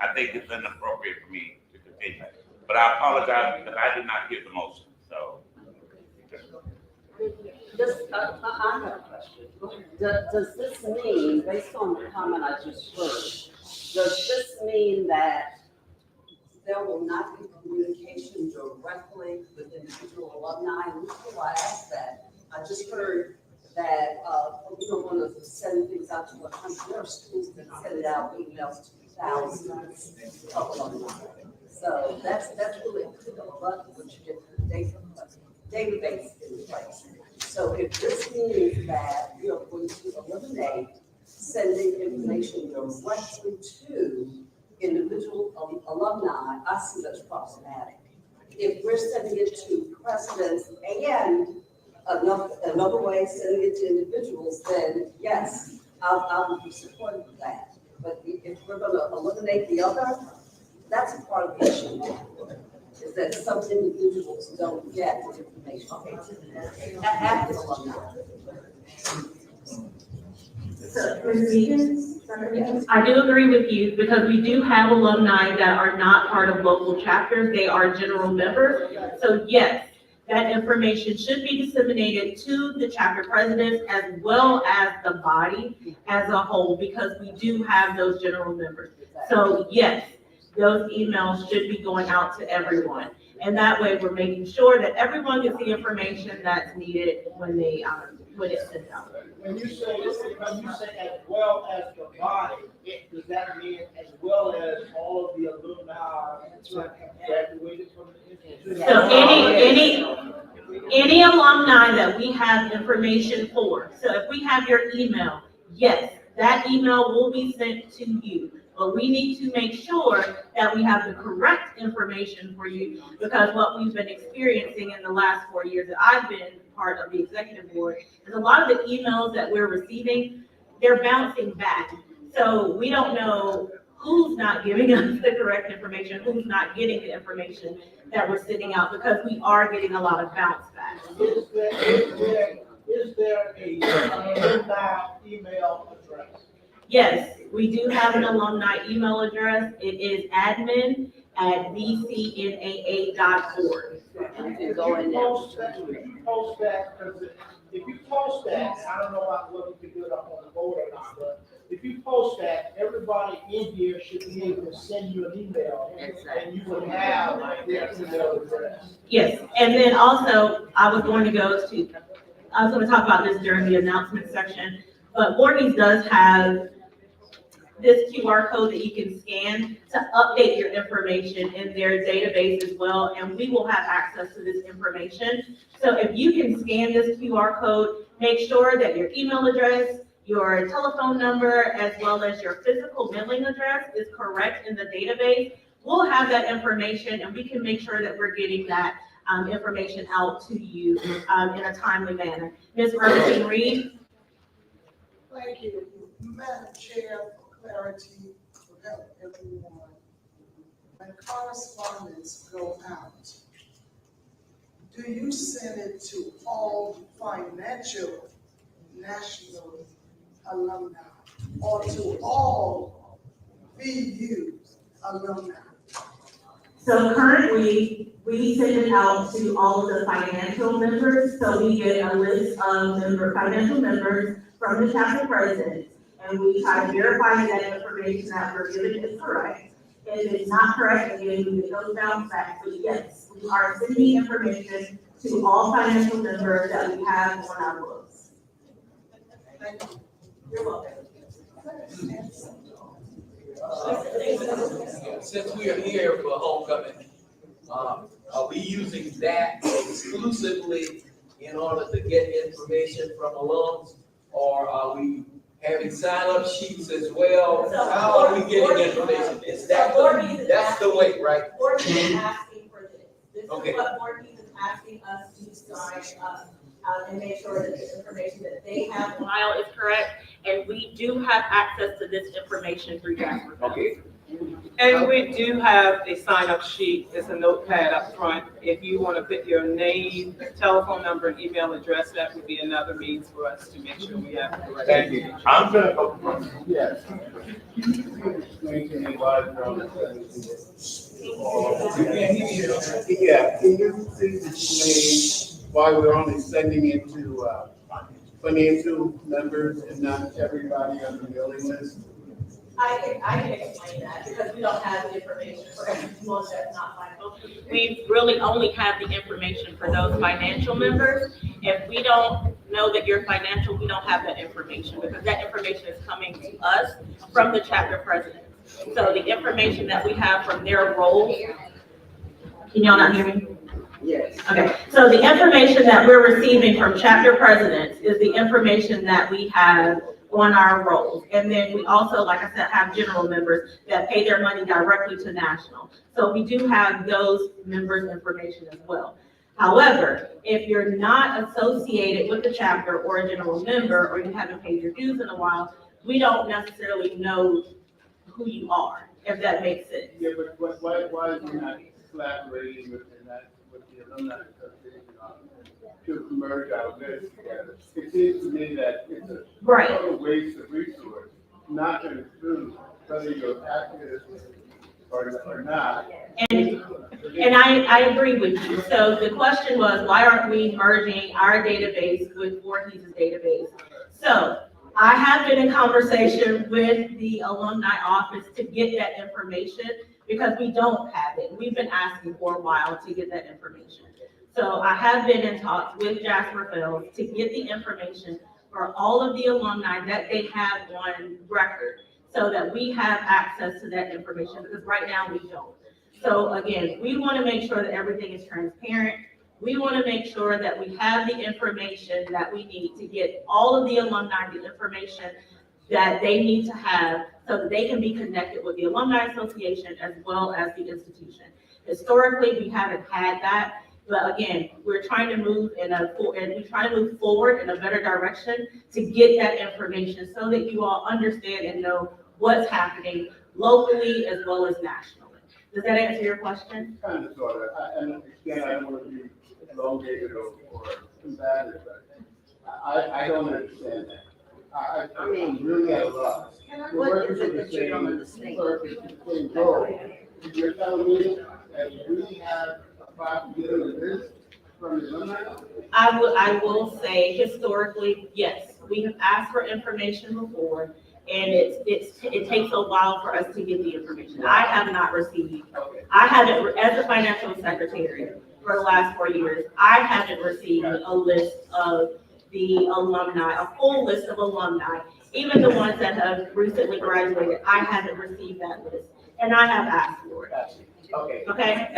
I think it's inappropriate for me to continue. But I apologize because I did not get the motion, so. I have a question. Does this mean, based on the comment I just heard, does this mean that there will not be communication directly with individual alumni? And before I ask that, I just heard that we don't want to send things out to 100. There are schools that send out emails to thousands of alumni. So that's really critical, but what you get the database in place. So if this means that we are going to eliminate sending information directly to individual alumni, I see that's problematic. If we're sending it to presidents and another way sending it to individuals, then yes, I would be supportive of that. But if we're going to eliminate the other, that's a part of the issue. Is that some individuals don't get the information at the alumni. I do agree with you because we do have alumni that are not part of local chapters. They are general members. So yes, that information should be disseminated to the chapter presidents as well as the body as a whole, because we do have those general members. So yes, those emails should be going out to everyone. And that way we're making sure that everyone gets the information that's needed when it's sent out. When you say as well as the body, does that mean as well as all of the alumni that graduated from the institution? So any alumni that we have information for, so if we have your email, yes, that email will be sent to you. But we need to make sure that we have the correct information for you, because what we've been experiencing in the last 4 years that I've been part of the executive board is a lot of the emails that we're receiving, they're bouncing back. So we don't know who's not giving us the correct information, who's not getting the information that we're sending out, because we are getting a lot of bounce backs. Is there a alumni email address? Yes, we do have an alumni email address. It is admin@vcnaa.org. And you can go in there. Post that, because if you post that, I don't know about whether you can do it up on the board or not, but if you post that, everybody in here should be able to send you an email. And you would have their email address. Yes, and then also, I was going to talk about this during the announcement section, but Voorhees does have this QR code that you can scan to update your information in their database as well, and we will have access to this information. So if you can scan this QR code, make sure that your email address, your telephone number, as well as your physical mailing address is correct in the database. We'll have that information, and we can make sure that we're getting that information out to you in a timely manner. Ms. Ernestine Reed? Thank you, Madam Chair, for clarity, for help everyone. When correspondence go out, do you send it to all financial national alumni or to all VU alumni? So currently, we send it out to all of the financial members. So we get a list of financial members from the chapter presidents, and we try to verify that information that we're giving is correct. If it's not correct, again, we get those bounce back. So yes, we are sending information to all financial members that we have on our books. Thank you. You're welcome. Since we are here for homecoming, are we using that exclusively in order to get information from alums? Or are we having sign-up sheets as well? How are we getting information? Is that that's the way, right? Voorhees is asking for this. This is Okay. what Voorhees is asking us to sign up and make sure that the information that they have on file is correct. And we do have access to this information through Jasper. Okay. And we do have a sign-up sheet, it's a notepad up front. If you want to put your name, telephone number, and email address, that would be another means for us to make sure we have the right. Thank you. I'm gonna go first. Yes. Yeah, can you please explain why we're only sending it to financial members and not everybody on the mailing list? I can explain that because we don't have the information for everyone that's not financial. We really only have the information for those financial members. If we don't know that you're financial, we don't have that information because that information is coming to us from the chapter president. So the information that we have from their roles, can y'all not hear me? Yes. Okay, so the information that we're receiving from chapter presidents is the information that we have on our rolls. And then we also, like I said, have general members that pay their money directly to national. So we do have those members' information as well. However, if you're not associated with the chapter or a general member, or you haven't paid your dues in a while, we don't necessarily know who you are, if that makes sense. Yeah, but why are you not collaborating with the alumni association to merge our list together? It seems to me that it's a total waste of resource, not to include whether you're active or not. And I agree with you. So the question was, why aren't we merging our database with Voorhees' database? So I have been in conversation with the alumni office to get that information because we don't have it. We've been asking for a while to get that information. So I have been in talks with Jasper Fells to get the information for all of the alumni that they have on record so that we have access to that information because right now we don't. So again, we want to make sure that everything is transparent. We want to make sure that we have the information that we need to get all of the alumni the information that they need to have so that they can be connected with the Alumni Association as well as the institution. Historically, we haven't had that, but again, we're trying to move forward in a better direction to get that information so that you all understand and know what's happening locally as well as nationally. Does that answer your question? Kind of, sort of. And again, I don't want to be elongated or combative, but I don't understand that. I'm really at a loss. What is it that you don't understand? You're telling me that we have a 5 million list from the alumni? I will say historically, yes, we have asked for information before, and it takes a while for us to get the information. I have not received, I haven't, as a financial secretary for the last 4 years, I haven't received a list of the alumni, a full list of alumni, even the ones that have recently graduated. I haven't received that list, and I have asked for it. Okay. Okay?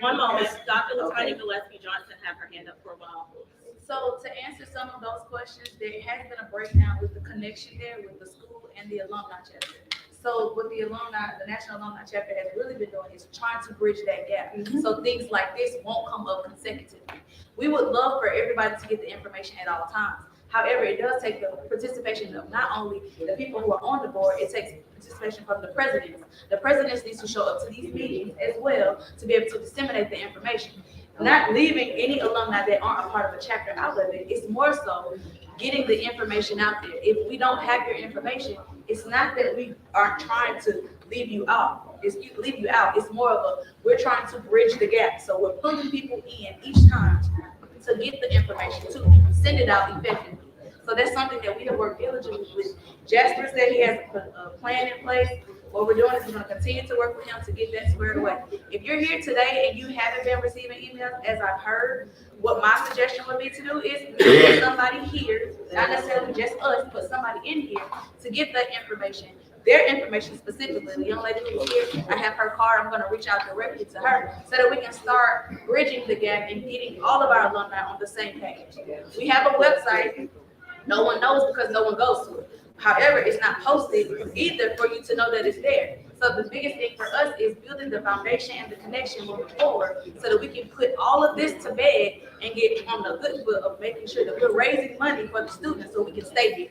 One moment, Dr. Latanya Gillespie Johnson had her hand up for a while. So to answer some of those questions, there has been a breakdown with the connection there with the school and the alumni chapter. So what the alumni, the National Alumni Chapter has really been doing is trying to bridge that gap. So things like this won't come up consecutively. We would love for everybody to get the information at all times. However, it does take the participation of not only the people who are on the board, it takes participation from the presidents. The presidents need to show up to these meetings as well to be able to disseminate the information. Not leaving any alumni that aren't a part of the chapter out of it. It's more so getting the information out there. If we don't have your information, it's not that we aren't trying to leave you out. It's more of a, we're trying to bridge the gap. So we're pulling people in each time to get the information, to send it out effectively. So that's something that we have worked diligently with. Jasper said he has a plan in place. What we're doing is we're going to continue to work with him to get that squared away. If you're here today and you haven't been receiving emails, as I've heard, what my suggestion would be to do is get somebody here, not necessarily just us, but somebody in here to get that information. Their information specifically, the young lady who's here, I have her card, I'm gonna reach out directly to her so that we can start bridging the gap and getting all of our alumni on the same page. We have a website, no one knows because no one goes to it. However, it's not posted either for you to know that it's there. So the biggest thing for us is building the foundation and the connection moving forward so that we can put all of this to bed and get on the good foot of making sure that we're raising money for the students so we can stay here.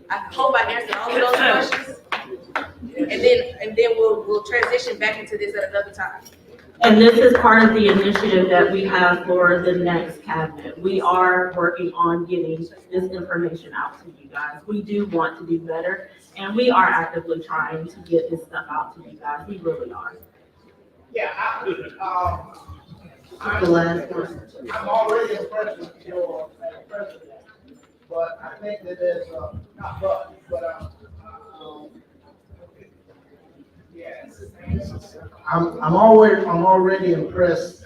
I hope I answered all of those questions. And then we'll transition back into this at another time. And this is part of the initiative that we have for the next cabinet. We are working on getting this information out to you guys. We do want to do better, and we are actively trying to get this stuff out to you guys. We really are. Yeah, I'm already impressed with your president, but I think that there's, not but, yes. I'm already impressed,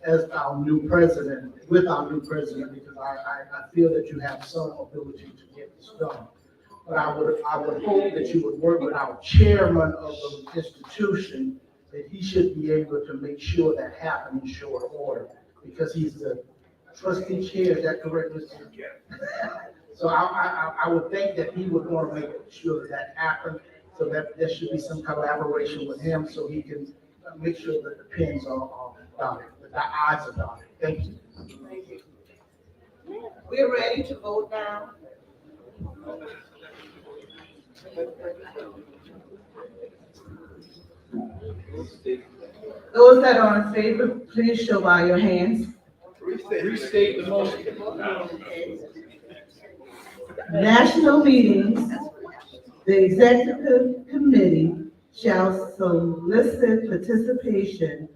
as our new president, with our new president, because I feel that you have some ability to get this done. But I would hope that you would work with our chairman of the institution, that he should be able to make sure that happens in short order, because he's the trustee chair, is that correct, Mr.? Yeah. So I would think that he would want to make sure that happens, so that there should be some collaboration with him, so he can make sure that the pins are dotted, that the I's are dotted. Thank you. Thank you. We're ready to vote now. Those that are in favor, please show by your hands. Restate the motion. National meetings, the executive committee shall solicit participation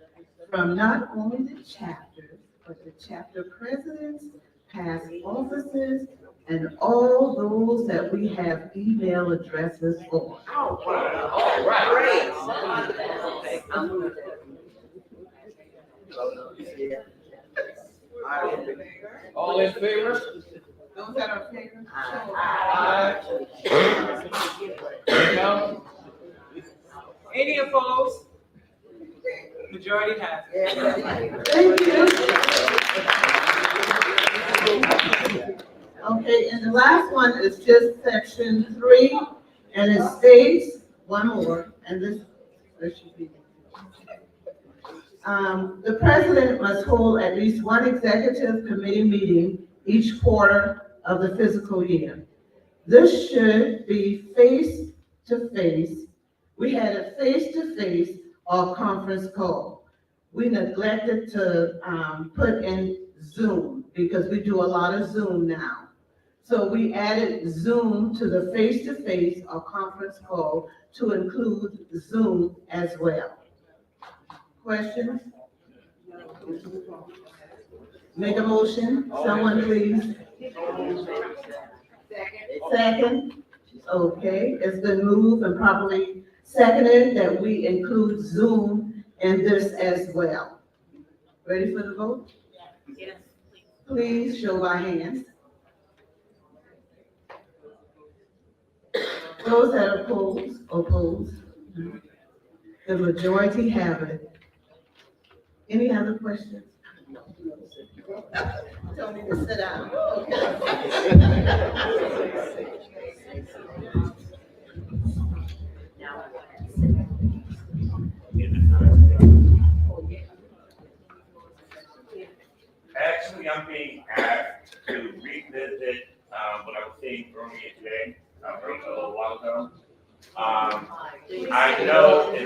from not only the chapters, but the chapter presidents, past officers, and all those that we have email addresses for. All right. All in favor? Those that are in favor? Aye. No? Any opposed? Majority has. Thank you. Okay, and the last one is just section 3, and it states, one more, and this should be. The president must hold at least one executive committee meeting each quarter of the fiscal year. This should be face-to-face. We had a face-to-face or conference call. We neglected to put in Zoom because we do a lot of Zoom now. So we added Zoom to the face-to-face or conference call to include Zoom as well. Questions? Make a motion, someone please. Second? Okay, it's been moved and properly seconded that we include Zoom in this as well. Ready for the vote? Yes. Please show by hands. Those that oppose. The majority have it. Any other questions? Tell me to sit down. Actually, I'm being asked to revisit, what I was saying earlier today, a little while ago. I know, I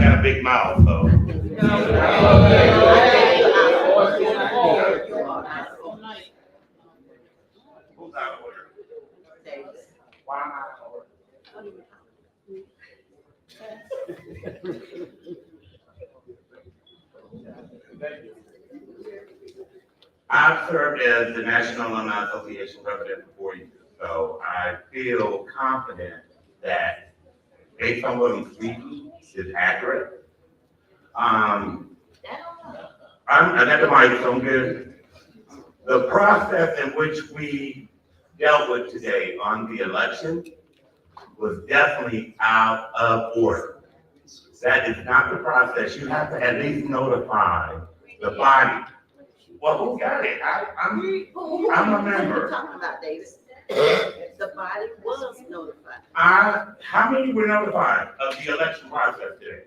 got a big mouth, so. Who's out of order? Why am I out of order? I've served as the National Alumni Association president for 4 years, so I feel confident that based on what I'm speaking is accurate. I got the mic, so I'm good. The process in which we dealt with today on the election was definitely out of order. That is not the process. You have to at least notify the body. Well, who got it? I'm a member. Talking about, Davis. The body was notified. How many were notified of the election process today?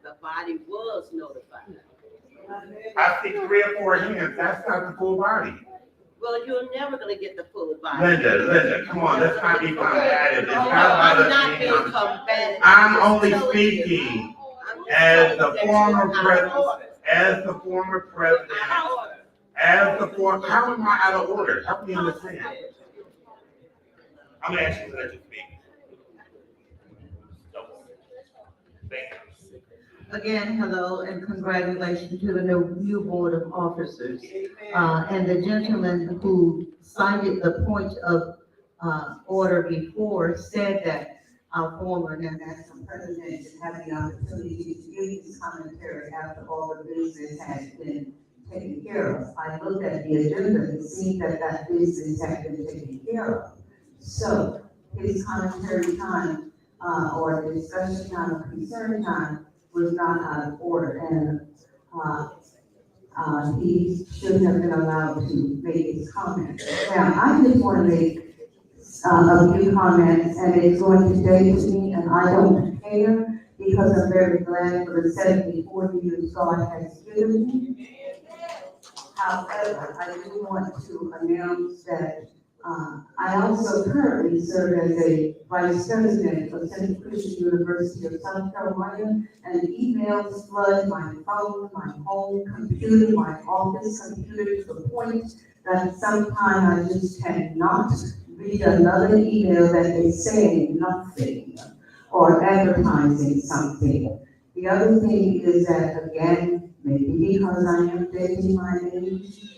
The body was notified. I see 3 or 4 hands. That's not the full body. Well, you're never gonna get the full body. Linda, come on, let's not be combative. It's not about I'm not us being being combative. I'm only speaking as the former president, how am I out of order? Help me understand. I'm gonna ask you to let you speak. Thank you. Again, hello and congratulations to the new board of officers. And the gentleman who cited the point of order before said that our former national president should have the opportunity to give his commentary after all the business has been taken care of. I looked at the agenda and it seemed that business had been taken care of. So his commentary time or the discussion time or concern time was not out of order, and he should have been allowed to make his comments. Now, I just want to make a few comments, and it's going to date me, and I don't care, because I'm very glad for the 74 years God has given me. However, I do want to announce that I also currently serve as a vice president of Central Christian University of South Carolina, and emails flood my phone, my home computer, my office computer, to the point that sometimes I just cannot read another email that is saying nothing or advertising something. The other thing is that, again, maybe because I am dating my age,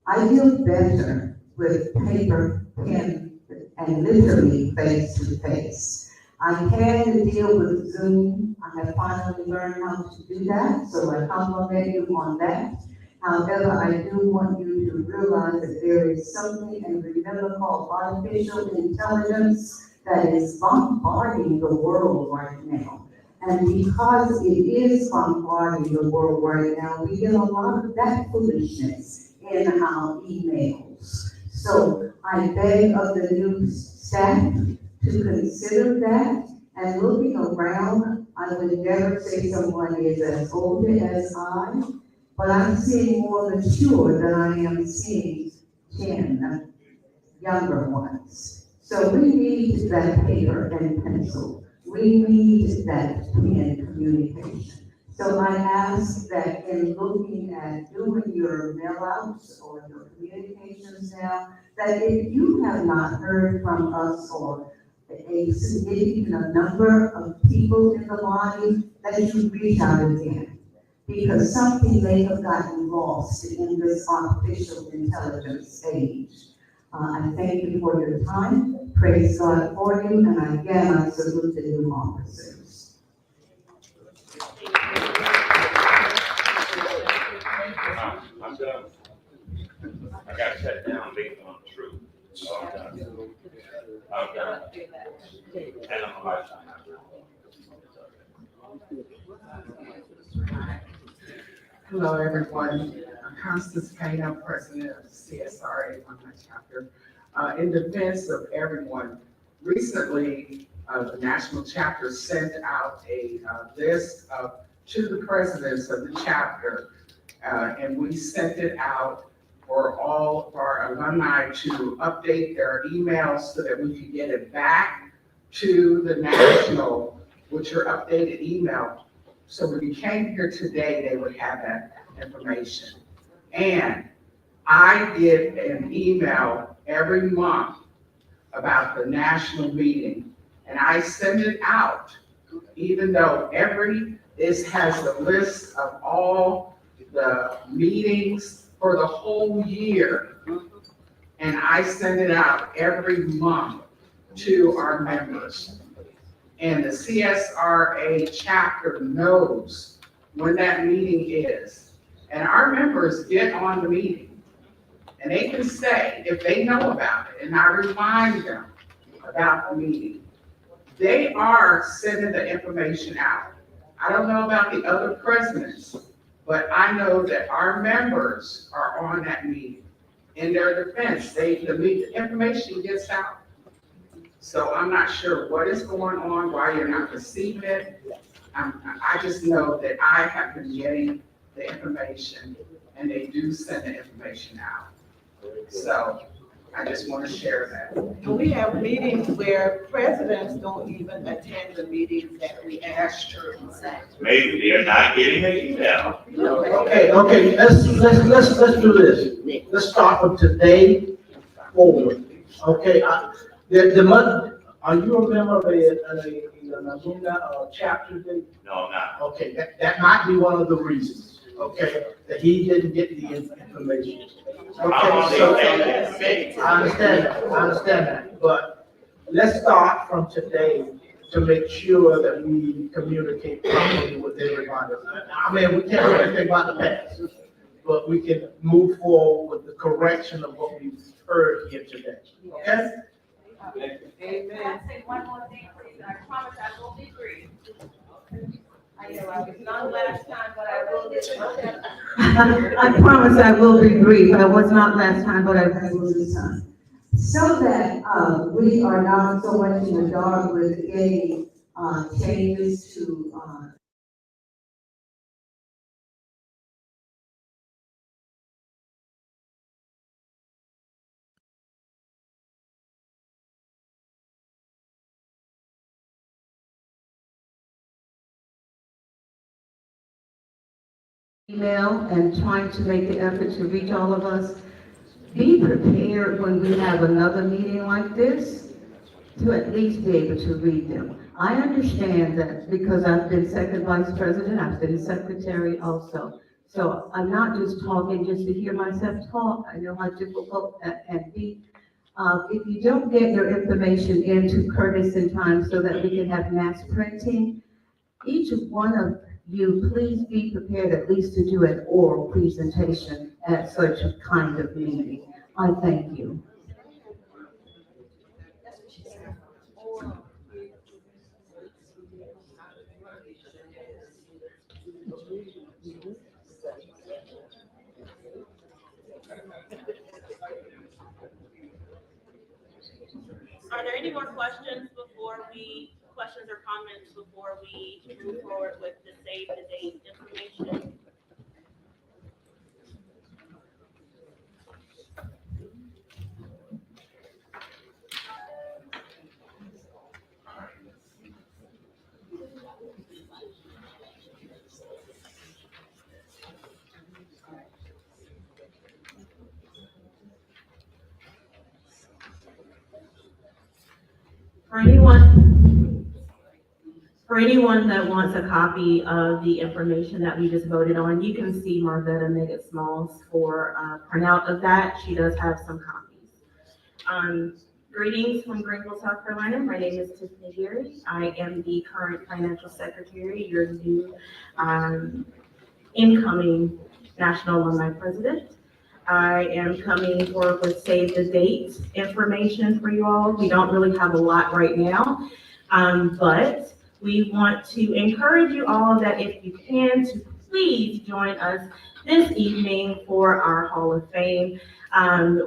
I feel better with paper, pen, and literally face to face. I had to deal with Zoom. I have finally learned how to do that, so I compliment you on that. However, I do want you to realize that there is something in the remember called artificial intelligence that is bombarding the world right now. And because it is bombarding the world right now, we get a lot of that foolishness in our emails. So I beg of the new staff to consider that. And looking around, I would never say someone is as old as I, but I'm seeing more mature than I am seeing 10 younger ones. So we need that paper and pencil. We need that pen communication. So I ask that in looking at doing your mail-outs or your communications now, that if you have not heard from us or a significant number of people in the body, that you reach out again. Because something may have gotten lost in this artificial intelligence age. I thank you for your time. Praise God for you. And again, I salute the new officers. I'm done. I got shut down based on the truth. So I'm done. I'm done. And I'm a lifetime. Hello, everyone. Constance Payne, I'm president of the CSRA Alumni Chapter. In defense of everyone, recently, the national chapter sent out a list to the presidents of the chapter, and we sent it out for all of our alumni to update their emails so that we could get it back to the national with your updated email. So when you came here today, they would have that information. And I get an email every month about the national meeting, and I send it out, even though this has the list of all the meetings for the whole year. And I send it out every month to our members. And the CSRA chapter knows when that meeting is. And our members get on the meeting. And they can say, if they know about it, and I remind them about the meeting, they are sending the information out. I don't know about the other presidents, but I know that our members are on that meeting. In their defense, the information gets out. So I'm not sure what is going on, why you're not receiving it. I just know that I have been getting the information, and they do send the information out. So I just want to share that. And we have meetings where presidents don't even attend the meetings that we ask. Maybe they're not getting an email. Okay, let's do this. Let's start from today forward. Okay, are you a member of an Alumni chapter? No, I'm not. Okay, that might be one of the reasons, okay, that he didn't get the information. Okay, so, I understand that, but let's start from today to make sure that we communicate properly with everybody. I mean, we can't do anything about the past, but we can move forward with the correction of what we've heard here today, okay? Amen. Can I say one more thing, please? I promise I won't be brief. I know I was not last time, but I will this time. I promise I will be brief. I was not last time, but I will this time. So that we are not so much in the dark with getting changes to email and trying to make the effort to reach all of us. Be prepared when we have another meeting like this to at least be able to read them. I understand that because I've been second vice president, I've been secretary also. So I'm not just talking just to hear myself talk. I know how difficult that can be. If you don't get your information into Curtis in time so that we can have mass printing, each one of you, please be prepared at least to do an oral presentation at such a kind of meeting. I thank you. Are there any more questions or comments before we move forward with the save the date information? For anyone that wants a copy of the information that we just voted on, you can see Marvetta Megan Smalls for a printout of that. She does have some copies. Greetings from Greenville, South Carolina. My name is Tiffany Gary. I am the current financial secretary, your new incoming National Alumni President. I am coming forward with save the date information for you all. We don't really have a lot right now, but we want to encourage you all that if you can, to please join us this evening for our Hall of Fame.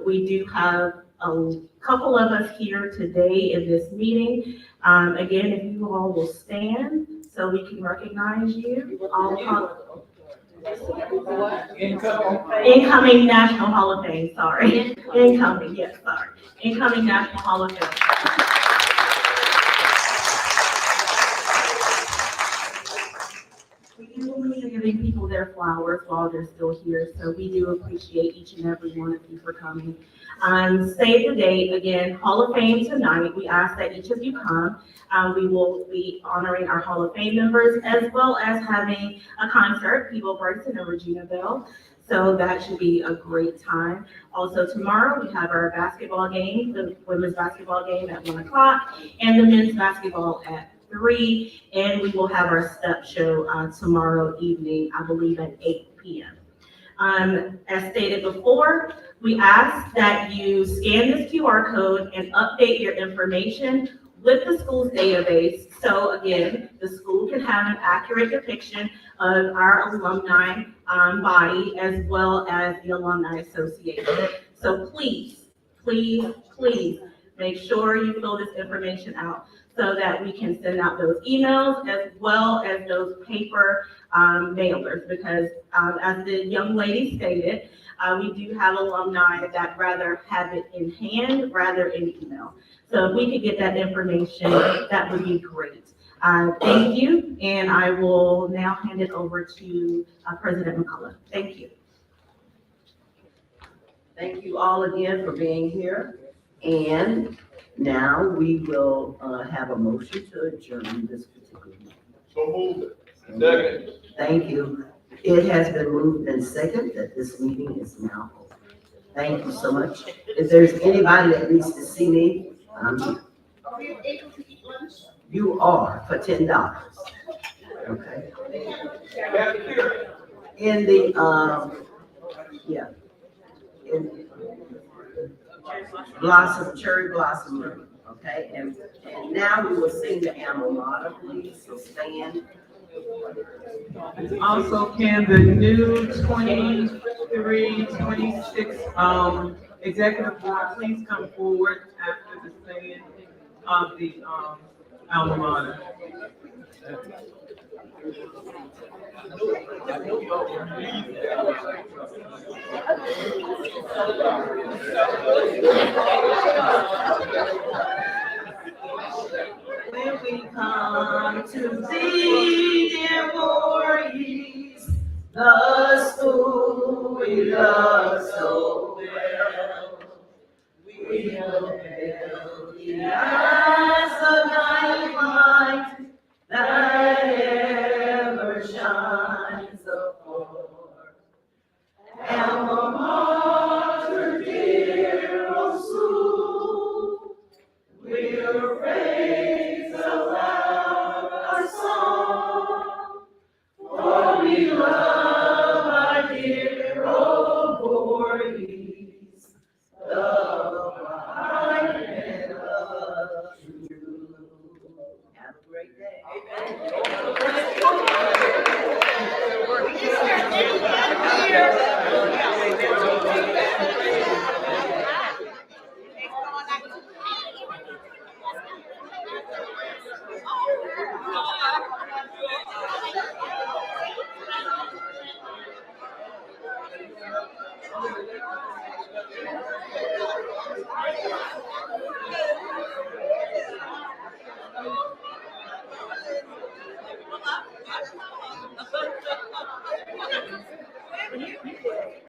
We do have a couple of us here today in this meeting. Again, if you all will stand so we can recognize you. Incoming National Hall of Fame, sorry. Incoming, yes, sorry. Incoming National Hall of Fame. We do believe in giving people their flowers while they're still here, so we do appreciate each and every one of you for coming. Save the date, again, Hall of Fame tonight. We ask that each of you come. We will be honoring our Hall of Fame members as well as having a concert, Peebo Bryson and Regina Bell. So that should be a great time. Also tomorrow, we have our basketball game, the women's basketball game at 1 o'clock and the men's basketball at 3. And we will have our step show tomorrow evening, I believe at 8 p.m. As stated before, we ask that you scan this QR code and update your information with the school's database. So again, the school can have an accurate depiction of our alumni body as well as the Alumni Association. So please, please, please make sure you fill this information out so that we can send out those emails as well as those paper mailers, because as the young lady stated, we do have alumni that rather have it in hand rather in email. So if we could get that information, that would be great. Thank you, and I will now hand it over to President McCullough. Thank you. Thank you all again for being here. And now we will have a motion to adjourn this particular meeting. So moved. Second. Thank you. It has been moved and seconded that this meeting is now over. Thank you so much. If there's anybody that needs to see me, I'm here. Are we able to eat lunch? You are for $10. Okay. In the yeah. In cherry blossom room. Okay, and now we will sing the alma mater, please. So stand. Also, can the new 23, 26 executive board please come forward after the singing of the alma mater? When we come to thee, dear Voorhees, the school we love so well, we will build thee as the guiding light that ever shines afar. Alma mater, dear old school, we'll raise aloud our song, for we love our dear old Voorhees, the bright and love true. Have a great day.